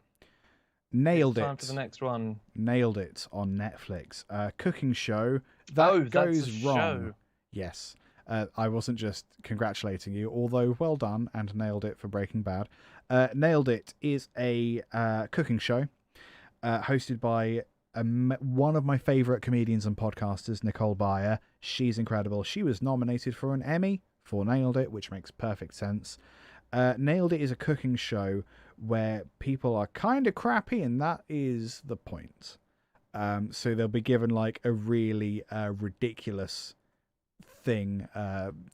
Nailed it's it. Time for the next one. Nailed it on Netflix. Cooking show. That goes that's a wrong. show. Yes. I wasn't just congratulating you, although well done and nailed it for Breaking Bad. Nailed It is a cooking show hosted by one of my favourite comedians and podcasters, Nicole Byer. She's incredible. She was nominated for an Emmy for Nailed It, which makes perfect sense. Nailed It is a cooking show where people are kind of crappy, and that is the point. So they'll be given like a really ridiculous thing,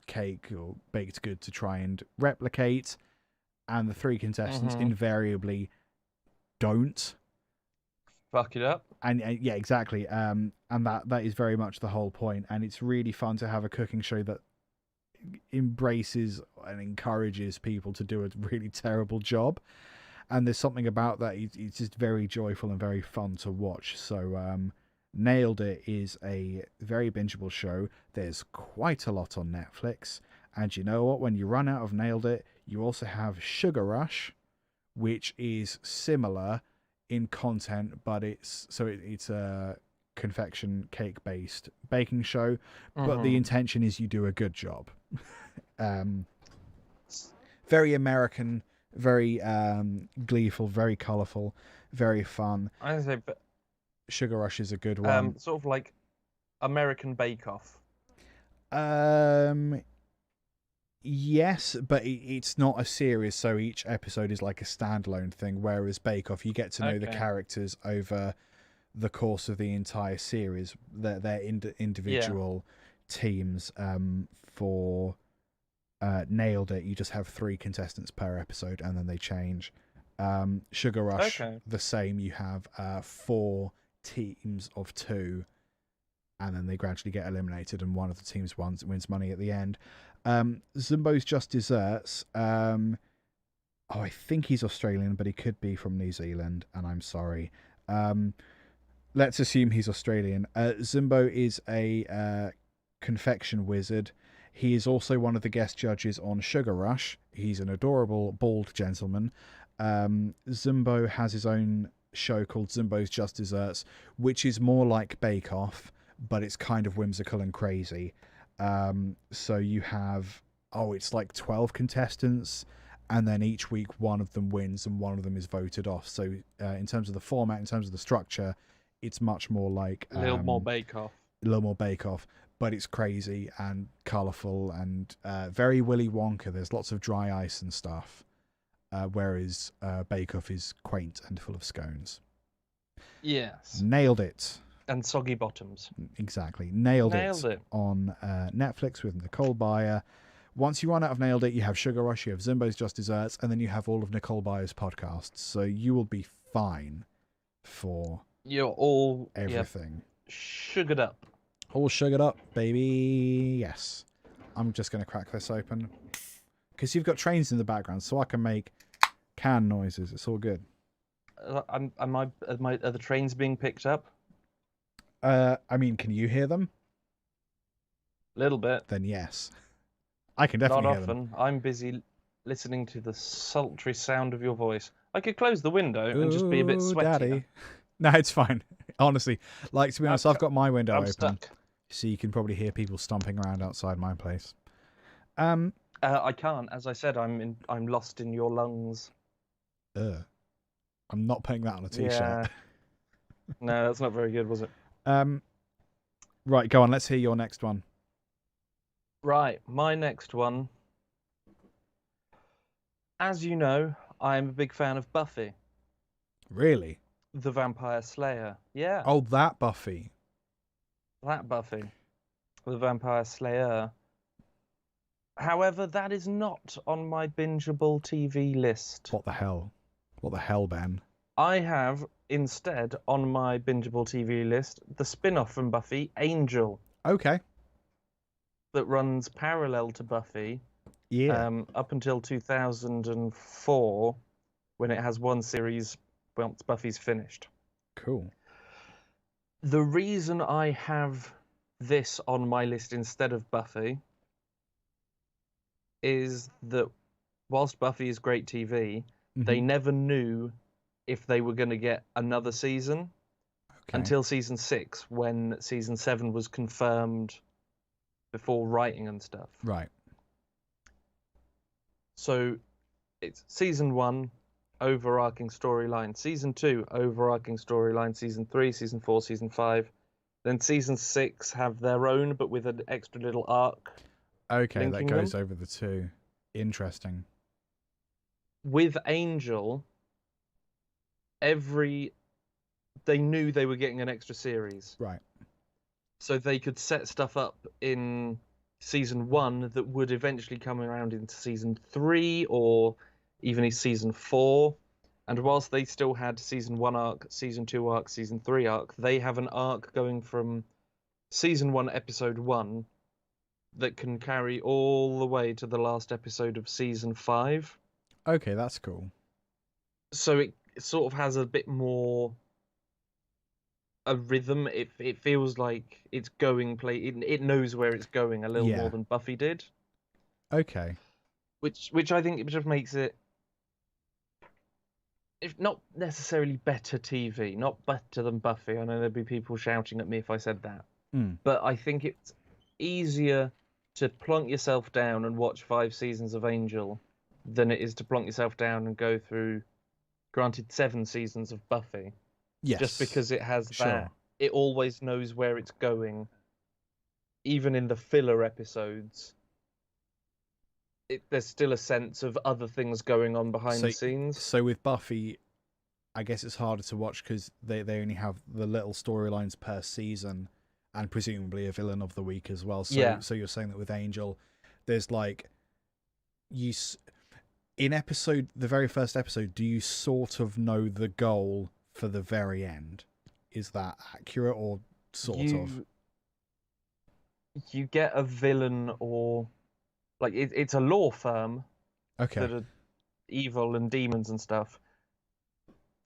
cake or baked good to try and replicate, and the three contestants invariably don't fuck it up. And yeah, exactly. And that is very much the whole point. And it's really fun to have a cooking show that embraces and encourages people to do a really terrible job. And there's something about that. It's just very joyful and very fun to watch. So Nailed It is a very bingeable show. There's quite a lot on Netflix. And you know what? When you run out of Nailed It, you also have Sugar Rush, which is similar in content, but it's a confection cake based baking show, but the intention is you do a good job. Very American, very gleeful, very colourful, very fun. I say, but Sugar Rush is a good one. sort of like American Bake Off. Yes, but it's not a series, so each episode is like a standalone thing, whereas Bake Off, you get to know the characters over the course of the entire series. Their individual teams. For Nailed It, you just have 3 contestants per episode, and then they change. Sugar Rush, the same. You have 4 teams of 2, and then they gradually get eliminated, and one of the teams wins money at the end. Zumbo's Just Desserts. I think he's Australian, but he could be from New Zealand, and I'm sorry. Let's assume he's Australian. Zumbo is a confection wizard. He is also one of the guest judges on Sugar Rush. He's an adorable bald gentleman. Zumbo has his own show called Zumbo's Just Desserts, which is more like Bake Off, but it's kind of whimsical and crazy. So you have, it's like 12 contestants, and then each week one of them wins and one of them is voted off. So in terms of the format, in terms of the structure, it's much more like A little more Bake Off. A little more Bake Off, but it's crazy and colourful and very Willy Wonka. There's lots of dry ice and stuff, whereas Bake Off is quaint and full of scones. Yes. Nailed It. And soggy bottoms. Exactly. Nailed it on Netflix with Nicole Byer. Once you run out of Nailed It, you have Sugar Rush, you have Zumbo's Just Desserts, and then you have all of Nicole Byer's podcasts. So you will be fine for You're all everything. Sugared up. All sugared up, baby. Yes. I'm just going to crack this open because you've got trains in the background, so I can make can noises. It's all good. Are the trains being picked up? I mean, can you hear them? A little bit. Then yes. I can definitely Not hear them. often. I'm busy listening to the sultry sound of your voice. I could close the window and just be a bit sweaty. Daddy. No, it's fine. Honestly, like, to be honest, I've got my window open, stuck. so you can probably hear people stomping around outside my place. I can't. As I said, I'm lost in your lungs. I'm not putting that on a t-shirt. Yeah. No, that's not very good, was it? Right, go on. Let's hear your next one. Right, my next one. As you know, I am a big fan of Buffy. Really? The Vampire Slayer. Yeah. Oh, that Buffy. That Buffy. The Vampire Slayer. However, that is not on my bingeable TV list. What the hell? What the hell, Ben? I have, instead, on my bingeable TV list, the spin-off from Buffy, Angel. Okay. That runs parallel to Buffy. Yeah. Up until 2004, when it has one series once Buffy's finished. Cool. The reason I have this on my list instead of Buffy is that whilst Buffy is great TV, they never knew if they were going to get another season until season 6, when season 7 was confirmed before writing and stuff. Right. So it's season 1, overarching storyline. Season 2, overarching storyline. Season 3, season 4, season 5. Then season 6 have their own, but with an extra little arc. Okay, that goes over the 2. Interesting. With Angel, they knew they were getting an extra series. Right. So they could set stuff up in season 1 that would eventually come around into season 3 or even in season 4. And whilst they still had season 1 arc, season 2 arc, season 3 arc, they have an arc going from season 1, episode 1 that can carry all the way to the last episode of season 5. Okay, that's cool. So it sort of has a bit more a rhythm. It feels like it's going it knows where it's going a little Yeah. more than Buffy did. Okay. Which I think it just makes it, if not necessarily better TV, not better than Buffy. I know there'd be people shouting at me if I said that. Mm. But I think it's easier to plonk yourself down and watch 5 seasons of Angel than it is to plonk yourself down and go through, granted, 7 seasons of Buffy. Yes. Just because it has Sure. that, it always knows where it's going. Even in the filler episodes, there's still a sense of other things going on behind the scenes. So with Buffy, I guess it's harder to watch because they only have the little storylines per season, and presumably a villain of the week as well. So Yeah. So you're saying that with Angel, there's like in the very first episode, do you sort of know the goal for the very end? Is that accurate or sort of? You get a villain, or like it's a law firm Okay. that are evil and demons and stuff.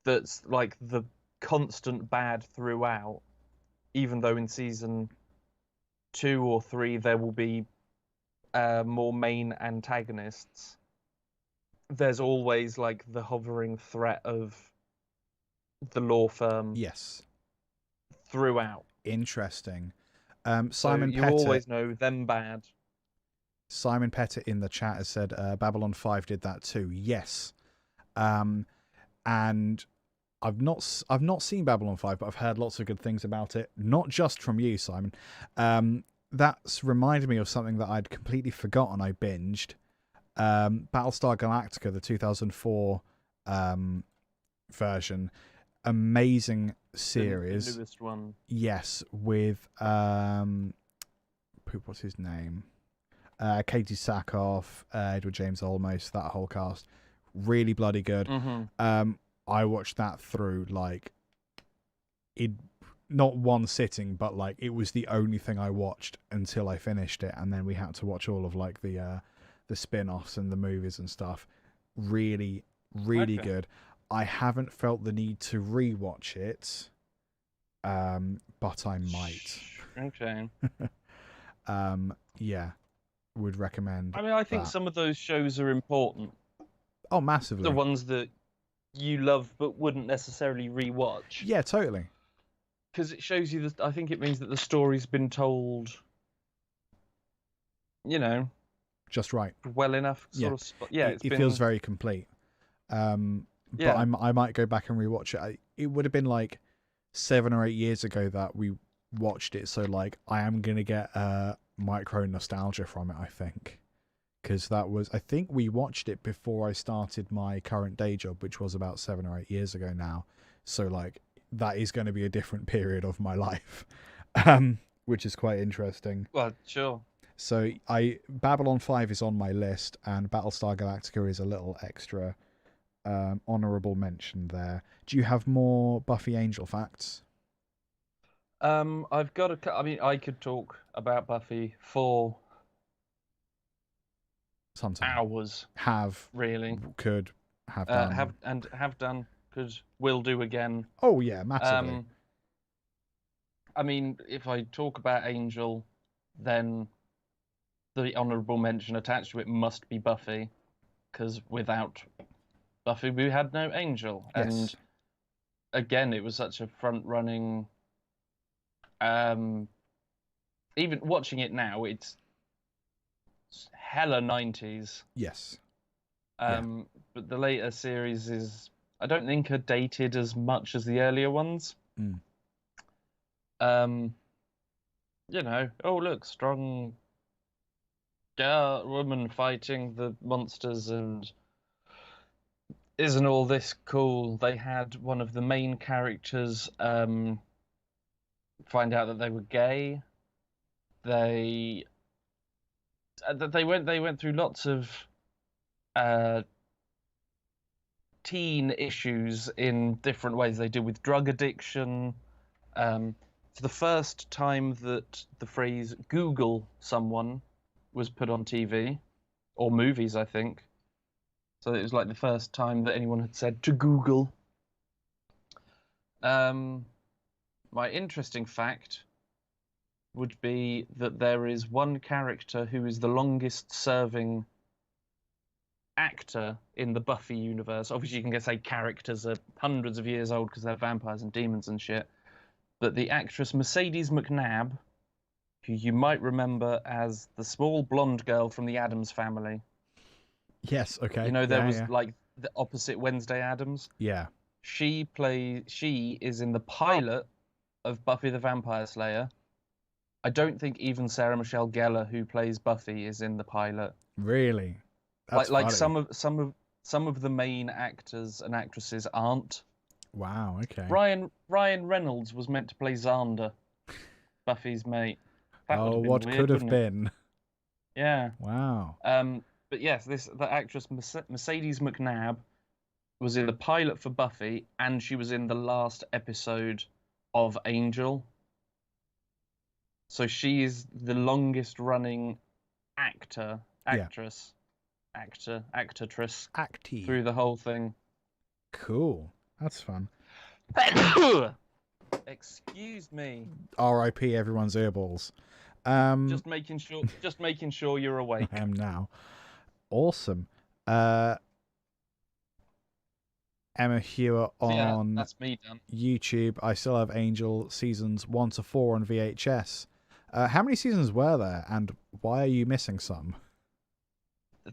That's like the constant bad throughout. Even though in season 2 or 3 there will be more main antagonists, there's always like the hovering threat of the law firm. Yes. Throughout. Interesting. So Simon you Pettit. always know them bad. Simon Pettit in the chat has said Babylon 5 did that too. Yes. And I've not seen Babylon 5, but I've heard lots of good things about it. Not just from you, Simon. That's reminded me of something that I'd completely forgotten I binged. Battlestar Galactica, the 2004 version. Amazing series. The newest one. Yes, with what's his name? Katie Sackhoff, Edward James Olmos, that whole cast. Really bloody good. Mm-hmm. I watched that through like not one sitting, but like it was the only thing I watched until I finished it, and then we had to watch all of like the spin-offs and the movies and stuff. Really, really good. I haven't felt the need to rewatch it, but I might. Okay. Yeah, would recommend. I mean, I think that. some of those shows are important. Oh, massively. The ones that you love but wouldn't necessarily rewatch. Yeah, totally. Because it shows you that. I think it means that the story's been told, you know, just right, well enough. It feels very complete. But I might go back and rewatch it. It would have been like 7 or 8 years ago that we watched it, so like I am gonna get micro nostalgia from it, I think, because I think we watched it before I started my current day job, which was about 7 or 8 years ago now. So like that is going to be a different period of my life, which is quite interesting. Well, sure. So Babylon 5 is on my list, and Battlestar Galactica is a little extra honorable mention there. Do you have more Buffy Angel facts? I've got I mean, I could talk about Buffy for sometimes hours. Done. Have done. Will do again. Oh yeah, massively. I mean, if I talk about Angel, then the honourable mention attached to it must be Buffy, because without Buffy we had no Angel. Yes. And again, it was such a front-running. Even watching it now, it's hella 90s. Yes. But the later series I don't think are dated as much as the earlier ones. You know, oh look, strong woman fighting the monsters, and isn't all this cool? They had one of the main characters find out that they were gay. They went through lots of teen issues in different ways. They deal with drug addiction. It's the first time that the phrase "Google someone" was put on TV or movies, I think. So it was like the first time that anyone had said to Google. my interesting fact would be that there is one character who is the longest serving actor in the Buffy universe. Obviously, you can say characters are hundreds of years old because they're vampires and demons and shit. But the actress Mercedes McNabb, who you might remember as the small blonde girl from the Addams Family. Yes, okay. You know, there was like the opposite Wednesday Addams. Yeah. She is in the pilot of Buffy the Vampire Slayer. I don't think even Sarah Michelle Gellar, who plays Buffy, is in the pilot. Really? That's like funny. some of the main actors and actresses aren't. Wow, okay. Ryan Reynolds was meant to play Xander, Buffy's mate. That would have been what weird, could have wouldn't it? been? Yeah. Wow. But yes, the actress Mercedes McNabb was in the pilot for Buffy, and she was in the last episode of Angel. So she is the longest running actress through the whole thing. Cool. That's fun. Excuse me. R.I.P. everyone's earballs. Just making sure you're awake. I am now. Awesome. Emma Hewer on that's me done. YouTube. I still have Angel seasons 1 to 4 on VHS. How many seasons were there, and why are you missing some?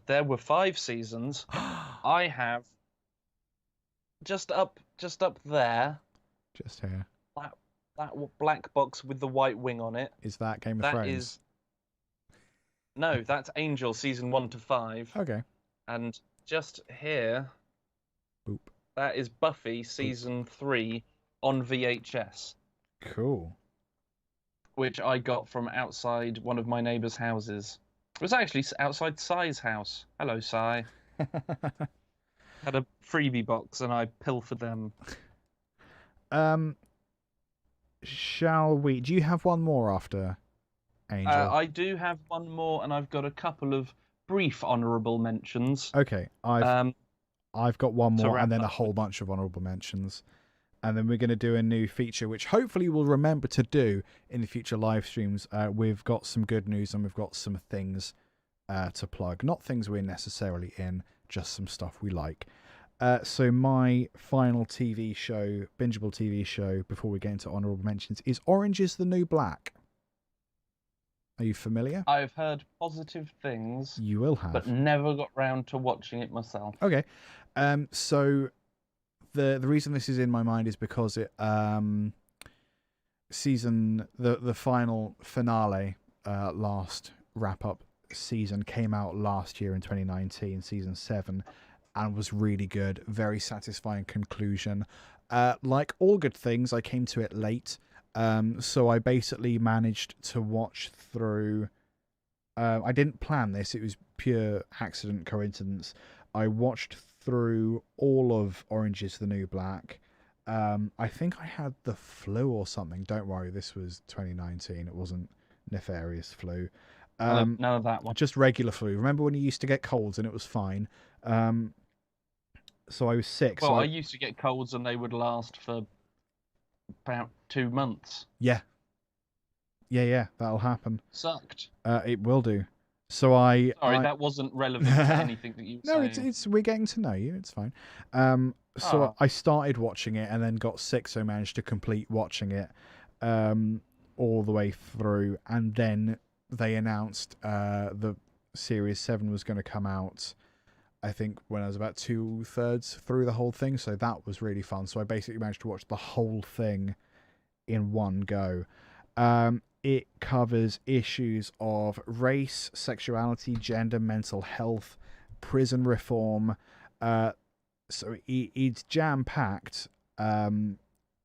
There were 5 seasons. I have just up there. Just here. That black box with the white wing on it. Is that Game of Thrones? No, that's Angel season 1 to 5. Okay. And just here, boop. That is Buffy season 3 on VHS. Cool. Which I got from outside one of my neighbour's houses. It was actually outside Si's house. Hello, Si. Had a freebie box and I pilfered them. Shall we? Do you have one more after Angel? I do have one more, and I've got a couple of brief honourable mentions. Okay, I've got one more, and then a whole with. bunch of honourable mentions, and then we're going to do a new feature, which hopefully we'll remember to do in the future live streams. We've got some good news, and we've got some things to plug. Not things we're necessarily in, just some stuff we like. So my final TV show, bingeable TV show, before we get into honourable mentions, is Orange is the New Black. Are you familiar? I've heard positive things. You will have. But never got round to watching it myself. Okay. So the reason this is in my mind is because it the final finale, last wrap up season came out last year in 2019, season 7. And was really good. Very satisfying conclusion. Like all good things, I came to it late. So I basically managed to watch through... I didn't plan this. It was pure accident, coincidence. I watched through all of Orange is the New Black. I think I had the flu or something. Don't worry, this was 2019. It wasn't nefarious flu. None of that one. Just regular flu. Remember when you used to get colds and it was fine? So I was sick. Well, I used to get colds and they would last for about 2 months. Yeah, that'll happen. Sucked. It will do. So Sorry, that wasn't relevant to anything that you were saying. No, it's we're getting to know you. It's fine. So I started watching it and then got sick, so managed to complete watching it all the way through. And then they announced the Series 7 was going to come out, I think, when I was about 2/3 through the whole thing. So that was really fun. So I basically managed to watch the whole thing in one go. It covers issues of race, sexuality, gender, mental health, prison reform. So it's jam-packed.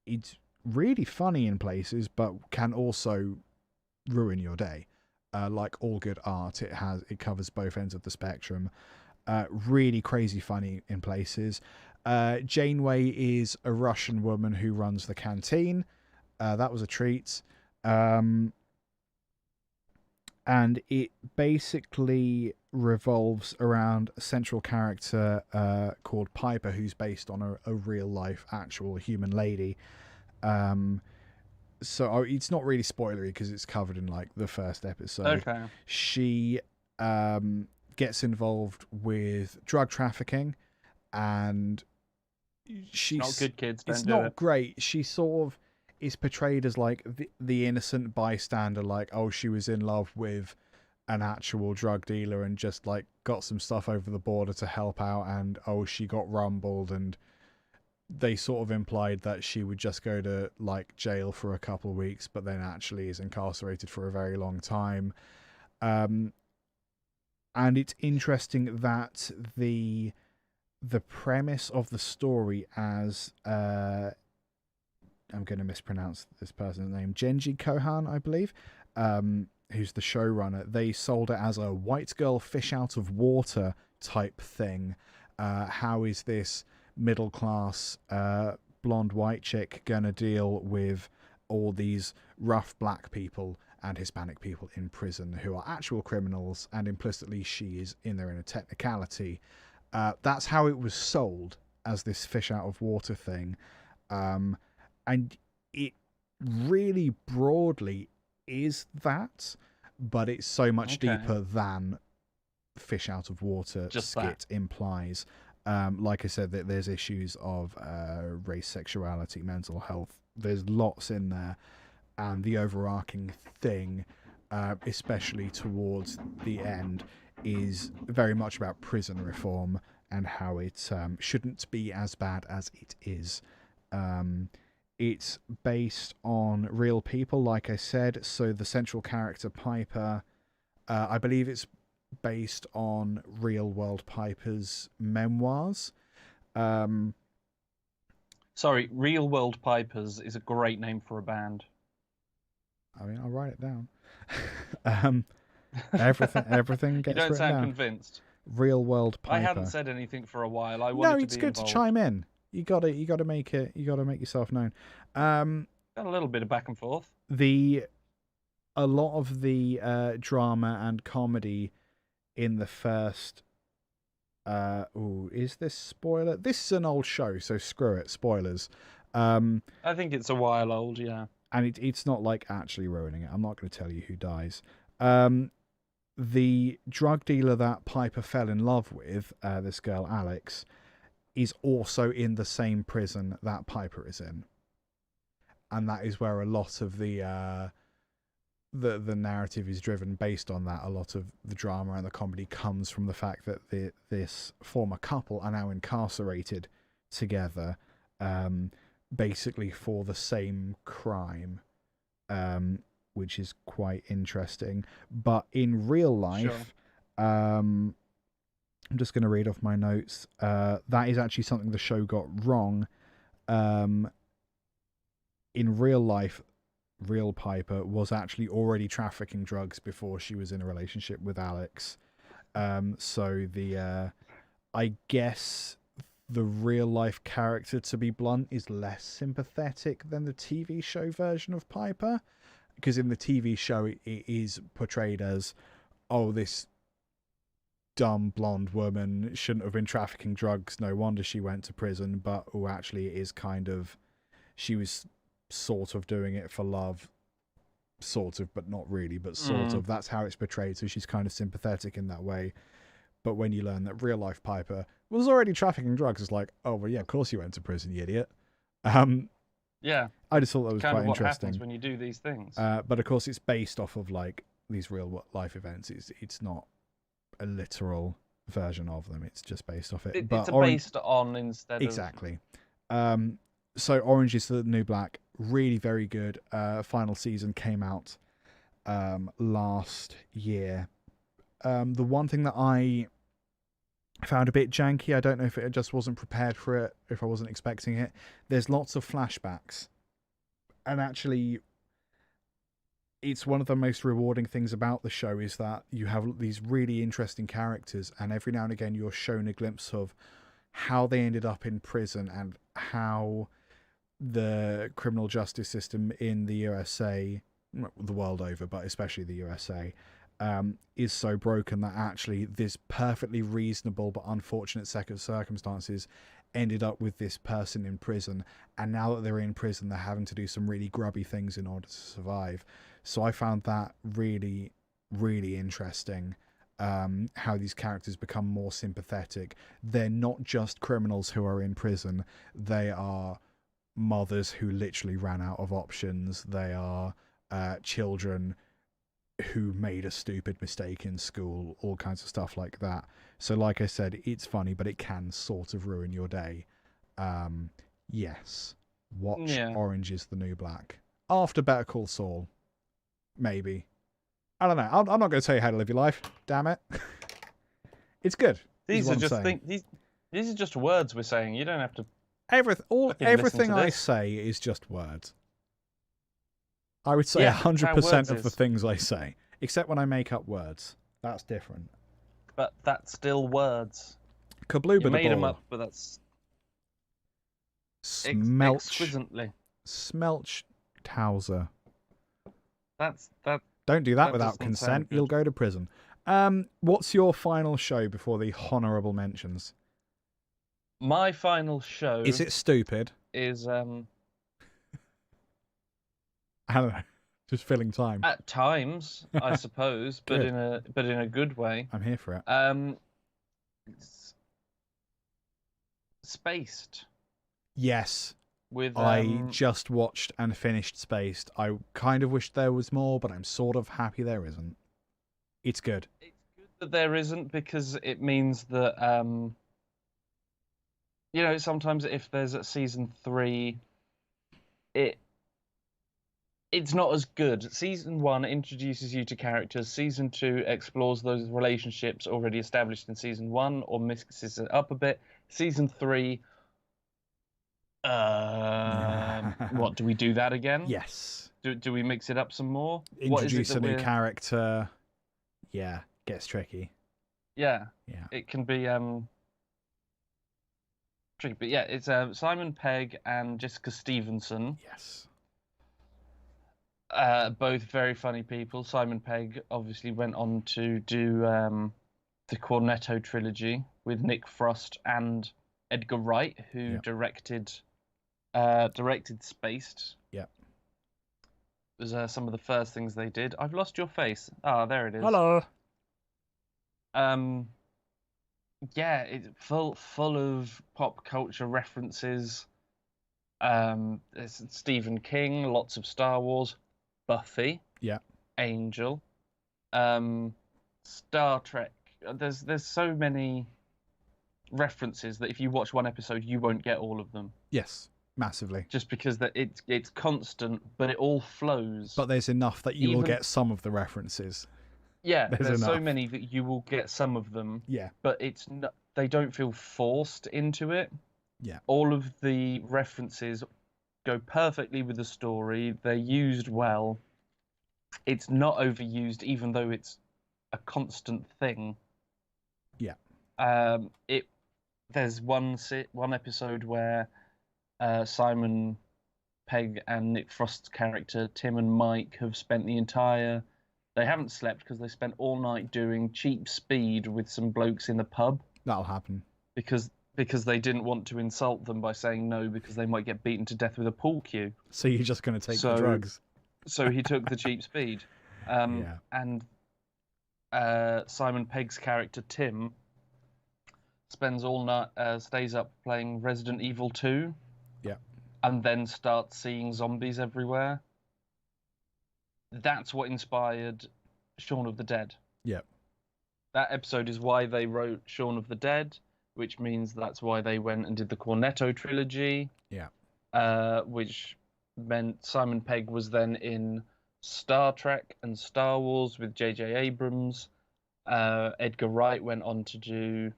It's really funny in places, but can also ruin your day. Like all good art, it covers both ends of the spectrum. Really crazy funny in places. Janeway is a Russian woman who runs the canteen. That was a treat. And it basically revolves around a central character called Piper, who's based on a real life actual human lady. so it's not really spoilery because it's covered in like the first episode. Okay. She gets involved with drug trafficking, and she's Not good, kids. Don't it's do not it. great. She sort of is portrayed as like the innocent bystander, like, oh, she was in love with an actual drug dealer and just like got some stuff over the border to help out, and oh, she got rumbled, and they sort of implied that she would just go to like jail for a couple of weeks, but then actually is incarcerated for a very long time. And it's interesting that the premise of the story, as I'm going to mispronounce this person's name, Genji Kohan, I believe, who's the showrunner, they sold it as a white girl fish out of water type thing. How is this middle class blonde white chick gonna deal with all these rough black people and Hispanic people in prison who are actual criminals, and implicitly she is in there in a technicality. That's how it was sold, as this fish out of water thing. And it really broadly is that, but it's so much deeper than fish out of water Just skit implies. Like I said, that there's issues of race, sexuality, mental health. There's lots in there, and the overarching thing, especially towards the end, is very much about prison reform and how it shouldn't be as bad as it is. It's based on real people, like I said. So the central character, Piper, I believe it's based on real world Piper's memoirs. Sorry, Real World Pipers is a great name for a band. I mean, I'll write it down. Everything gets You don't written sound down. convinced. Real world Piper. I hadn't said anything for a while. I wanted No, to it's be good involved. to chime in. You got to make it. You got to make yourself known. Got a little bit of back and forth. A lot of the drama and comedy in the first. Is this spoiler? This is an old show, so screw it. Spoilers. I think it's a while old, yeah. And it's not like actually ruining it. I'm not going to tell you who dies. The drug dealer that Piper fell in love with, this girl Alex, is also in the same prison that Piper is in, and that is where a lot of the narrative is driven based on that. A lot of the drama and the comedy comes from the fact that this former couple are now incarcerated together, basically for the same crime, which is quite interesting. But in real life, I'm just going to read off my notes. That is actually something the show got wrong. In real life, real Piper was actually already trafficking drugs before she was in a relationship with Alex. So I guess the real life character, to be blunt, is less sympathetic than the TV show version of Piper, because in the TV show it is portrayed as, oh, this dumb blonde woman shouldn't have been trafficking drugs, no wonder she went to prison. But actually it is kind of, she was sort of doing it for love, sort of, but not really, but sort of. That's how it's portrayed, so she's kind of sympathetic in that way. But when you learn that real life Piper was already trafficking drugs, it's like, oh well, yeah, of course you went to prison, you idiot. Yeah, I just thought that was kind quite of what interesting. happens when you do these things. But of course it's based off of like these real life events. It's not a literal version of them, it's just based off it. But It's based on instead exactly. So Orange is the New Black, really very good. Final season came out last year. The one thing that I found a bit janky, I don't know if it just wasn't prepared for it, if I wasn't expecting it, there's lots of flashbacks. And actually, it's one of the most rewarding things about the show is that you have these really interesting characters, and every now and again you're shown a glimpse of how they ended up in prison and how the criminal justice system in the USA, the world over, but especially the USA, is so broken that actually this perfectly reasonable but unfortunate set of circumstances ended up with this person in prison, and now that they're in prison, they're having to do some really grubby things in order to survive. So I found that really, really interesting. How these characters become more sympathetic. They're not just criminals who are in prison. They are mothers who literally ran out of options. They are children who made a stupid mistake in school, all kinds of stuff like that. So like I said, it's funny, but it can sort of ruin your day. Yes. Watch Orange is the New Black. After Better Call Saul. Maybe. I don't know. I'm not going to tell you how to live your life. Damn it. It's good. These are just these are just words we're saying. You don't have to. Everything I say is just words. I would say 100% of the things I say, except when I make up words. That's different. But that's still words. Kablooba You made them up, but that's exquisitely. Smelchtauser. That. Don't do that without consent. You'll go to prison. What's your final show before the honourable mentions? My final show. Is it stupid? Is I don't know. Just filling time. At times, I suppose, but in a good way. I'm here for it. Spaced. Yes. With I just watched and finished Spaced. I kind of wish there was more, but I'm sort of happy there isn't. It's good. It's good that there isn't, because it means that sometimes if there's a season 3, it's not as good. Season 1 introduces you to characters. Season 2 explores those relationships already established in season 1 or mixes it up a bit. Season 3, what, do we do that again? Yes. Do we mix it up some more? Introduce a new character. Yeah, gets tricky. Yeah. It can be tricky, but yeah, it's Simon Pegg and Jessica Stevenson. Yes. Both very funny people. Simon Pegg obviously went on to do the Cornetto trilogy with Nick Frost and Edgar Wright, who directed Spaced. Yeah. It was some of the first things they did. I've lost your face. Ah, there it is. Hello. Yeah, it's full of pop culture references. There's Stephen King, lots of Star Wars, Buffy, Angel, Star Trek. There's so many references that if you watch one episode, you won't get all of them. Yes, massively. Just because that it's constant, but it all flows. But there's enough that you will get some of the references. Yeah, there's so many that you will get some of them. Yeah. But they don't feel forced into it. Yeah. All of the references go perfectly with the story. They're used well. It's not overused, even though it's a constant thing. Yeah. There's one episode where Simon Pegg and Nick Frost's character Tim and Mike have spent they haven't slept because they spent all night doing cheap speed with some blokes in the pub. That'll happen. Because they didn't want to insult them by saying no, because they might get beaten to death with a pool cue. So you're just going to take the drugs. So he took the cheap speed. And Simon Pegg's character Tim spends all night, stays up playing Resident Evil 2. Yeah. And then starts seeing zombies everywhere. That's what inspired Shaun of the Dead. Yeah. That episode is why they wrote Shaun of the Dead, which means that's why they went and did the Cornetto trilogy. Yeah. Which meant Simon Pegg was then in Star Trek and Star Wars with J.J. Abrams. Edgar Wright went on to do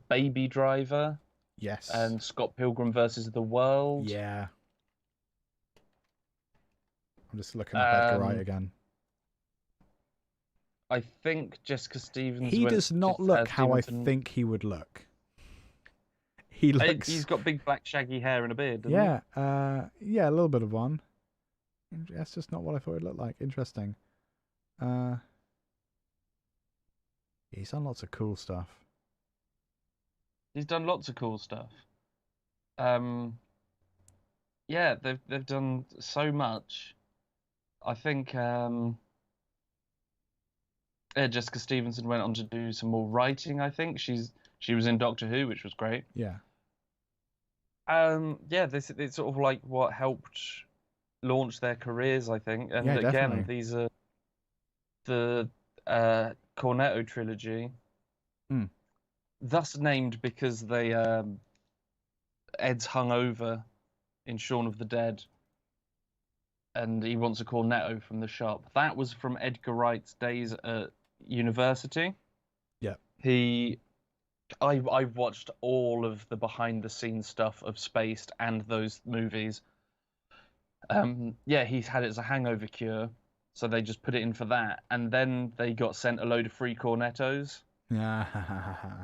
Baby Driver. Yes. And Scott Pilgrim versus the World. Yeah. I'm just looking at Edgar Wright again. I think Jessica Stevens. He does not look how I think he would look. He looks. He's got big black shaggy hair and a beard. Doesn't yeah, yeah, a little bit of one. That's just not what I thought it'd look like. Interesting. He's done lots of cool stuff. He's done lots of cool stuff. Yeah, they've done so much. I think Jessica Stevenson went on to do some more writing. I think she was in Doctor Who, which was great. Yeah. Yeah, it's sort of like what helped launch their careers, I think. And Yeah, again, definitely. these are the Cornetto trilogy, thus named because they Ed's hungover in Shaun of the Dead, and he wants a cornetto from the shop. That was from Edgar Wright's days at university. Yeah. I've watched all of the behind the scenes stuff of Spaced and those movies. Yeah, he's had it as a hangover cure, so they just put it in for that, and then they got sent a load of free cornettos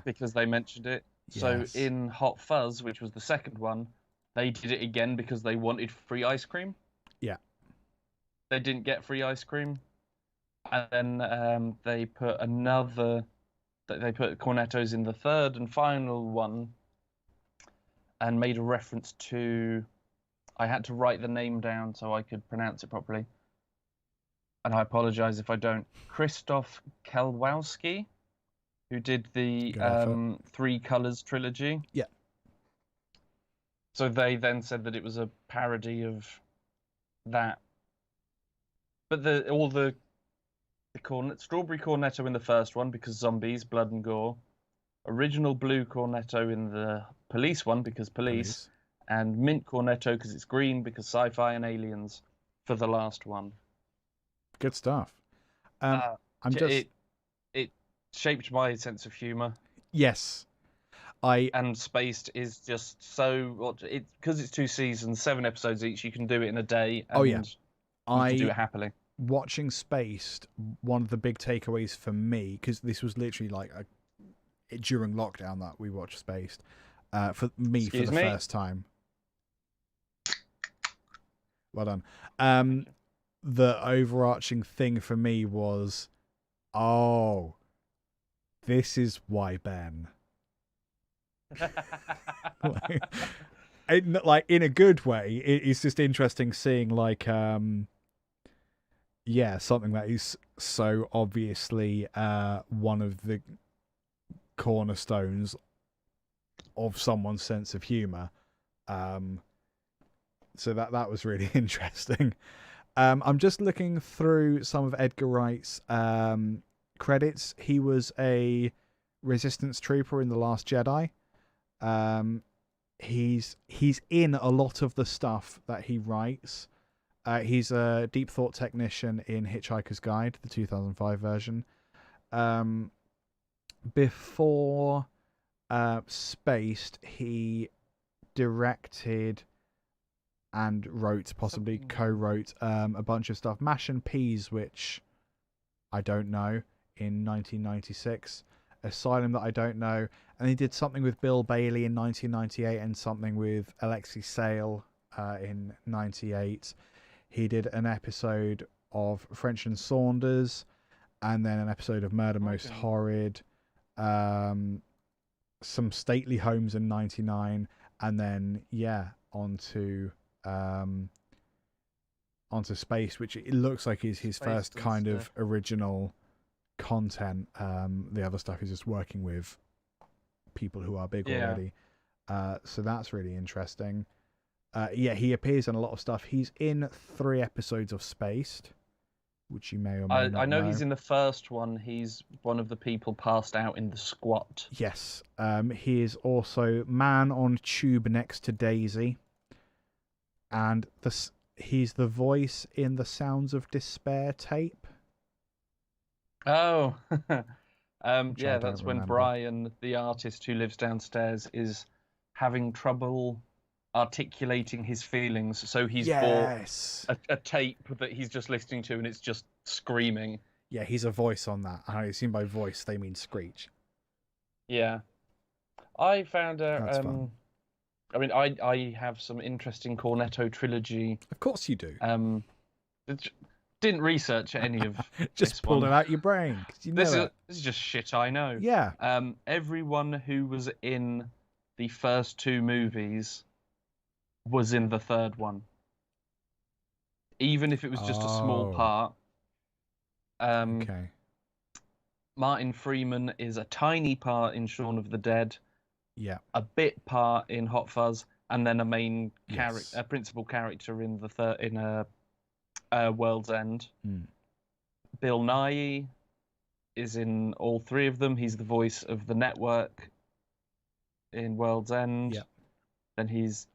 because they mentioned it. So Yes. in Hot Fuzz, which was the second one, they did it again because they wanted free ice cream. Yeah. They didn't get free ice cream, and then they put cornettos in the third and final one, and made a reference to. I had to write the name down so I could pronounce it properly, and I apologize if I don't. Krzysztof Kowalski, who did the Three Colors trilogy. Yeah. So they then said that it was a parody of that. But the strawberry cornetto in the first one because zombies, blood and gore. Original blue cornetto in the police one because police. And mint cornetto because it's green because sci-fi and aliens for the last one. Good stuff. It shaped my sense of humor. Yes. And Spaced is just so because it's 2 seasons, 7 episodes each. You can do it in a day. And you can do it happily. Watching Spaced, one of the big takeaways for me, because this was literally like during lockdown that we watched Spaced, for me for the first time. Well done. The overarching thing for me was, this is why Ben. like in a good way. It's just interesting seeing something that is so obviously one of the cornerstones of someone's sense of humor. So that was really interesting. I'm just looking through some of Edgar Wright's credits. He was a resistance trooper in The Last Jedi. He's in a lot of the stuff that he writes. He's a deep thought technician in Hitchhiker's Guide, the 2005 version. Before Spaced, he directed and wrote, possibly co-wrote, a bunch of stuff. Mash and Peas, which I don't know, in 1996. Asylum, that I don't know. And he did something with Bill Bailey in 1998 and something with Alexei Sayle in 98. He did an episode of French and Saunders, and then an episode of Murder Most Horrid, some Stately Homes in 99, and then onto Space, which it looks like is his first kind of original content. The other stuff is just working with people who are big already. So that's really interesting. He appears in a lot of stuff. He's in 3 episodes of Spaced, which you may or may not I know he's in the first one. He's one of the people passed out in the squat. Yes. He is also man on tube next to Daisy. And he's the voice in the Sounds of Despair tape. Oh. That's when remember. Brian, the artist who lives downstairs, is having trouble articulating his feelings. So he's bought a tape that he's just listening to, and it's just screaming. Yeah, he's a voice on that. I assume by voice they mean screech. Yeah. I found out... That's fun. I mean, I have some interesting Cornetto trilogy. Of course you do. Didn't research any of just pulled it out your brain. You know this is just shit I know. Yeah. Everyone who was in the first 2 movies was in the third one. Even if it was just a small part. Okay. Martin Freeman is a tiny part in Shaun of the Dead, Yeah. a bit part in Hot Fuzz, and then a main Yes. a principal character in World's End. Mm. Bill Nighy is in all three of them. He's the voice of the network in World's End. Yeah. Then he's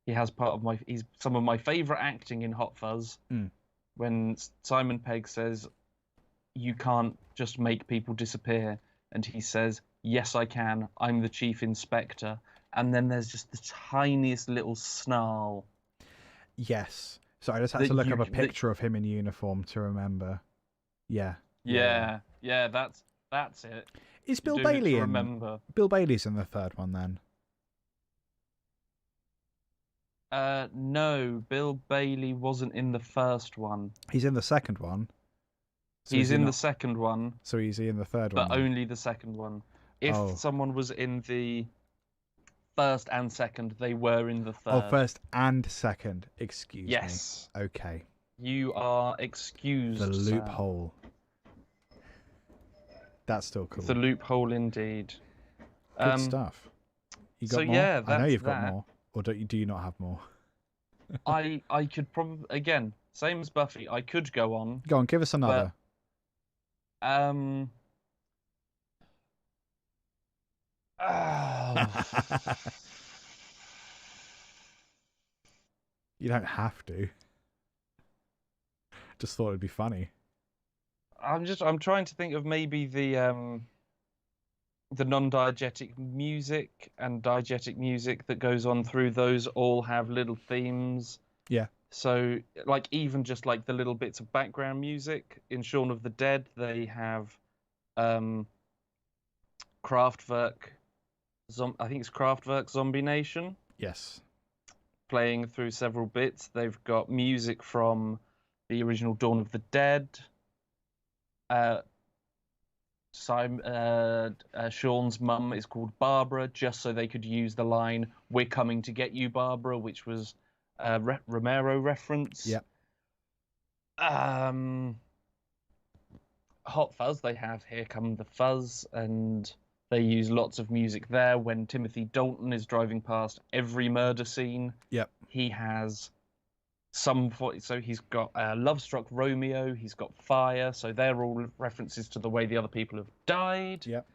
some of my favourite acting in Hot Fuzz. Mm. When Simon Pegg says, "You can't just make people disappear," and he says, "Yes, I can. I'm the chief inspector." And then there's just the tiniest little snarl. Yes. So I just had to look up a picture of him in uniform to remember. Yeah. Yeah. That's it. Is Bill Bailey in? Remember. Bill Bailey's in the third one then. No, Bill Bailey wasn't in the first one. He's in the second one. So He's in the second one. So is he in the third one? But only the second one. If someone was in the first and second, they were in the third. Oh, first and second. Excuse me. Yes. Okay. You are excused. The loophole. That's still cool. The loophole indeed. Good stuff. You got so more? yeah, I know you've that. got more. Or do you not have more? I could probably, again, same as Buffy, I could go on. Go on, give us another. But, You don't have to. Just thought it'd be funny. I'm trying to think of maybe the non-diegetic music and diegetic music that goes on through those all have little themes. Yeah. So, like, even just like the little bits of background music in Shaun of the Dead, they have Kraftwerk. I think it's Kraftwerk Zombie Nation. Yes. Playing through several bits. They've got music from the original Dawn of the Dead. Sean's mum is called Barbara, just so they could use the line "We're coming to get you, Barbara," which was a Romero reference. Yep. Hot Fuzz, they have "Here Come the Fuzz," and they use lots of music there. When Timothy Dalton is driving past every murder scene, yep, he has so he's got Love Struck Romeo, he's got Fire, so they're all references to the way the other people have died. Yep.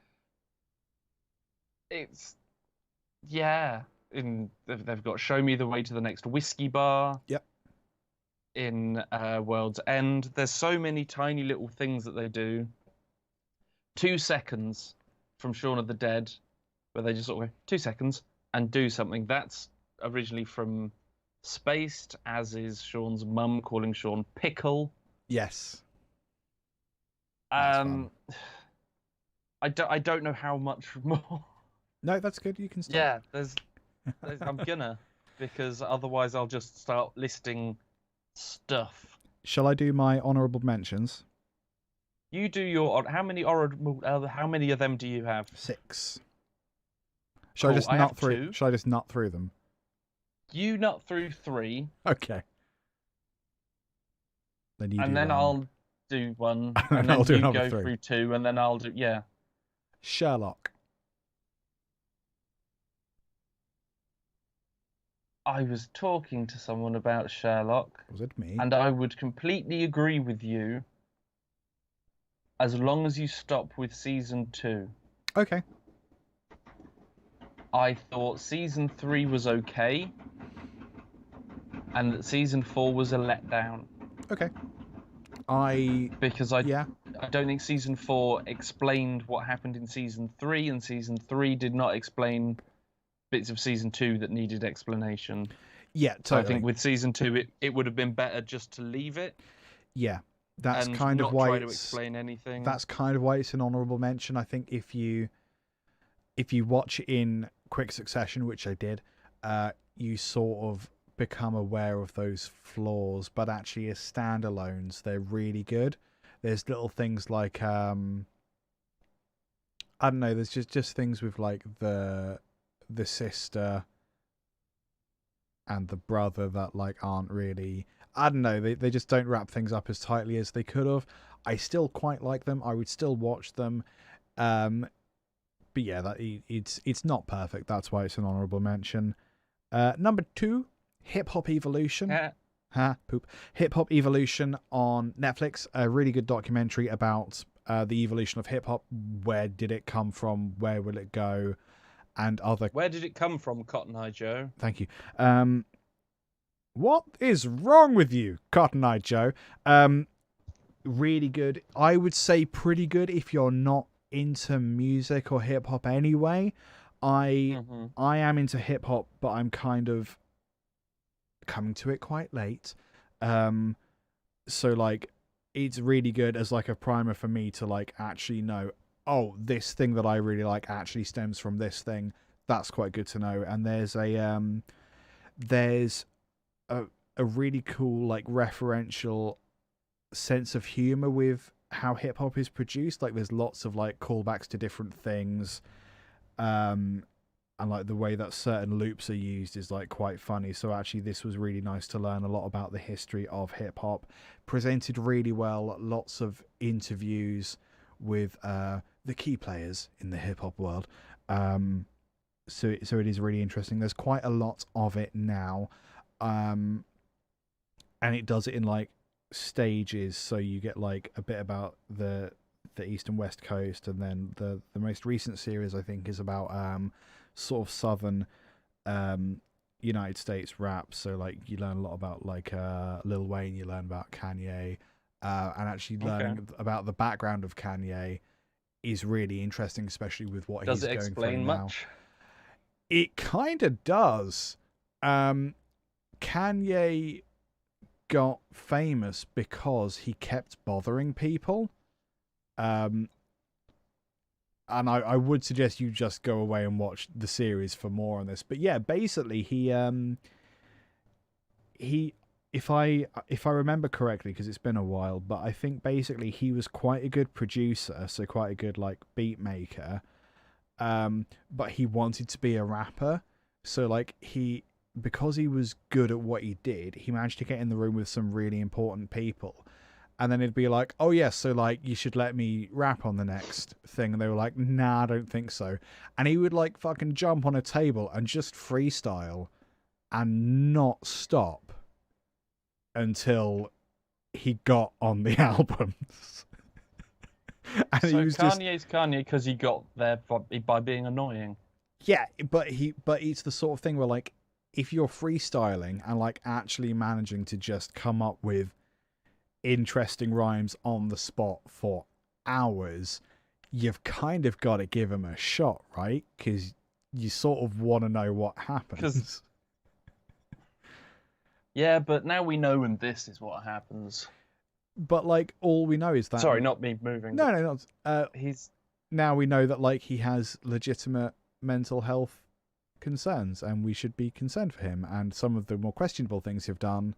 It's they've got Show Me the Way to the Next Whiskey Bar. Yep. In World's End, there's so many tiny little things that they do. 2 seconds from Shaun of the Dead, where they just sort of go 2 seconds and do something. That's originally from Spaced, as is Sean's mum calling Sean Pickle. Yes. I don't know how much more. No, that's good. You can start. Yeah, I'm gonna, because otherwise I'll just start listing stuff. Shall I do my honourable mentions? You do your. How many of them do you have? 6. Shall I just nut through? 2. Shall I just nut through them? You nut through 3. Okay. Then you. And then I'll do 1. And then I'll do you another go 3. through 2, and then I'll do Sherlock. I was talking to someone about Sherlock. Was it me? And I would completely agree with you, as long as you stop with season 2. Okay. I thought season 3 was okay, and that season 4 was a letdown. Okay. Because I don't think season 4 explained what happened in season 3, and season 3 did not explain bits of season 2 that needed explanation. Yeah, totally. So I think with season 2, it would have been better just to leave it. Yeah, that's and kind not of why try to explain anything. That's kind of why it's an honourable mention. I think if you watch it in quick succession, which I did, you sort of become aware of those flaws. But actually, as standalones, they're really good. There's little things like I don't know. There's just things with like the sister and the brother that like aren't really, I don't know, they just don't wrap things up as tightly as they could have. I still quite like them. I would still watch them. But yeah, it's not perfect. That's why it's an honorable mention. Number 2, Hip Hop Evolution. Poop. Hip Hop Evolution on Netflix. A really good documentary about the evolution of hip hop. Where did it come from? Where will it go? And other. Where did it come from, Cotton Eye Joe? Thank you. What is wrong with you, Cotton Eye Joe? Really good. I would say pretty good if you're not into music or hip hop anyway. I am into hip hop, but I'm kind of coming to it quite late. So like it's really good as like a primer for me to like actually know, oh, this thing that I really like actually stems from this thing. That's quite good to know. And there's a really cool like referential sense of humor with how hip hop is produced. Like there's lots of like callbacks to different things. And like the way that certain loops are used is like quite funny. So actually this was really nice to learn a lot about the history of hip hop. Presented really well, lots of interviews with the key players in the hip hop world. So it is really interesting. There's quite a lot of it now. And it does it in like stages, so you get like a bit about the East and West Coast, and then the most recent series I think is about sort of southern United States rap. So like you learn a lot about like Lil Wayne, you learn about Kanye, and actually learning about the background of Kanye is really interesting, especially with what he's going through now. Does it explain much? It kind of does. Kanye got famous because he kept bothering people. And I would suggest you just go away and watch the series for more on this. But yeah, basically he if I remember correctly, because it's been a while, but I think basically he was quite a good producer, so quite a good like beat maker. But he wanted to be a rapper. So like because he was good at what he did, he managed to get in the room with some really important people. And then it'd be like, oh, yes, so, like, you should let me rap on the next thing. And they were like, nah, I don't think so. And he would, like, fucking jump on a table and just freestyle and not stop until he got on the albums. And so he was Kanye's Kanye because he got there by being annoying. Yeah, but it's the sort of thing where, like, if you're freestyling and, like, actually managing to just come up with interesting rhymes on the spot for hours, you've kind of got to give him a shot, right? Because you sort of want to know what happens. Yeah, but now we know, and this is what happens. But like, all we know is that. Sorry, not me moving. No, not. He's now we know that like he has legitimate mental health concerns, and we should be concerned for him. And some of the more questionable things he've done,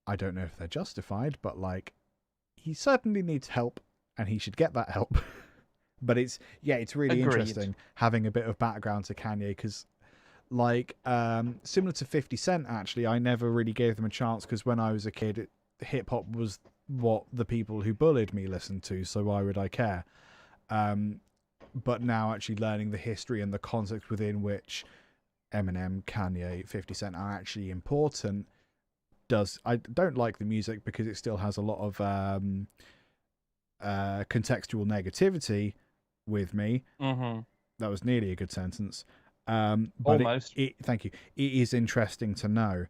I don't know if they're justified, but like he certainly needs help and he should get that help. But it's really interesting having a bit of background to Kanye, because like similar to 50 Cent, actually, I never really gave them a chance because when I was a kid, hip hop was what the people who bullied me listened to, so why would I care? But now actually learning the history and the context within which Eminem, Kanye, 50 Cent are actually important, I don't like the music because it still has a lot of contextual negativity with me. Mm-hmm. That was nearly a good sentence. But almost. Thank you. It is interesting to know.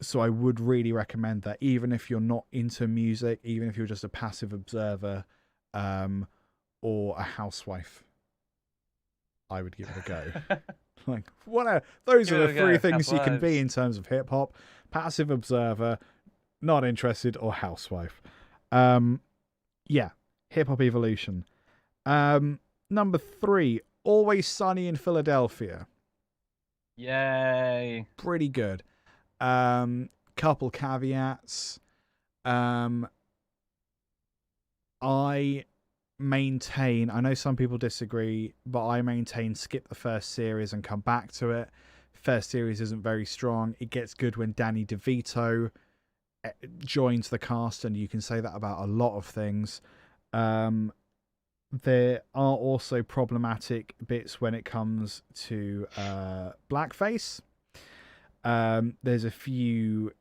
So I would really recommend that, even if you're not into music, even if you're just a passive observer, or a housewife, I would give it a go. Like, those are the three things you can be in terms of hip hop: passive observer, not interested, or housewife. Yeah, hip hop evolution. Number 3, Always Sunny in Philadelphia. Yay! Pretty good. Couple caveats. I maintain, I know some people disagree, but I maintain skip the first series and come back to it. First series isn't very strong. It gets good when Danny DeVito joins the cast, and you can say that about a lot of things. There are also problematic bits when it comes to blackface. There's a few,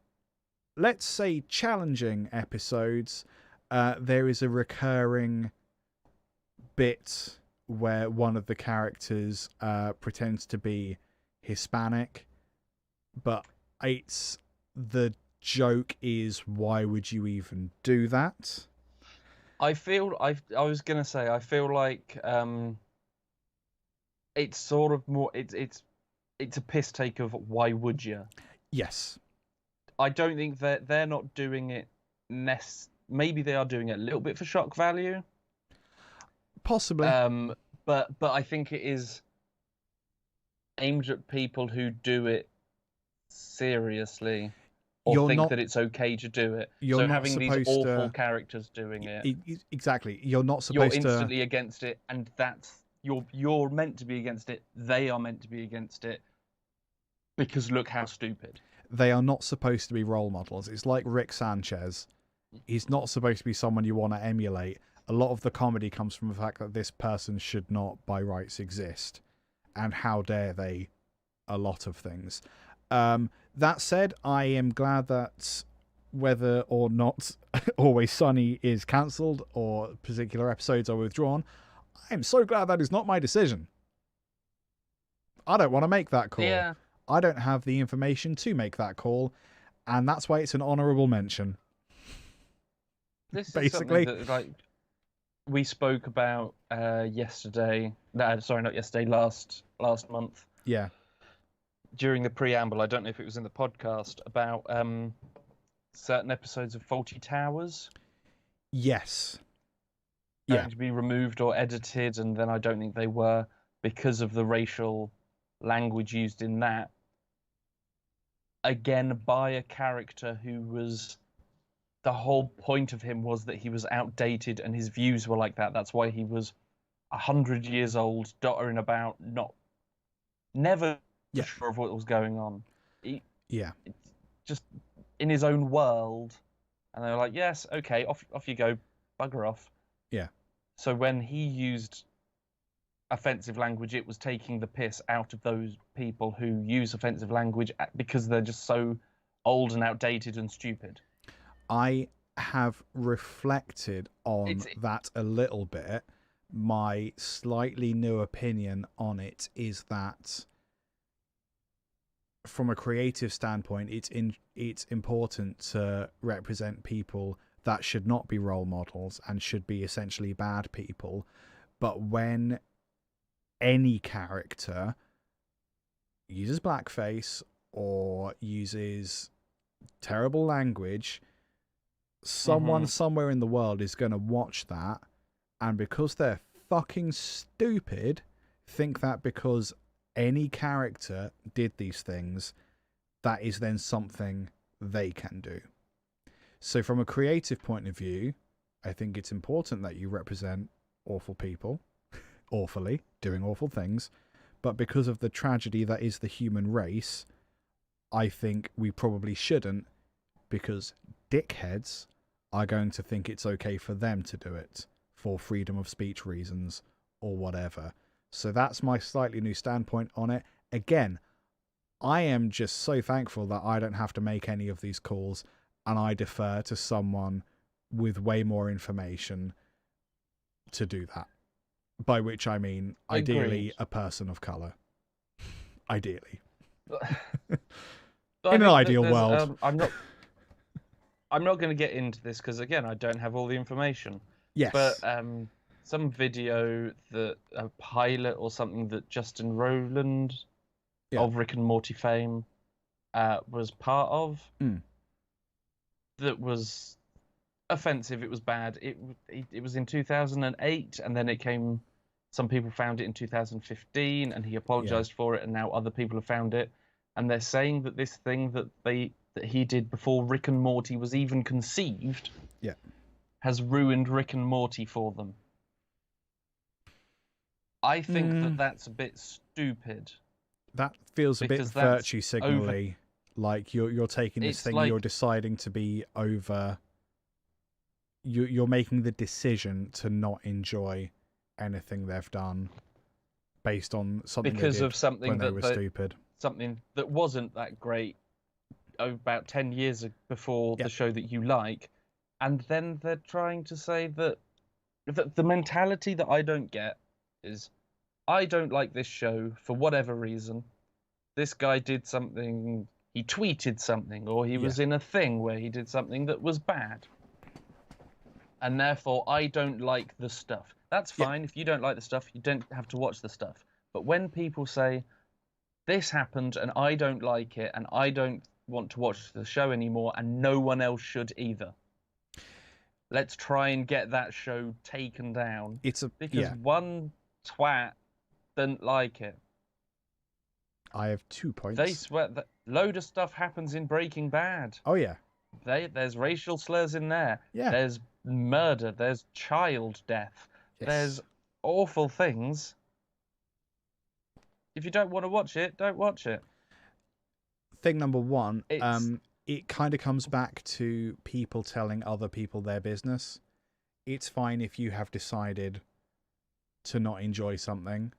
let's say, challenging episodes. There is a recurring bit where one of the characters pretends to be Hispanic, but the joke is, why would you even do that? I was gonna say, I feel like it's sort of more it's a piss take of why would you? Yes. I don't think that they're not doing it maybe they are doing it a little bit for shock value. Possibly. But I think it is aimed at people who do it seriously, or think that it's okay to do it. So having these awful characters doing it. Exactly. You're not supposed to... You're instantly against it, and that's... You're meant to be against it. They are meant to be against it. Because look how stupid. They are not supposed to be role models. It's like Rick Sanchez. He's not supposed to be someone you want to emulate. A lot of the comedy comes from the fact that this person should not, by rights, exist. And how dare they? A lot of things. That said, I am glad that whether or not Always Sunny is cancelled or particular episodes are withdrawn, I am so glad that is not my decision. I don't want to make that call. Yeah. I don't have the information to make that call, and that's why it's an honourable mention. This basically is something that, like, we spoke about yesterday. No, sorry, not yesterday. Last month. Yeah. During the preamble, I don't know if it was in the podcast, about certain episodes of Faulty Towers. Yes. Going to be removed or edited, and then I don't think they were, because of the racial language used in that. Again, by a character who was... The whole point of him was that he was outdated and his views were like that. That's why he was 100 years old, doddering about, never sure of what was going on. Just in his own world. And they were like, yes, okay, off you go, bugger off. Yeah. So when he used offensive language, it was taking the piss out of those people who use offensive language because they're just so old and outdated and stupid. I have reflected on that a little bit. My slightly new opinion on it is that from a creative standpoint, it's important to represent people that should not be role models and should be essentially bad people. But when any character uses blackface or uses terrible language, someone somewhere in the world is going to watch that, and because they're fucking stupid, think that because any character did these things, that is then something they can do. So from a creative point of view, I think it's important that you represent awful people, awfully, doing awful things, but because of the tragedy that is the human race, I think we probably shouldn't, because dickheads are going to think it's okay for them to do it for freedom of speech reasons or whatever. So that's my slightly new standpoint on it. Again, I am just so thankful that I don't have to make any of these calls, and I defer to someone with way more information to do that. By which I mean, ideally, a person of colour. Ideally. In an ideal world. I'm not going to get into this because, again, I don't have all the information. Yes. But some video a pilot or something that Justin Rowland of Rick and Morty fame was part of that was offensive. It was bad. It was in 2008, and then some people found it in 2015, and he apologized for it, and now other people have found it, and they're saying that this thing that he did before Rick and Morty was even conceived has ruined Rick and Morty for them. I think that's a bit stupid. That feels a bit Because that's virtue signally. Like you're taking this It's thing, like- you're deciding to be over. You're making the decision to not enjoy anything they've done based on something because they did of something when they that were they- stupid. something that wasn't that great about 10 years before the show that you like, and then they're trying to say that the mentality that I don't get is, I don't like this show for whatever reason. This guy did something, he tweeted something, or he was in a thing where he did something that was bad. And therefore, I don't like the stuff. That's fine. If you don't like the stuff, you don't have to watch the stuff. But when people say, this happened and I don't like it and I don't want to watch the show anymore and no one else should either, let's try and get that show taken down. Because one twat didn't like it. I have 2 points. They swear that load of stuff happens in Breaking Bad. Oh yeah. There's racial slurs in there. Yeah. There's murder. There's child death. Yes. There's awful things. If you don't want to watch it, don't watch it. Thing number one, it kind of comes back to people telling other people their business. It's fine if you have decided to not enjoy something.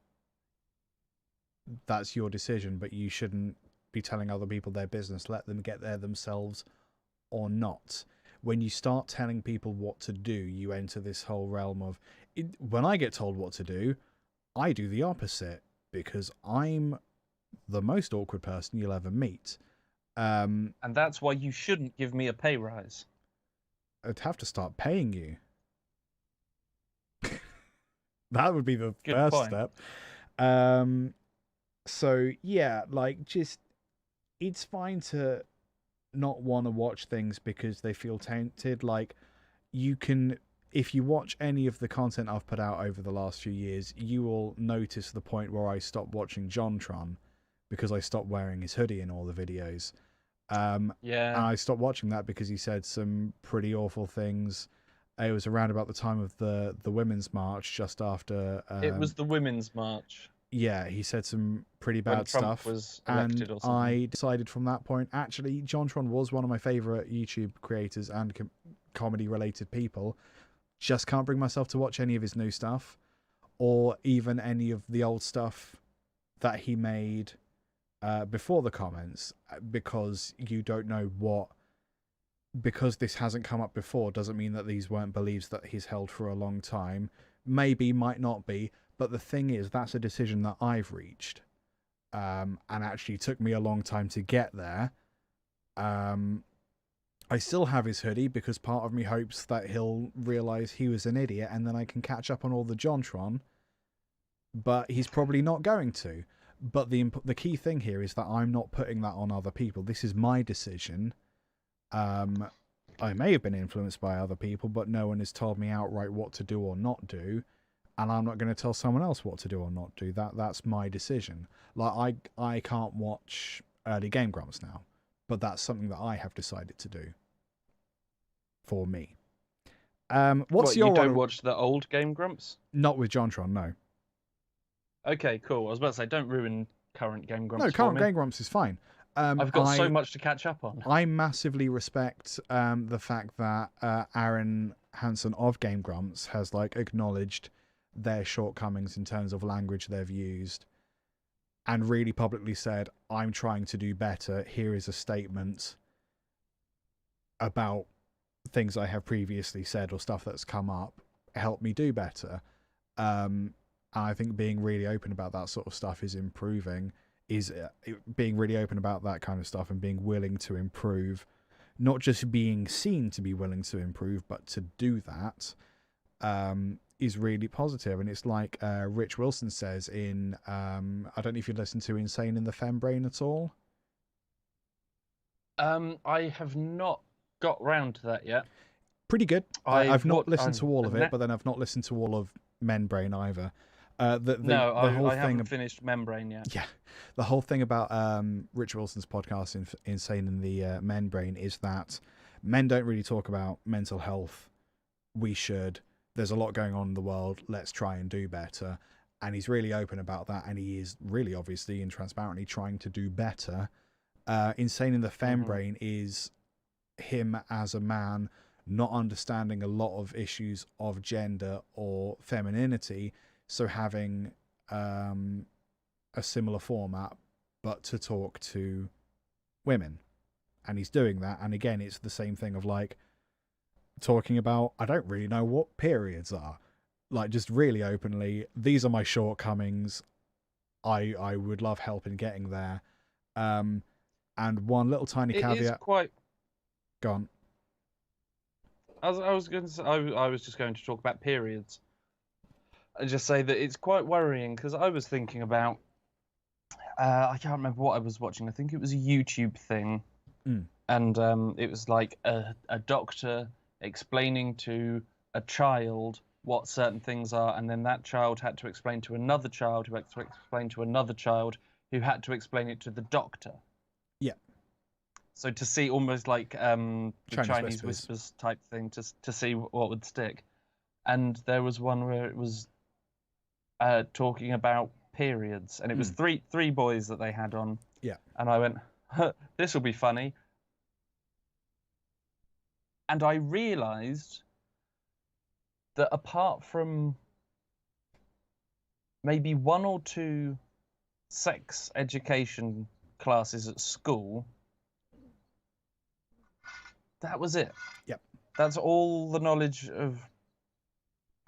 That's your decision, but you shouldn't be telling other people their business. Let them get there themselves or not. When you start telling people what to do, you enter this whole realm of, when I get told what to do, I do the opposite because I'm the most awkward person you'll ever meet. And that's why you shouldn't give me a pay rise. I'd have to start paying you. That would be the Good first point. step. So yeah, like, just, it's fine to not want to watch things because they feel tainted. Like, you can, if you watch any of the content I've put out over the last few years, you will notice the point where I stopped watching JonTron because I stopped wearing his hoodie in all the videos. And I stopped watching that because he said some pretty awful things. It was around about the time of the Women's March, just after. It was the Women's March. Yeah, he said some pretty When bad Trump stuff. was elected And or something. I decided from that point, actually, JonTron was one of my favourite YouTube creators and comedy-related people. Just can't bring myself to watch any of his new stuff, or even any of the old stuff that he made before the comments, because you don't know what. Because this hasn't come up before doesn't mean that these weren't beliefs that he's held for a long time. Maybe, might not be. But the thing is, that's a decision that I've reached. And actually took me a long time to get there. I still have his hoodie because part of me hopes that he'll realise he was an idiot and then I can catch up on all the JonTron. But he's probably not going to. But the key thing here is that I'm not putting that on other people. This is my decision. I may have been influenced by other people, but no one has told me outright what to do or not do. And I'm not going to tell someone else what to do or not do. That's my decision. Like, I can't watch early Game Grumps now, but that's something that I have decided to do for me. What's your you don't one? watch the old Game Grumps? Not with JonTron, no. Okay, cool. I was about to say, don't ruin current Game Grumps. No, current for me. Game Grumps is fine. I've got so much to catch up on. I massively respect the fact that Aaron Hansen of Game Grumps has acknowledged their shortcomings in terms of language they've used and really publicly said, I'm trying to do better. Here is a statement about things I have previously said or stuff that's come up. Help me do better. I think being really open about that sort of stuff is improving. Is being really open about that kind of stuff and being willing to improve, not just being seen to be willing to improve, but to do that, is really positive. And it's like Rich Wilson says in, I don't know if you listened to Insane in the Fembrain at all. I have not got round to that yet. Pretty good. I've not listened to all of it, ne- but then I've not listened to all of Membrain either. I whole haven't thing finished Membrane yet. Yeah, the whole thing about Rich Wilson's podcast, Insane in the Men Brain, is that men don't really talk about mental health. We should. There's a lot going on in the world. Let's try and do better. and he's really open about that, and he is really obviously and transparently trying to do better. Insane in the Fembrain is him as a man not understanding a lot of issues of gender or femininity, so having a similar format, but to talk to women. And he's doing that, and again, it's the same thing of like talking about, I don't really know what periods are. Like, just really openly, these are my shortcomings. I would love help in getting there. And one little tiny caveat. It is quite... Go on. I was going to say, I was just going to talk about periods. And just say that it's quite worrying, because I was thinking about... I can't remember what I was watching. I think it was a YouTube thing. And it was like a doctor explaining to a child what certain things are, and then that child had to explain to another child who had to explain to another child who had to explain it to the doctor. Yeah. So to see almost like the Chinese whispers type thing to see what would stick. And there was one where it was talking about periods, and it was three boys that they had on. Yeah. And I went, this will be funny. And I realised that apart from maybe 1 or 2 sex education classes at school, that was it. Yep. That's all the knowledge of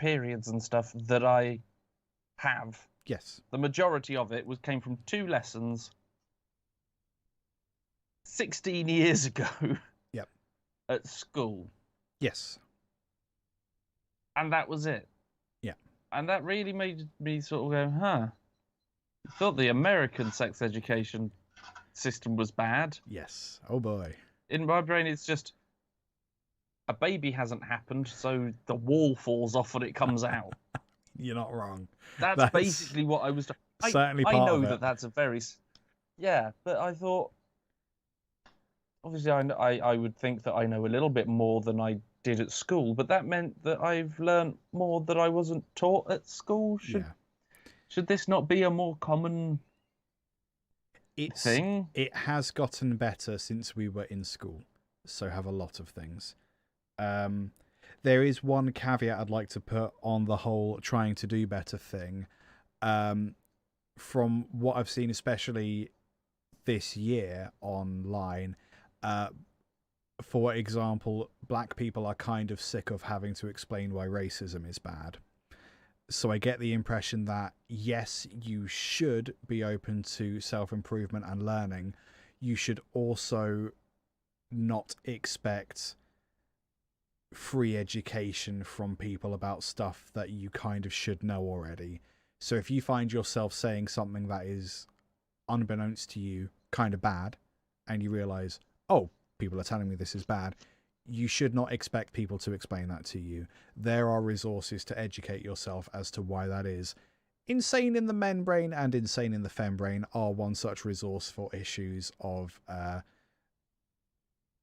periods and stuff that I have. Yes. The majority of it came from 2 lessons 16 years ago. Yep. At school. Yes. And that was it. Yeah. And that really made me sort of go, I thought the American sex education system was bad. Yes. Oh boy. In my brain, it's just a baby hasn't happened, so the wall falls off when it comes out. You're not wrong. That's basically what I was doing. Certainly I part know of that it. that's a very... Yeah, but I thought... Obviously, I would think that I know a little bit more than I did at school, but that meant that I've learned more that I wasn't taught at school. Should this not be a more common thing? It has gotten better since we were in school, so have a lot of things. There is one caveat I'd like to put on the whole trying to do better thing. From what I've seen, especially this year online, for example, black people are kind of sick of having to explain why racism is bad. So I get the impression that, yes, you should be open to self-improvement and learning. You should also not expect free education from people about stuff that you kind of should know already. So if you find yourself saying something that is, unbeknownst to you, kind of bad, and you realize, oh, people are telling me this is bad, you should not expect people to explain that to you. There are resources to educate yourself as to why that is. Insane in the Men Brain and Insane in the Fem Brain are one such resource for issues of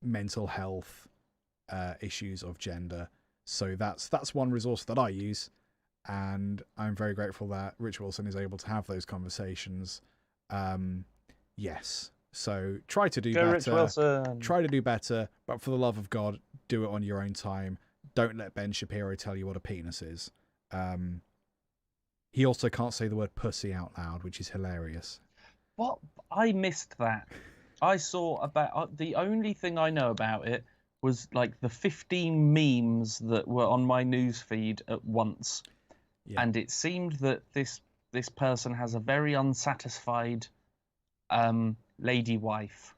mental health, issues of gender. So that's one resource that I use, and I'm very grateful that Rich Wilson is able to have those conversations. Yes. So try to do Go better. Rich Wilson. Try to do better, but for the love of God, do it on your own time. Don't let Ben Shapiro tell you what a penis is. He also can't say the word pussy out loud, which is hilarious. What? I missed that. I saw about... the only thing I know about it was like the 15 memes that were on my news feed at once. Yeah. And it seemed that this person has a very unsatisfied lady wife.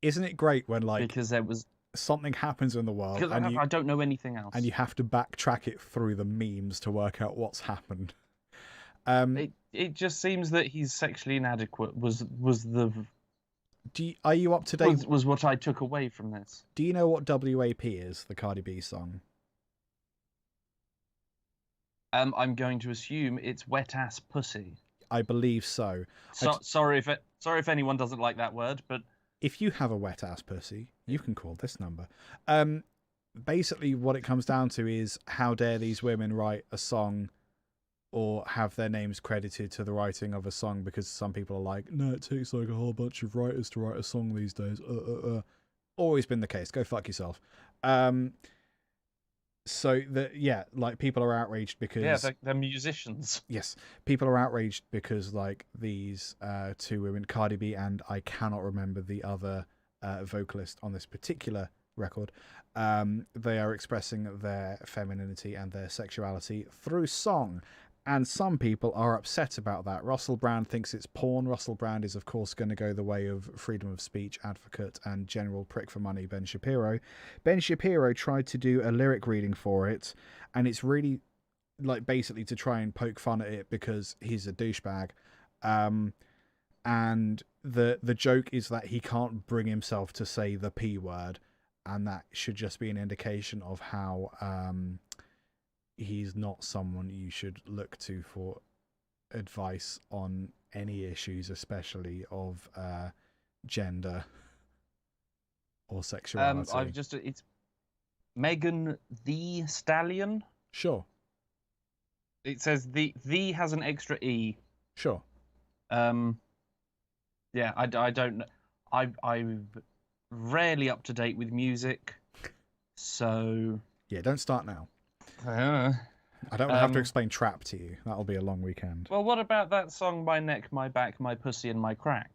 Isn't it great when, like, because there was something happens in the world and I don't know anything else, and you have to backtrack it through the memes to work out what's happened. It just seems that he's sexually inadequate was the... Are you up to date? Was what I took away from this. Do you know what WAP is, the Cardi B song? I'm going to assume it's wet ass pussy. I believe so. Sorry if anyone doesn't like that word, but if you have a wet ass pussy, you can call this number. Basically, what it comes down to is, how dare these women write a song or have their names credited to the writing of a song, because some people are like, no, it takes like a whole bunch of writers to write a song these days. Always been the case. Go fuck yourself. So like people are outraged because they're musicians. Yes, people are outraged because like these two women, Cardi B and I cannot remember the other vocalist on this particular record, they are expressing their femininity and their sexuality through song. And some people are upset about that. Russell Brand thinks it's porn. Russell Brand is, of course, going to go the way of freedom of speech advocate and general prick for money, Ben Shapiro. Ben Shapiro tried to do a lyric reading for it, and it's really, like, basically to try and poke fun at it because he's a douchebag. And the joke is that he can't bring himself to say the P word, and that should just be an indication of how... he's not someone you should look to for advice on any issues, especially of gender or sexuality. It's Megan Thee Stallion. Sure. It says the has an extra E. Sure. Yeah, I don't know. I'm rarely up to date with music, so... Yeah, don't start now. I don't have to explain trap to you. That'll be a long weekend. Well, what about that song, My Neck, My Back, My Pussy and My Crack?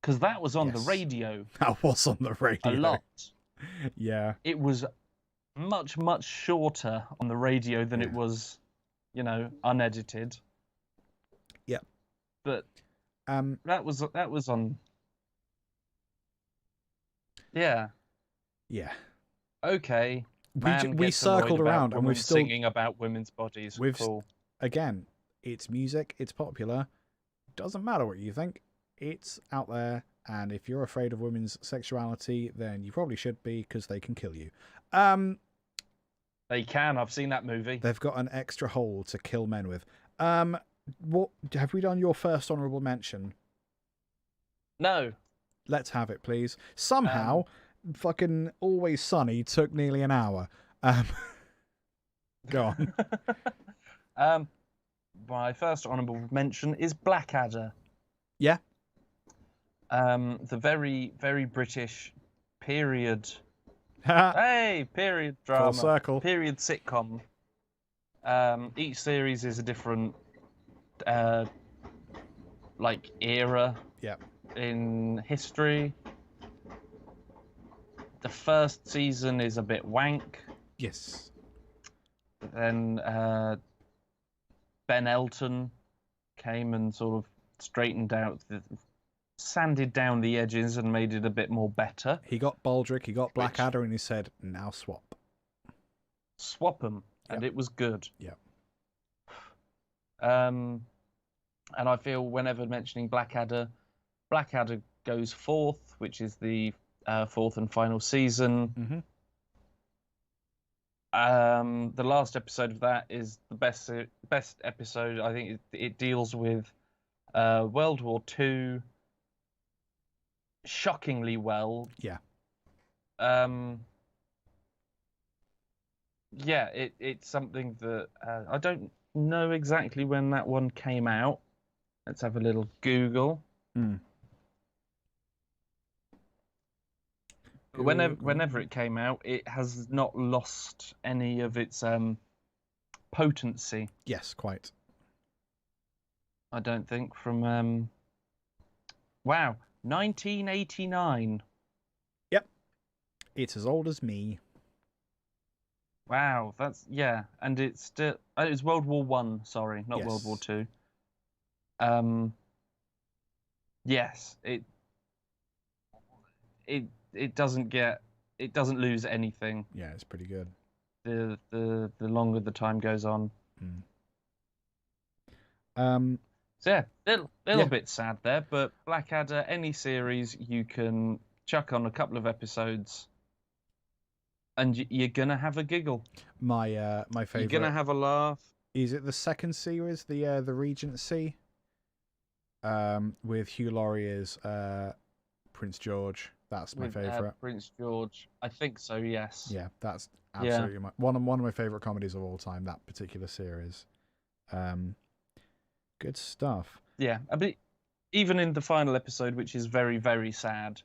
Because that was on the radio. That was on the radio. A lot. Yeah. It was much, much shorter on the radio than it was, unedited. Yeah. But that was on... Yeah. Yeah. Okay. We circled around and we've still singing about women's bodies. Cool. Again, it's music, it's popular. Doesn't matter what you think. It's out there, and if you're afraid of women's sexuality, then you probably should be, because they can kill you. They can. I've seen that movie. They've got an extra hole to kill men with. What have we done? Your first honourable mention? No. Let's have it, please. Somehow. Fucking Always Sunny took nearly an hour. Go on. My first honourable mention is Blackadder. Yeah. The very, very British period. Period drama. Full circle. Period sitcom. Each series is a different, era. Yeah. In history. The first season is a bit wank. Yes. But then Ben Elton came and sort of straightened out, sanded down the edges and made it a bit more better. He got Baldrick, he got Blackadder, and he said, now swap. Swap them, and it was good. Yeah. And I feel whenever mentioning Blackadder goes fourth, which is the fourth and final season. Mm-hmm. The last episode of that is the best episode. I think it deals with World War II shockingly well. Yeah. It's something that I don't know exactly when that one came out. Let's have a little Google. Whenever it came out, it has not lost any of its potency. Yes, quite. I don't think from 1989. Yep. It's as old as me. Wow, and it's still it was World War One. Sorry, not Yes. World War Two. Yes, it doesn't lose anything. Yeah, it's pretty good. The longer the time goes on. So yeah, little bit sad there, but Blackadder, any series you can chuck on a couple of episodes, and you're gonna have a giggle. My favorite. You're gonna have a laugh. Is it the second series, the Regency? With Hugh Laurie as Prince George. That's my favorite. Prince George. I think so. Yes. Yeah, that's absolutely one of my favorite comedies of all time. That particular series. Good stuff. Yeah, but even in the final episode, which is very, very sad,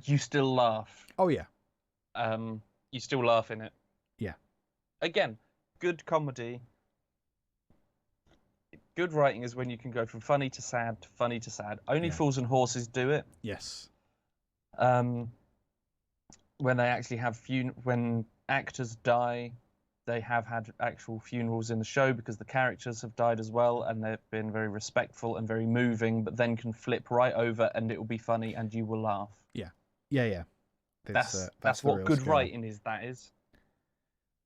you still laugh. Oh yeah. You still laugh in it. Yeah. Again, good comedy. Good writing is when you can go from funny to sad to funny to sad. Only Fools and Horses do it. Yes. When they actually have when actors die, they have had actual funerals in the show because the characters have died as well, and they've been very respectful and very moving, but then can flip right over and it will be funny and you will laugh. Yeah. Yeah. That's what good writing is. That is.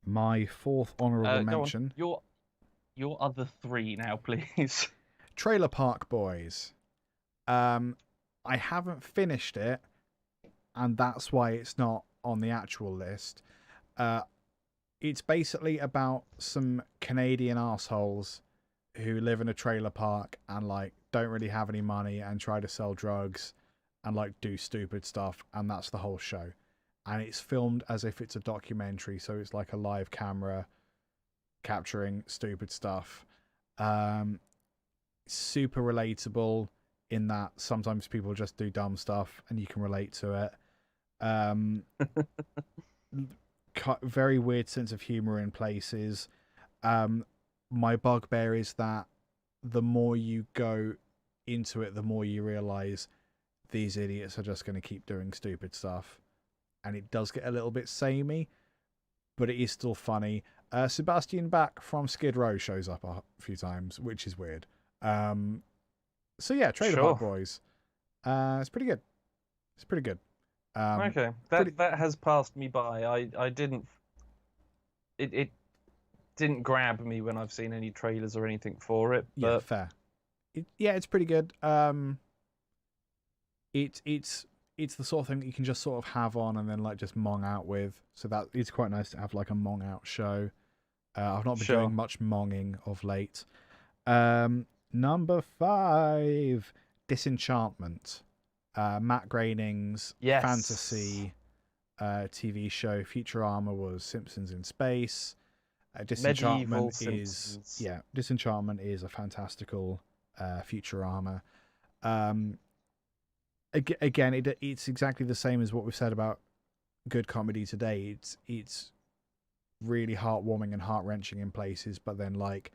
My fourth honourable mention. Go on. Your other three now, please. Trailer Park Boys. I haven't finished it, and that's why it's not on the actual list. It's basically about some Canadian assholes who live in a trailer park and like don't really have any money and try to sell drugs and like do stupid stuff, and that's the whole show. And it's filmed as if it's a documentary, so it's like a live camera capturing stupid stuff. Super relatable in that sometimes people just do dumb stuff and you can relate to it. Very weird sense of humor in places. My bugbear is that the more you go into it, the more you realize these idiots are just going to keep doing stupid stuff, and it does get a little bit samey, but it is still funny. Sebastian Bach from Skid Row shows up a few times, which is weird. So yeah, Trailer Park Boys. It's pretty good. It's pretty good. Okay, that has passed me by. I didn't. It didn't grab me when I've seen any trailers or anything for it. But... Yeah, fair. It's pretty good. It's the sort of thing that you can just sort of have on and then like just mong out with. So that it's quite nice to have like a mong out show. I've not been doing much monging of late. Number 5, Disenchantment. Matt Groening's fantasy TV show. Futurama was Simpsons in space. Disenchantment Disenchantment is a fantastical Futurama. Again, it's exactly the same as what we've said about good comedy today. It's really heartwarming and heart-wrenching in places, but then like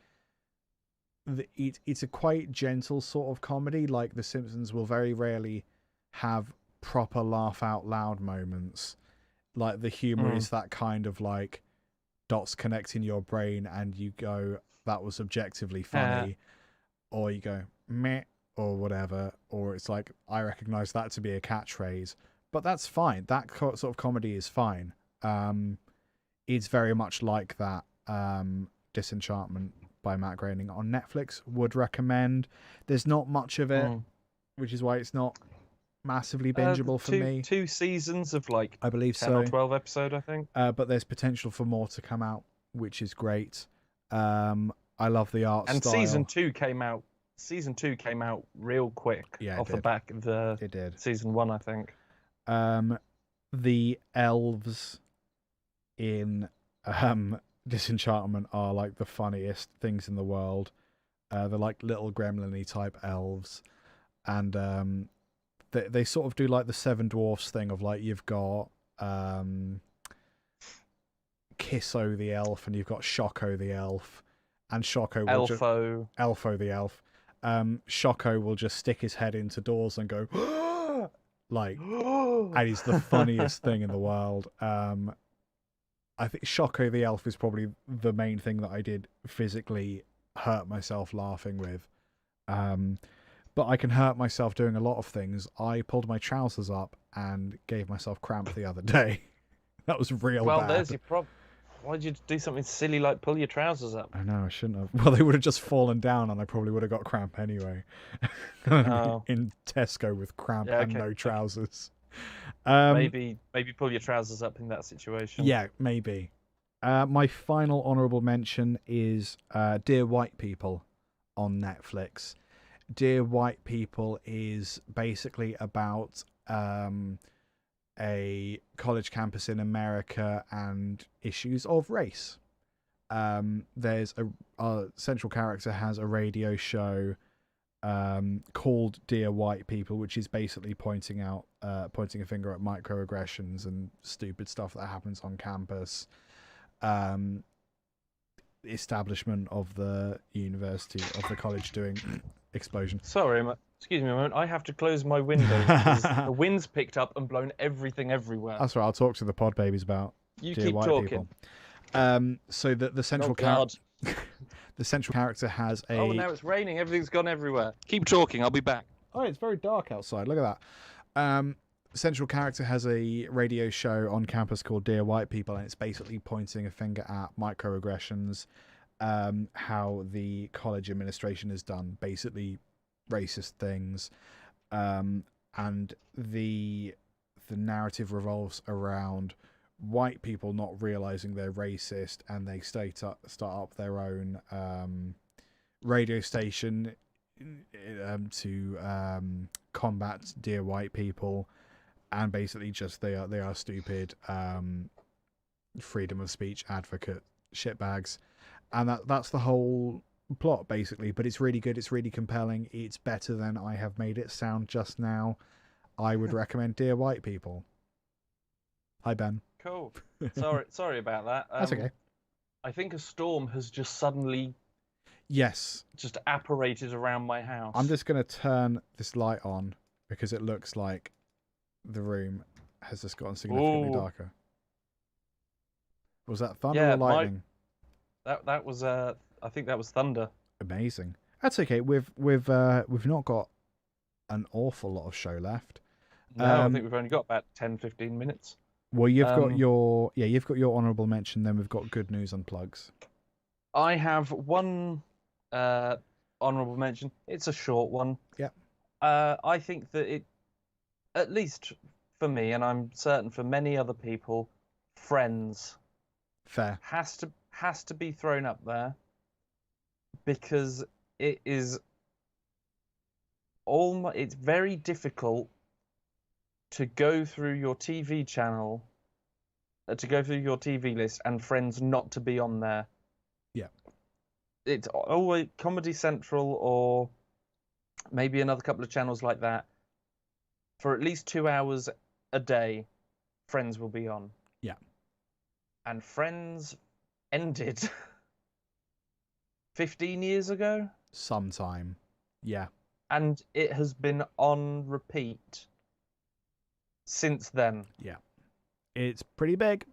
it's a quite gentle sort of comedy. Like The Simpsons will very rarely have proper laugh out loud moments. Like the humor is that kind of like dots connect in your brain and you go, that was objectively funny, or you go meh or whatever, or it's like, I recognize that to be a catchphrase, but that's fine. That sort of comedy is fine. It's very much like that. Disenchantment by Matt Groening on Netflix, would recommend. There's not much of it, which is why it's not massively bingeable for me. 2 seasons of like I believe 10 or 12 episode, I think. But there's potential for more to come out, which is great. I love the art and style. Season 2 came out real quick off the back of the Season 1, I think. The elves in Disenchantment are like the funniest things in the world. They're like little gremlin-y type elves, and they sort of do like the Seven Dwarfs thing of like, you've got Kisso the elf and you've got Shocko the elf, and Shocko will Elfo the elf. Shocko will just stick his head into doors and go like, and he's the funniest thing in the world. I think Shocko the elf is probably the main thing that I did physically hurt myself laughing with. But I can hurt myself doing a lot of things. I pulled my trousers up and gave myself cramp the other day. That was real bad. Well, there's your problem. Why'd you do something silly like pull your trousers up? I know, I shouldn't have. Well, they would have just fallen down and I probably would have got cramp anyway. In Tesco with cramp and no trousers. Maybe pull your trousers up in that situation. Yeah, maybe. My final honourable mention is Dear White People on Netflix. Dear White People is basically about a college campus in America and issues of race. there's our central character has a radio show called Dear White People, which is basically pointing a finger at microaggressions and stupid stuff that happens on campus. Establishment of the university, of the college doing explosion. Sorry, excuse me a moment. I have to close my window because the wind's picked up and blown everything everywhere. That's right. I'll talk to the pod babies about You Dear keep White talking. People. So the central character, God. the central character has a. Oh, now it's raining. Everything's gone everywhere. Keep talking. I'll be back. Oh, it's very dark outside. Look at that. Central character has a radio show on campus called Dear White People, and it's basically pointing a finger at microaggressions, how the college administration has done basically racist things, and the narrative revolves around white people not realizing they're racist, and they start up their own radio station to combat Dear White People. And basically just they are stupid freedom of speech advocate shitbags, and that's the whole plot basically. But it's really good, it's really compelling, it's better than I have made it sound just now. I would recommend Dear White People. Hi Ben. Cool. Sorry about that. That's okay. I think a storm has just suddenly just apparated around my house. I'm just going to turn this light on because it looks like the room has just gotten significantly darker. Was that thunder or lightning? That was I think that was thunder. Amazing. That's okay. We've not got an awful lot of show left. No, I think we've only got about 10-15 minutes. Well, you've got your honourable mention. Then we've got good news and plugs. I have one honourable mention. It's a short one. Yeah. I think that it, at least for me, and I'm certain for many other people, Friends fair has to be thrown up there because it is it's very difficult to go through your TV channel, to go through your TV list and Friends not to be on there. Yeah. It's always Comedy Central or maybe another couple of channels like that. For at least 2 hours a day, Friends will be on. Yeah. And Friends ended 15 years ago? Sometime. Yeah. And it has been on repeat since then. Yeah. It's pretty big.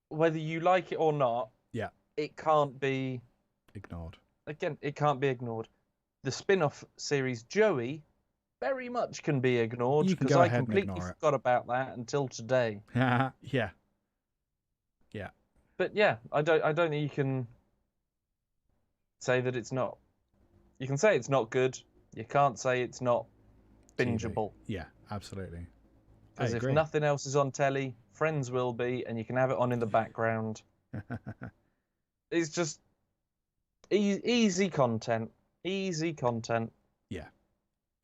Whether you like it or not, yeah, it can't be ignored. Again, it can't be ignored. The spin-off series Joey very much can be ignored because I completely forgot about that until today. Yeah. But yeah, I don't think you can say that it's not. You can say it's not good. You can't say it's not bingeable. TV. Yeah, absolutely. Because if nothing else is on telly, Friends will be, and you can have it on in the background. It's just easy content. Easy content. Yeah.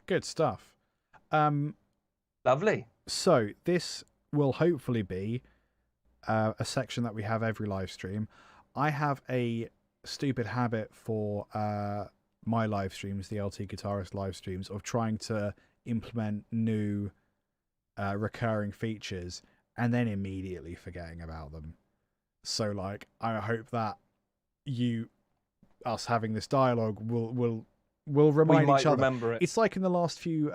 Good stuff. Lovely. So this will hopefully be a section that we have every live stream. I have a stupid habit for my live streams, the LT Guitarist live streams, of trying to implement new recurring features and then immediately forgetting about them. So like, I hope that us having this dialogue will remind each other. Remember it. It's like in the last few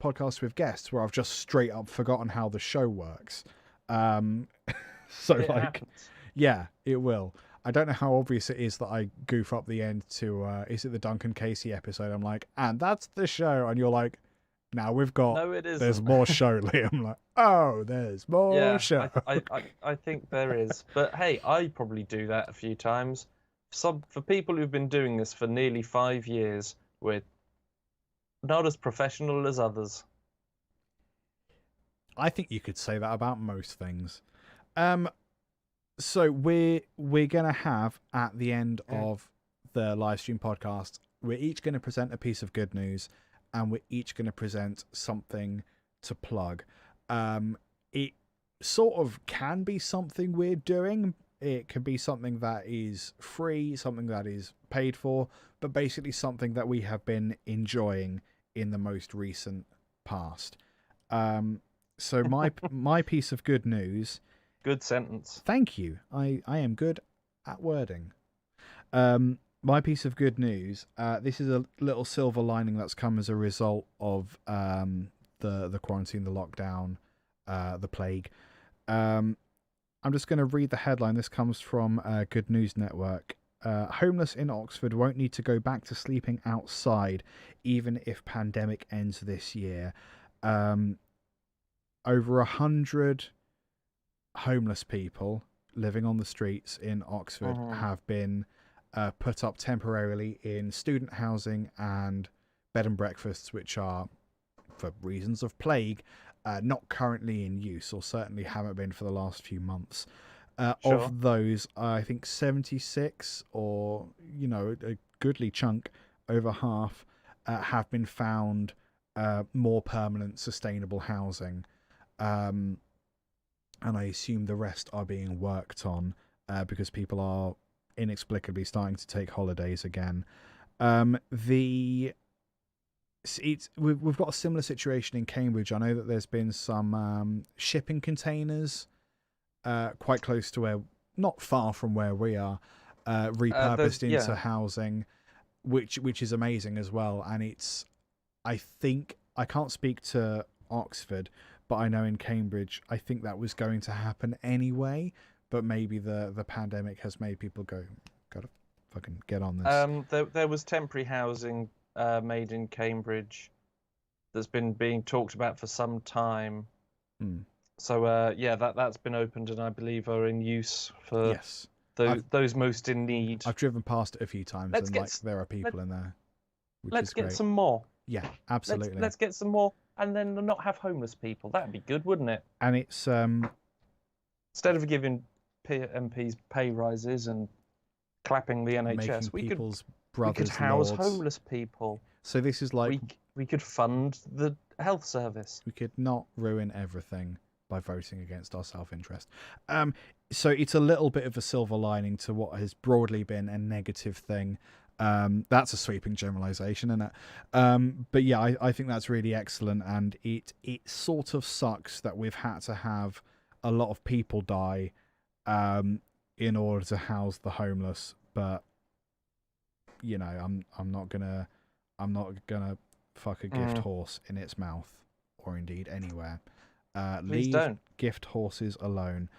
podcasts with guests where I've just straight up forgotten how the show works. So it like, happens. yeah, it will. I don't know how obvious it is that I goof up the end to, is it the Duncan Casey episode? I'm like, and that's the show. And you're like, now we've got, no, it isn't. There's more show, Liam. I'm like, oh, there's more show. I think there is. But hey, I probably do that a few times. For people who've been doing this for nearly 5 years, we're not as professional as others. I think you could say that about most things. So we're gonna have at the end of the live stream podcast, we're each going to present a piece of good news, and we're each going to present something to plug. It sort of can be something we're doing. It can be something that is free, something that is paid for, but basically something that we have been enjoying in the most recent past. So my piece of good news. Good sentence. Thank you. I am good at wording. My piece of good news. This is a little silver lining that's come as a result of the quarantine, the lockdown, the plague. I'm just going to read the headline. This comes from Good News Network. Homeless in Oxford won't need to go back to sleeping outside, even if pandemic ends this year. Over 100 homeless people living on the streets in Oxford have been put up temporarily in student housing and bed and breakfasts, which are, for reasons of plague, not currently in use, or certainly haven't been for the last few months. Sure. Of those, I think 76, or a goodly chunk, over half, have been found more permanent, sustainable housing, and I assume the rest are being worked on because people are inexplicably starting to take holidays again. We've got a similar situation in Cambridge. I know that there's been some shipping containers quite close to where, not far from where we are, repurposed into housing, which is amazing as well. And it's, I think, I can't speak to Oxford, but I know in Cambridge, I think that was going to happen anyway. But maybe the pandemic has made people go, gotta fucking get on this. There was temporary housing made in Cambridge that's been being talked about for some time. So that's been opened, and I believe are in use for those most in need. I've driven past it a few times, there are people in there. Let's get some more. Yeah, absolutely. Let's get some more, and then not have homeless people. That'd be good, wouldn't it? And it's instead of giving MPs pay rises and clapping the NHS, we could house homeless people. So this is like we could fund the health service. We could not ruin everything by voting against our self-interest. So it's a little bit of a silver lining to what has broadly been a negative thing. That's a sweeping generalization, isn't it? But yeah, I think that's really excellent, and it sort of sucks that we've had to have a lot of people die in order to house the homeless. But I'm not gonna fuck a gift horse in its mouth, or indeed anywhere. Please Leave don't. gift horses alone.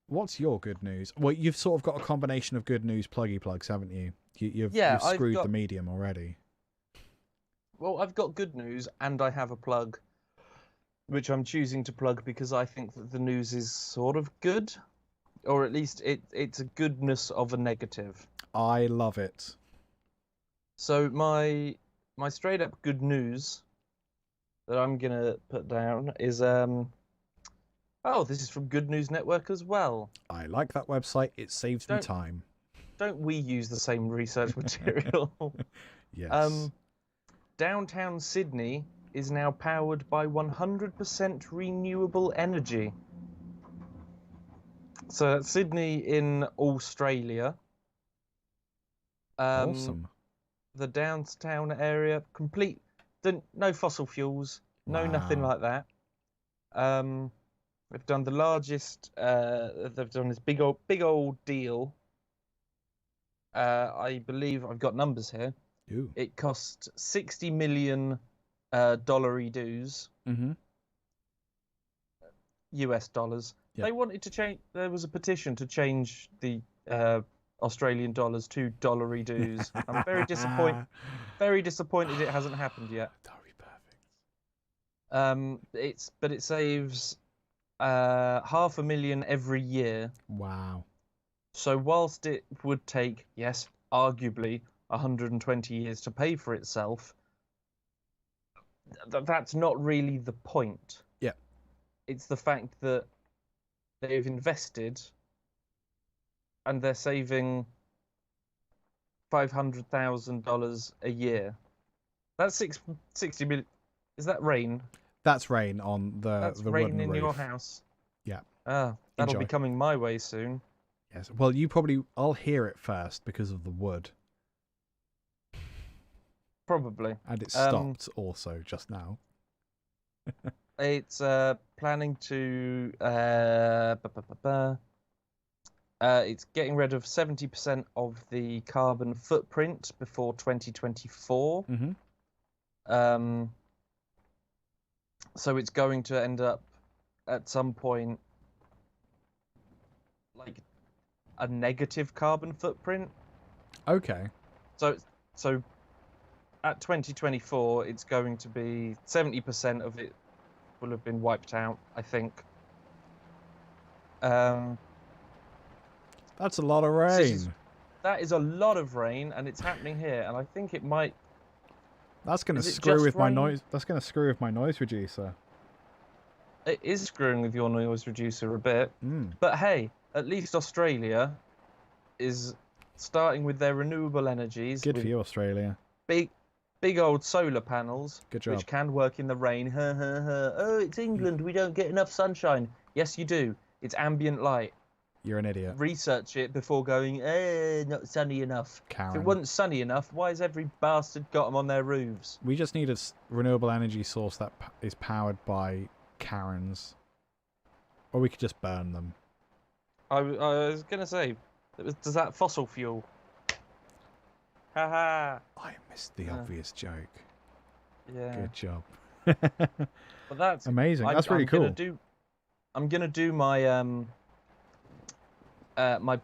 What's your good news? Well, you've sort of got a combination of good news pluggy plugs, haven't you? You've screwed the medium already. Well, I've got good news, and I have a plug, which I'm choosing to plug because I think that the news is sort of good, or at least it's a goodness of a negative. I love it. So my straight up good news that I'm gonna put down is this is from Good News Network as well. I like that website. It saves me time. Don't we use the same research material? Yes. Downtown Sydney is now powered by 100% renewable energy. So that's Sydney in Australia. Awesome. The downtown area, no fossil fuels, no nothing like that. They've done the largest. They've done this big old deal. I believe I've got numbers here. Ooh. It cost $60 million dues. US dollars. Yep. They wanted to change. There was a petition to change the Australian dollars to dollary dues. I'm very disappointed. Very disappointed it hasn't happened yet. That would be perfect. But it saves $500,000 every year. Wow. So whilst it would take, yes, arguably 120 years to pay for itself, that's not really the point. Yeah. It's the fact that they've invested and they're saving $500,000 a year. That's 60 million. Is that rain? That's rain on the That's the rain wooden in roof. your house. Yeah. That'll Enjoy. be coming my way soon. Yes. Well, I'll hear it first because of the wood. Probably. And it stopped also just now. It's planning to it's getting rid of 70% of the carbon footprint before 2024. Mm-hmm. So it's going to end up at some point like a negative carbon footprint. Okay. So at 2024, it's going to be 70% of it will have been wiped out, I think. That's a lot of rain. That is a lot of rain, and it's happening here, and I think it might... That's going to Is it screw just with my rain? noise. That's going to screw with my noise reducer. It is screwing with your noise reducer a bit. Mm. But hey, at least Australia is starting with their renewable energies. Good with for you, Australia. Big old solar panels, Good job. which can work in the rain. Oh, it's England. We don't get enough sunshine. Yes, you do. It's ambient light. You're an idiot. Research it before going, not sunny enough. Karen. If it wasn't sunny enough, why has every bastard got them on their roofs? We just need a renewable energy source that is powered by Karens. Or we could just burn them. I was going to say, does that fossil fuel? Haha. I missed the obvious joke. Yeah. Good job. But that's amazing. That's really cool. I'm gonna do my my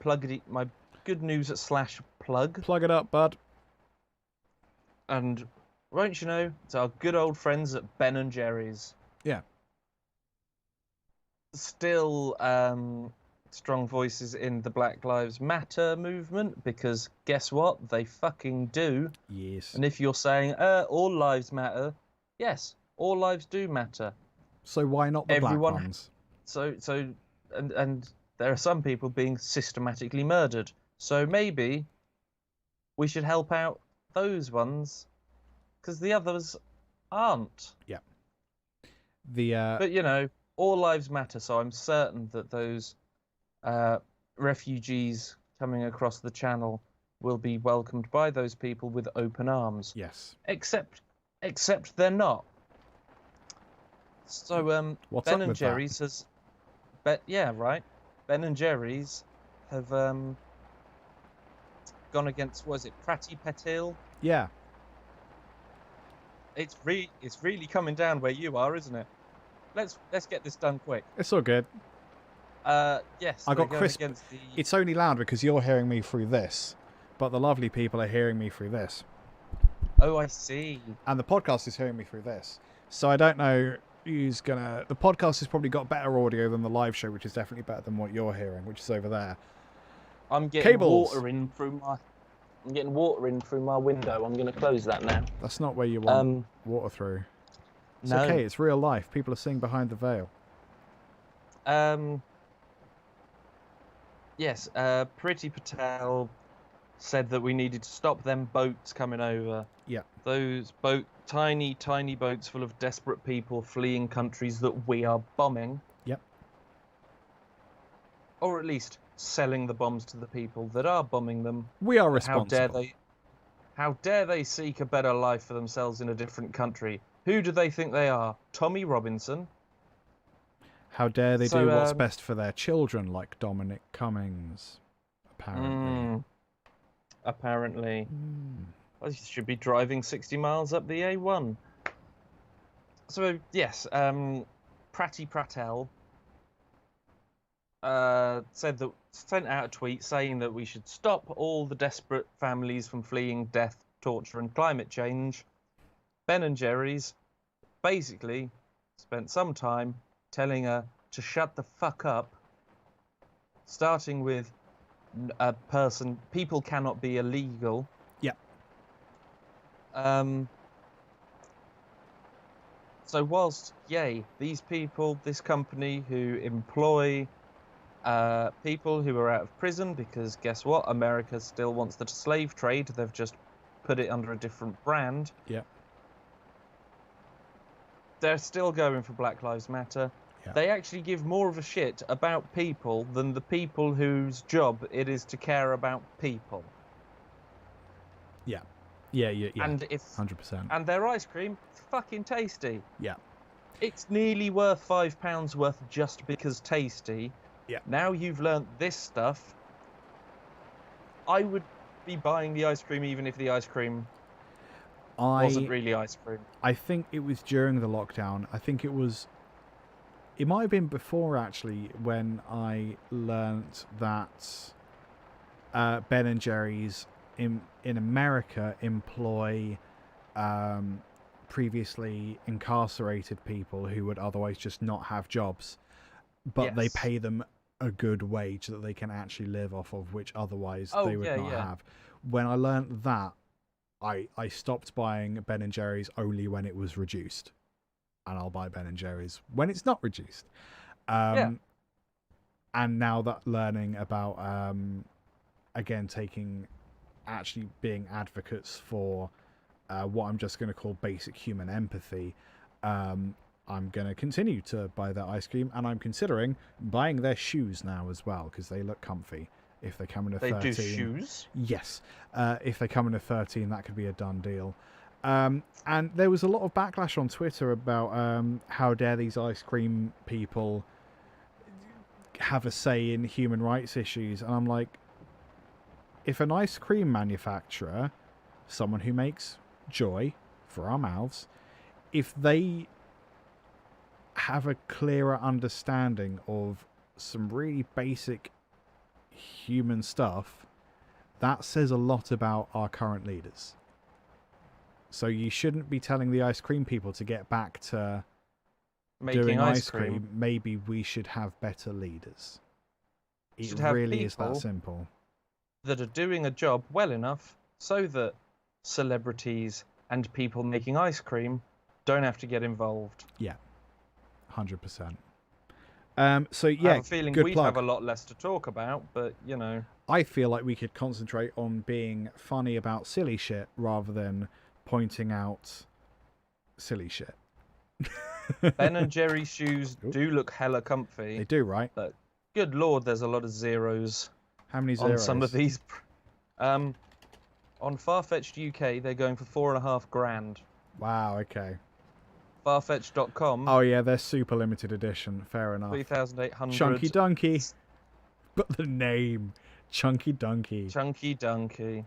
good news / plug. Plug it up, bud. And won't you know, it's our good old friends at Ben and Jerry's. Yeah. Still strong voices in the Black Lives Matter movement, because guess what? They fucking do. Yes. And if you're saying, all lives matter, yes, all lives do matter. So why not the black ones? And there are some people being systematically murdered. So maybe we should help out those because the others aren't. Yeah. But you know, all lives matter. So I'm certain that those refugees coming across the channel will be welcomed by those people with open arms. Yes. Except they're not. So What's Ben up and with Jerry's has, yeah, right. Ben and Jerry's have gone against, was it Prati Patil? Yeah. It's really coming down where you are, isn't it? Let's get this done quick. It's all good. Yes. I got going crisp. against the... It's only loud because you're hearing me through this, but the lovely people are hearing me through this. Oh, I see. And the podcast is hearing me through this. So I don't know who's gonna. The podcast has probably got better audio than the live show, which is definitely better than what you're hearing, which is over there. I'm getting Cables. water in through my window. I'm going to close that now. That's not where you want water through. It's no. okay. It's real life. People are seeing behind the veil. Yes. Priti Patel said that we needed to stop them boats coming over. Yeah. Those tiny boats full of desperate people fleeing countries that we are bombing. Yep. Or at least selling the bombs to the people that are bombing them. We are responsible. How dare they seek a better life for themselves in a different country? Who do they think they are? Tommy Robinson? How dare they do what's best for their children, like Dominic Cummings, apparently. Apparently. Well, you should be driving 60 miles up the A1. So, yes, Prati Patel sent out a tweet saying that we should stop all the desperate families from fleeing death, torture and climate change. Ben and Jerry's basically spent some time telling her to shut the fuck up, starting with people cannot be illegal. Yeah. So whilst, yay, these people, this company who employ people who are out of prison, because guess what? America still wants the slave trade. They've just put it under a different brand. Yeah. They're still going for Black Lives Matter. Yeah. They actually give more of a shit about people than the people whose job it is to care about people. Yeah. Yeah. And if 100%. and their ice cream, fucking tasty. Yeah. It's nearly worth £5 worth just because tasty. Yeah. Now you've learnt this stuff. I would be buying the ice cream even if the ice cream wasn't really ice cream. I think it was during the lockdown. I think it might have been before actually when I learnt that Ben and Jerry's in America employ previously incarcerated people who would otherwise just not have jobs, but they pay them a good wage that they can actually live off of, which otherwise they would not have. When I learnt that, I stopped buying Ben and Jerry's only when it was reduced, and I'll buy Ben and Jerry's when it's not reduced. And now that learning about again actually being advocates for what I'm just going to call basic human empathy, I'm going to continue to buy their ice cream, and I'm considering buying their shoes now as well because they look comfy. If they come in a 13, they do shoes. Yes, if they come in a 13, that could be a done deal. And there was a lot of backlash on Twitter about how dare these ice cream people have a say in human rights issues, and I'm like, if an ice cream manufacturer, someone who makes joy for our mouths, if they have a clearer understanding of some really basic human stuff, that says a lot about our current leaders. So you shouldn't be telling the ice cream people to get back to making doing ice cream. Maybe we should have better leaders. It Should have really is that people simple. That are doing a job well enough so that celebrities and people making ice cream don't have to get involved. Yeah, 100%. So I yeah, have a feeling good we'd plug. have a lot less to talk about, but you know. I feel like we could concentrate on being funny about silly shit rather than pointing out silly shit. Ben and Jerry's shoes do look hella comfy. They do, right? But good lord, there's a lot of zeros. How many on zeros? some of these? On Farfetched UK, they're going for $4,500. Wow. Okay. Farfetched.com. Oh yeah, they're super limited edition. Fair enough. 3,800. Chunky Donkey. But the name, Chunky Donkey. Chunky Donkey.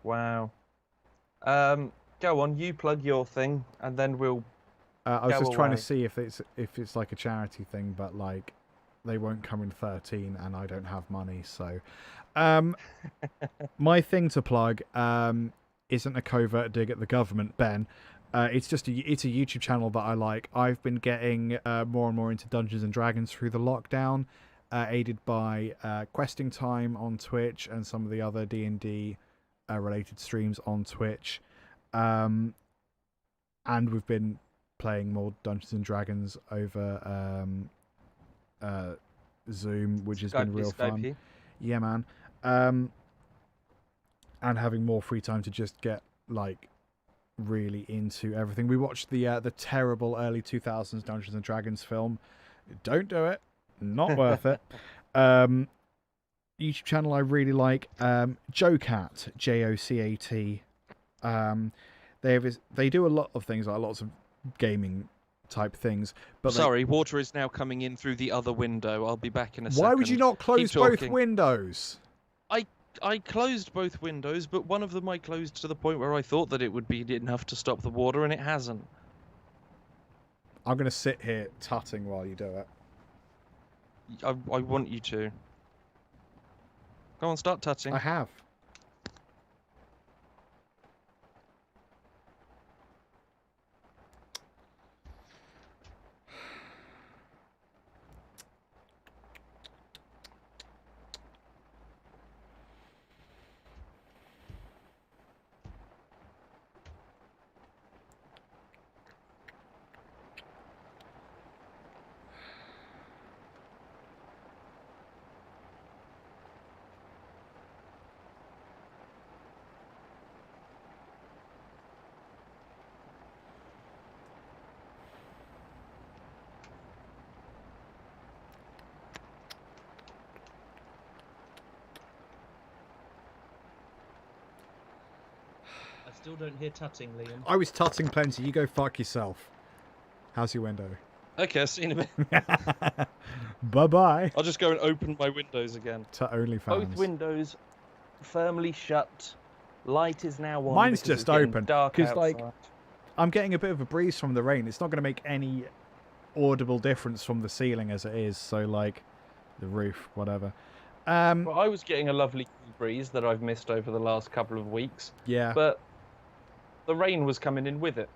Wow. Go on, you plug your thing, and then we'll. I was just trying away. to see if it's like a charity thing, but like they won't come in 13, and I don't have money, so. My thing to plug isn't a covert dig at the government, Ben. It's a YouTube channel that I like. I've been getting more and more into Dungeons and Dragons through the lockdown, aided by Questing Time on Twitch and some of the other D&D related streams on Twitch. And we've been playing more Dungeons and Dragons over Zoom, which has been real fun. Yeah, man. And having more free time to just get like really into everything. We watched the terrible early 2000s Dungeons and Dragons film. Don't do it. Not worth it. YouTube channel I really like, JoCat, JoCat. They do a lot of things, like lots of gaming type things. But sorry, water is now coming in through the other window. I'll be back in a second. Why would you not close both windows? I closed both windows, but one of them I closed to the point where I thought that it would be enough to stop the water, and it hasn't. I'm going to sit here tutting while you do it. I want you to. Go on, start touching. I have. still don't hear tutting, Liam. I was tutting plenty. You go fuck yourself. How's your window? Okay, I've seen a bit. Bye-bye. I'll just go and open my windows again. To OnlyFans. Both windows firmly shut. Light is now on. Mine's because just it's getting open, dark 'cause, like, outside. I'm getting a bit of a breeze from the rain. It's not going to make any audible difference from the ceiling as it is. So, like, the roof, whatever. Well, I was getting a lovely cool breeze that I've missed over the last couple of weeks. Yeah. But the rain was coming in with it.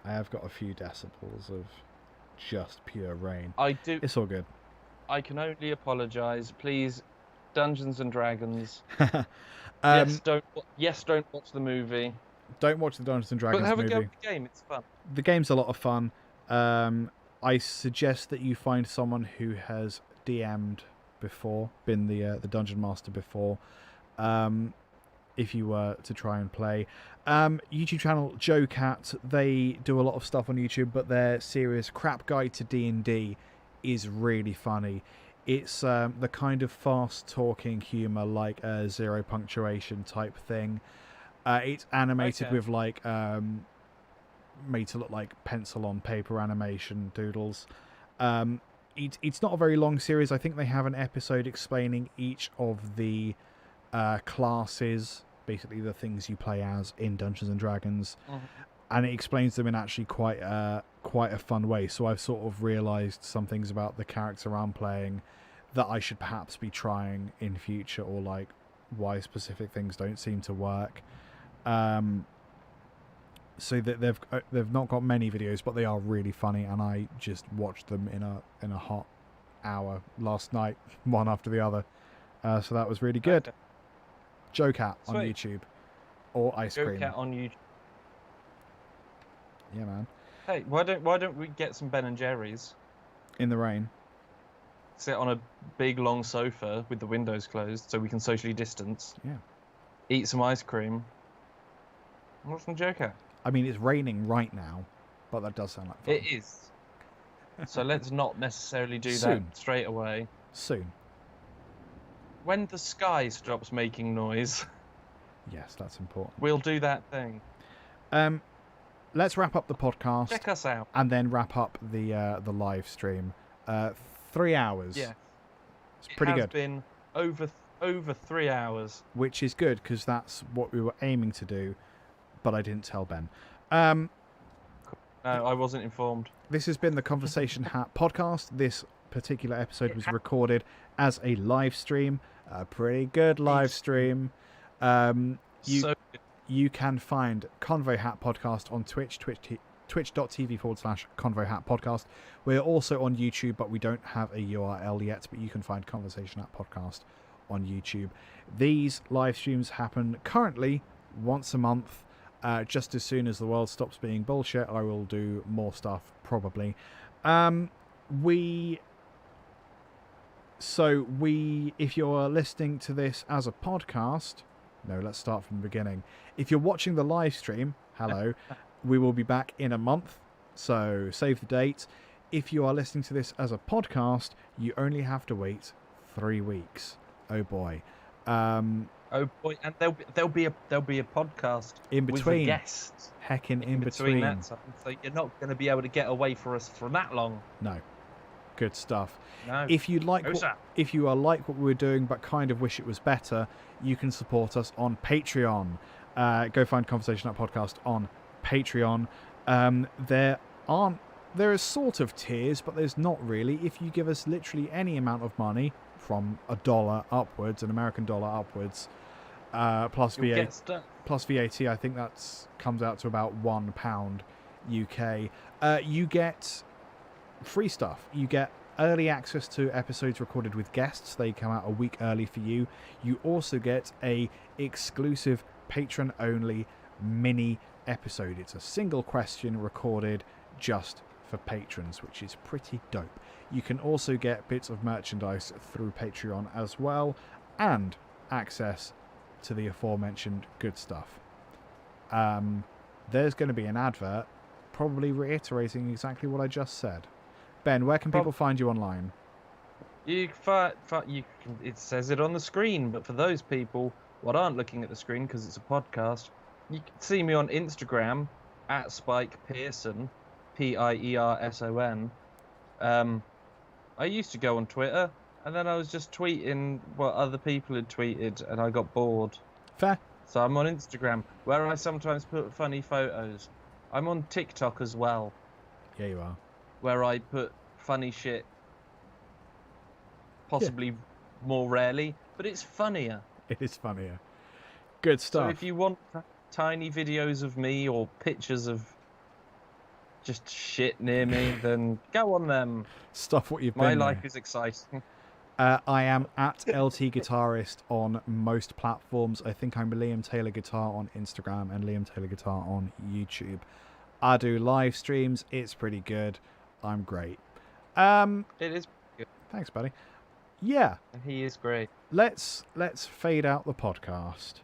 I have got a few decibels of just pure rain. I do. It's all good. I can only apologise. Please, Dungeons and Dragons. Yes, don't watch the movie. Don't watch the Dungeons and Dragons But have movie. a go at the game. It's fun. The game's a lot of fun. I suggest that you find someone who has DM'd before, been the dungeon master before, if you were to try and play. YouTube channel Joe Cat, they do a lot of stuff on YouTube, but their series Crap Guide to D&D is really funny. It's the kind of fast-talking humour, like a zero punctuation type thing. It's animated with like made to look like pencil on paper animation doodles. It's not a very long series. I think they have an episode explaining each of the classes, basically the things you play as in Dungeons and Dragons, and it explains them in actually quite a fun way. So I've sort of realised some things about the character I'm playing that I should perhaps be trying in future, or like why specific things don't seem to work. So that they've not got many videos, but they are really funny, and I just watched them in a hot hour last night, one after the other. So that was really good. Joe Cat on Sweet. YouTube, or Ice Joe Cream. Cat on YouTube. Yeah, man. Hey, why don't we get some Ben and Jerry's? In the rain. Sit on a big long sofa with the windows closed so we can socially distance. Yeah. Eat some ice cream. And watch some Joe Cat. I mean, it's raining right now, but that does sound like fun. It is. So let's not necessarily do Soon. that straight away. Soon. When the sky stops making noise, Yes, that's important. we'll do that thing. Let's wrap up the podcast. Check us out. And then wrap up the live stream. 3 hours. Yeah. It's pretty It has good. been over 3 hours. Which is good, because that's what we were aiming to do, but I didn't tell Ben. No, I wasn't informed. This has been the Conversation Hat podcast. This particular episode was recorded as a live stream. A pretty good live stream. You can find Convo Hat Podcast on Twitch, twitch.tv/Convo Hat Podcast. We're also on YouTube, but we don't have a URL yet, but you can find Conversation Hat Podcast on YouTube. These live streams happen currently once a month. Just as soon as the world stops being bullshit, I will do more stuff, probably. If you're listening to this as a podcast, no, let's start from the beginning. If you're watching the live stream, hello, we will be back in a month, so save the date. If you are listening to this as a podcast, you only have to wait 3 weeks. Oh boy. Oh boy, and there'll be a podcast In between. with a guest. Heckin' in between between. that time, so you're not going to be able to get away for us for that long. No. Good stuff. No. If you No, sir. if you are like what we're doing but kind of wish it was better, you can support us on Patreon. Go find Conversation Up Podcast on Patreon. There is sort of tiers, but there's not really. If you give us literally any amount of money, from $1 upwards, an American dollar upwards, plus You'll VAT, get stuff. I think that comes out to about £1 UK. You get free stuff. You get early access to episodes recorded with guests. They come out a week early for you. You also get a exclusive patron only mini episode. It's a single question recorded just for patrons, which is pretty dope. You can also get bits of merchandise through Patreon as well, and access to the aforementioned good stuff. There's going to be an advert probably reiterating exactly what I just said. Ben, where can people find you online? It says it on the screen, but for those people, what aren't looking at the screen because it's a podcast, you can see me on Instagram at Spike Pierson, Pierson. I used to go on Twitter, and then I was just tweeting what other people had tweeted, and I got bored. Fair. So I'm on Instagram, where I sometimes put funny photos. I'm on TikTok as well. Yeah, you are. Where I put funny shit, possibly more rarely, but it's funnier. It is funnier. Good stuff. So if you want tiny videos of me or pictures of just shit near me, then go on them. Stuff what you've My been life there. is exciting. I am at LT Guitarist on most platforms. I think I'm Liam Taylor Guitar on Instagram and Liam Taylor Guitar on YouTube. I do live streams. It's pretty good. I'm great. It is good. Thanks, buddy. Yeah. And he is great. Let's fade out the podcast.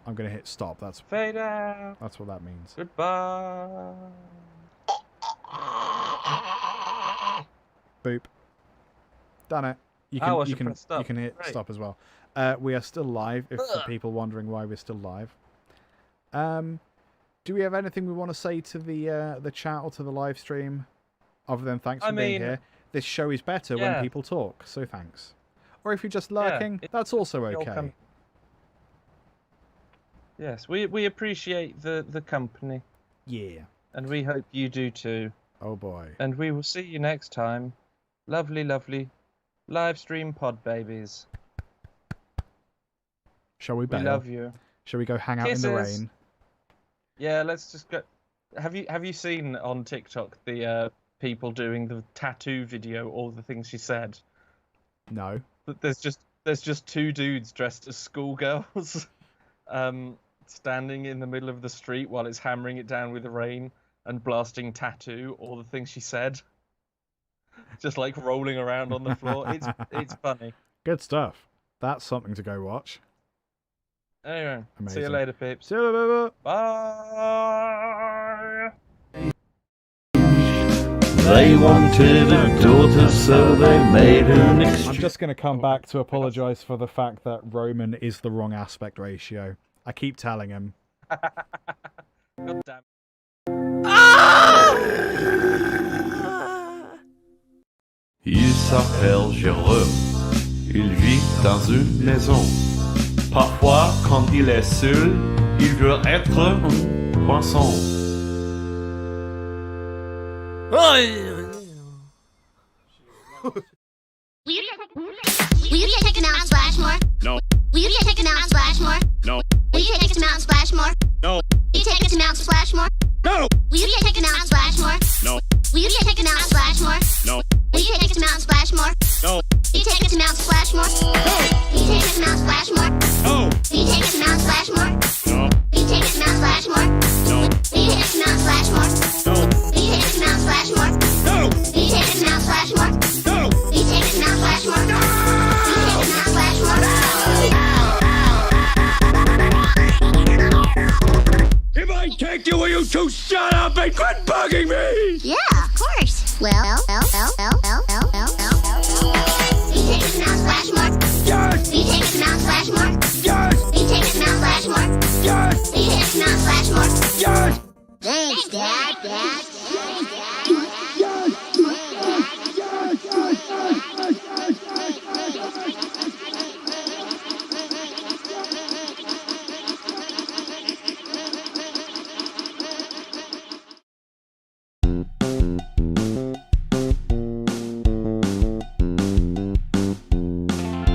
I'm gonna hit stop. Fade out. That's what that means. Goodbye. Boop. Done it. You Oh, I can should press stop. you can hit Great. stop as well. We are still live. If for people wondering why we're still live. Do we have anything we want to say to the chat or to the live stream, other than thanks for being here? This show is better when people talk, so thanks. Or if you're just lurking, that's also okay. Yes, we appreciate the company. Yeah. And we hope you do too. Oh boy. And we will see you next time. Lovely, lovely live stream pod babies. Shall we bail? We love you. Shall we go hang out in the Kisses. rain? Yeah, let's just go. Have you seen on TikTok the people doing the tattoo video, all the things she said? No. But there's just two dudes dressed as schoolgirls, standing in the middle of the street while it's hammering it down with the rain and blasting tattoo, all the things she said. Just like rolling around on the floor. It's funny. Good stuff. That's something to go watch. Anyway, Amazing. see you later, peeps. See you later. Bye. They wanted a daughter, so they made an exchange. I'm just going to come back to apologise for the fact that Roman is the wrong aspect ratio. I keep telling him. God damn. Il s'appelle Jérôme. Il vit dans une maison. Parfois, quand il est seul, il veut être un poisson. Will you take a Mount Splashmore? No. Will you take a Mount Splashmore? No. Will you take us to Mount Splashmore? No. Will you take us to Mount Splashmore? No. Will you take a Mount Splashmore? No. Will you take a Mount Splashmore? No. Will you take us to Mount Splashmore? No. Will you take us to Mount Splashmore? Will you take us to Mount Splashmore? No. Will you take us to Mount Splashmore? No. Will you take us to Mount Splashmore? No. Will you take us to Mount Splashmore? No. Will you take us to Mount Splashmore? No. Will you take us to Mount Splashmore? No. Will you take us to Mount Splashmore? Will you take us to Mount Splashmore? If I take you, will you two shut up and quit bugging me? Yeah, of course. Well.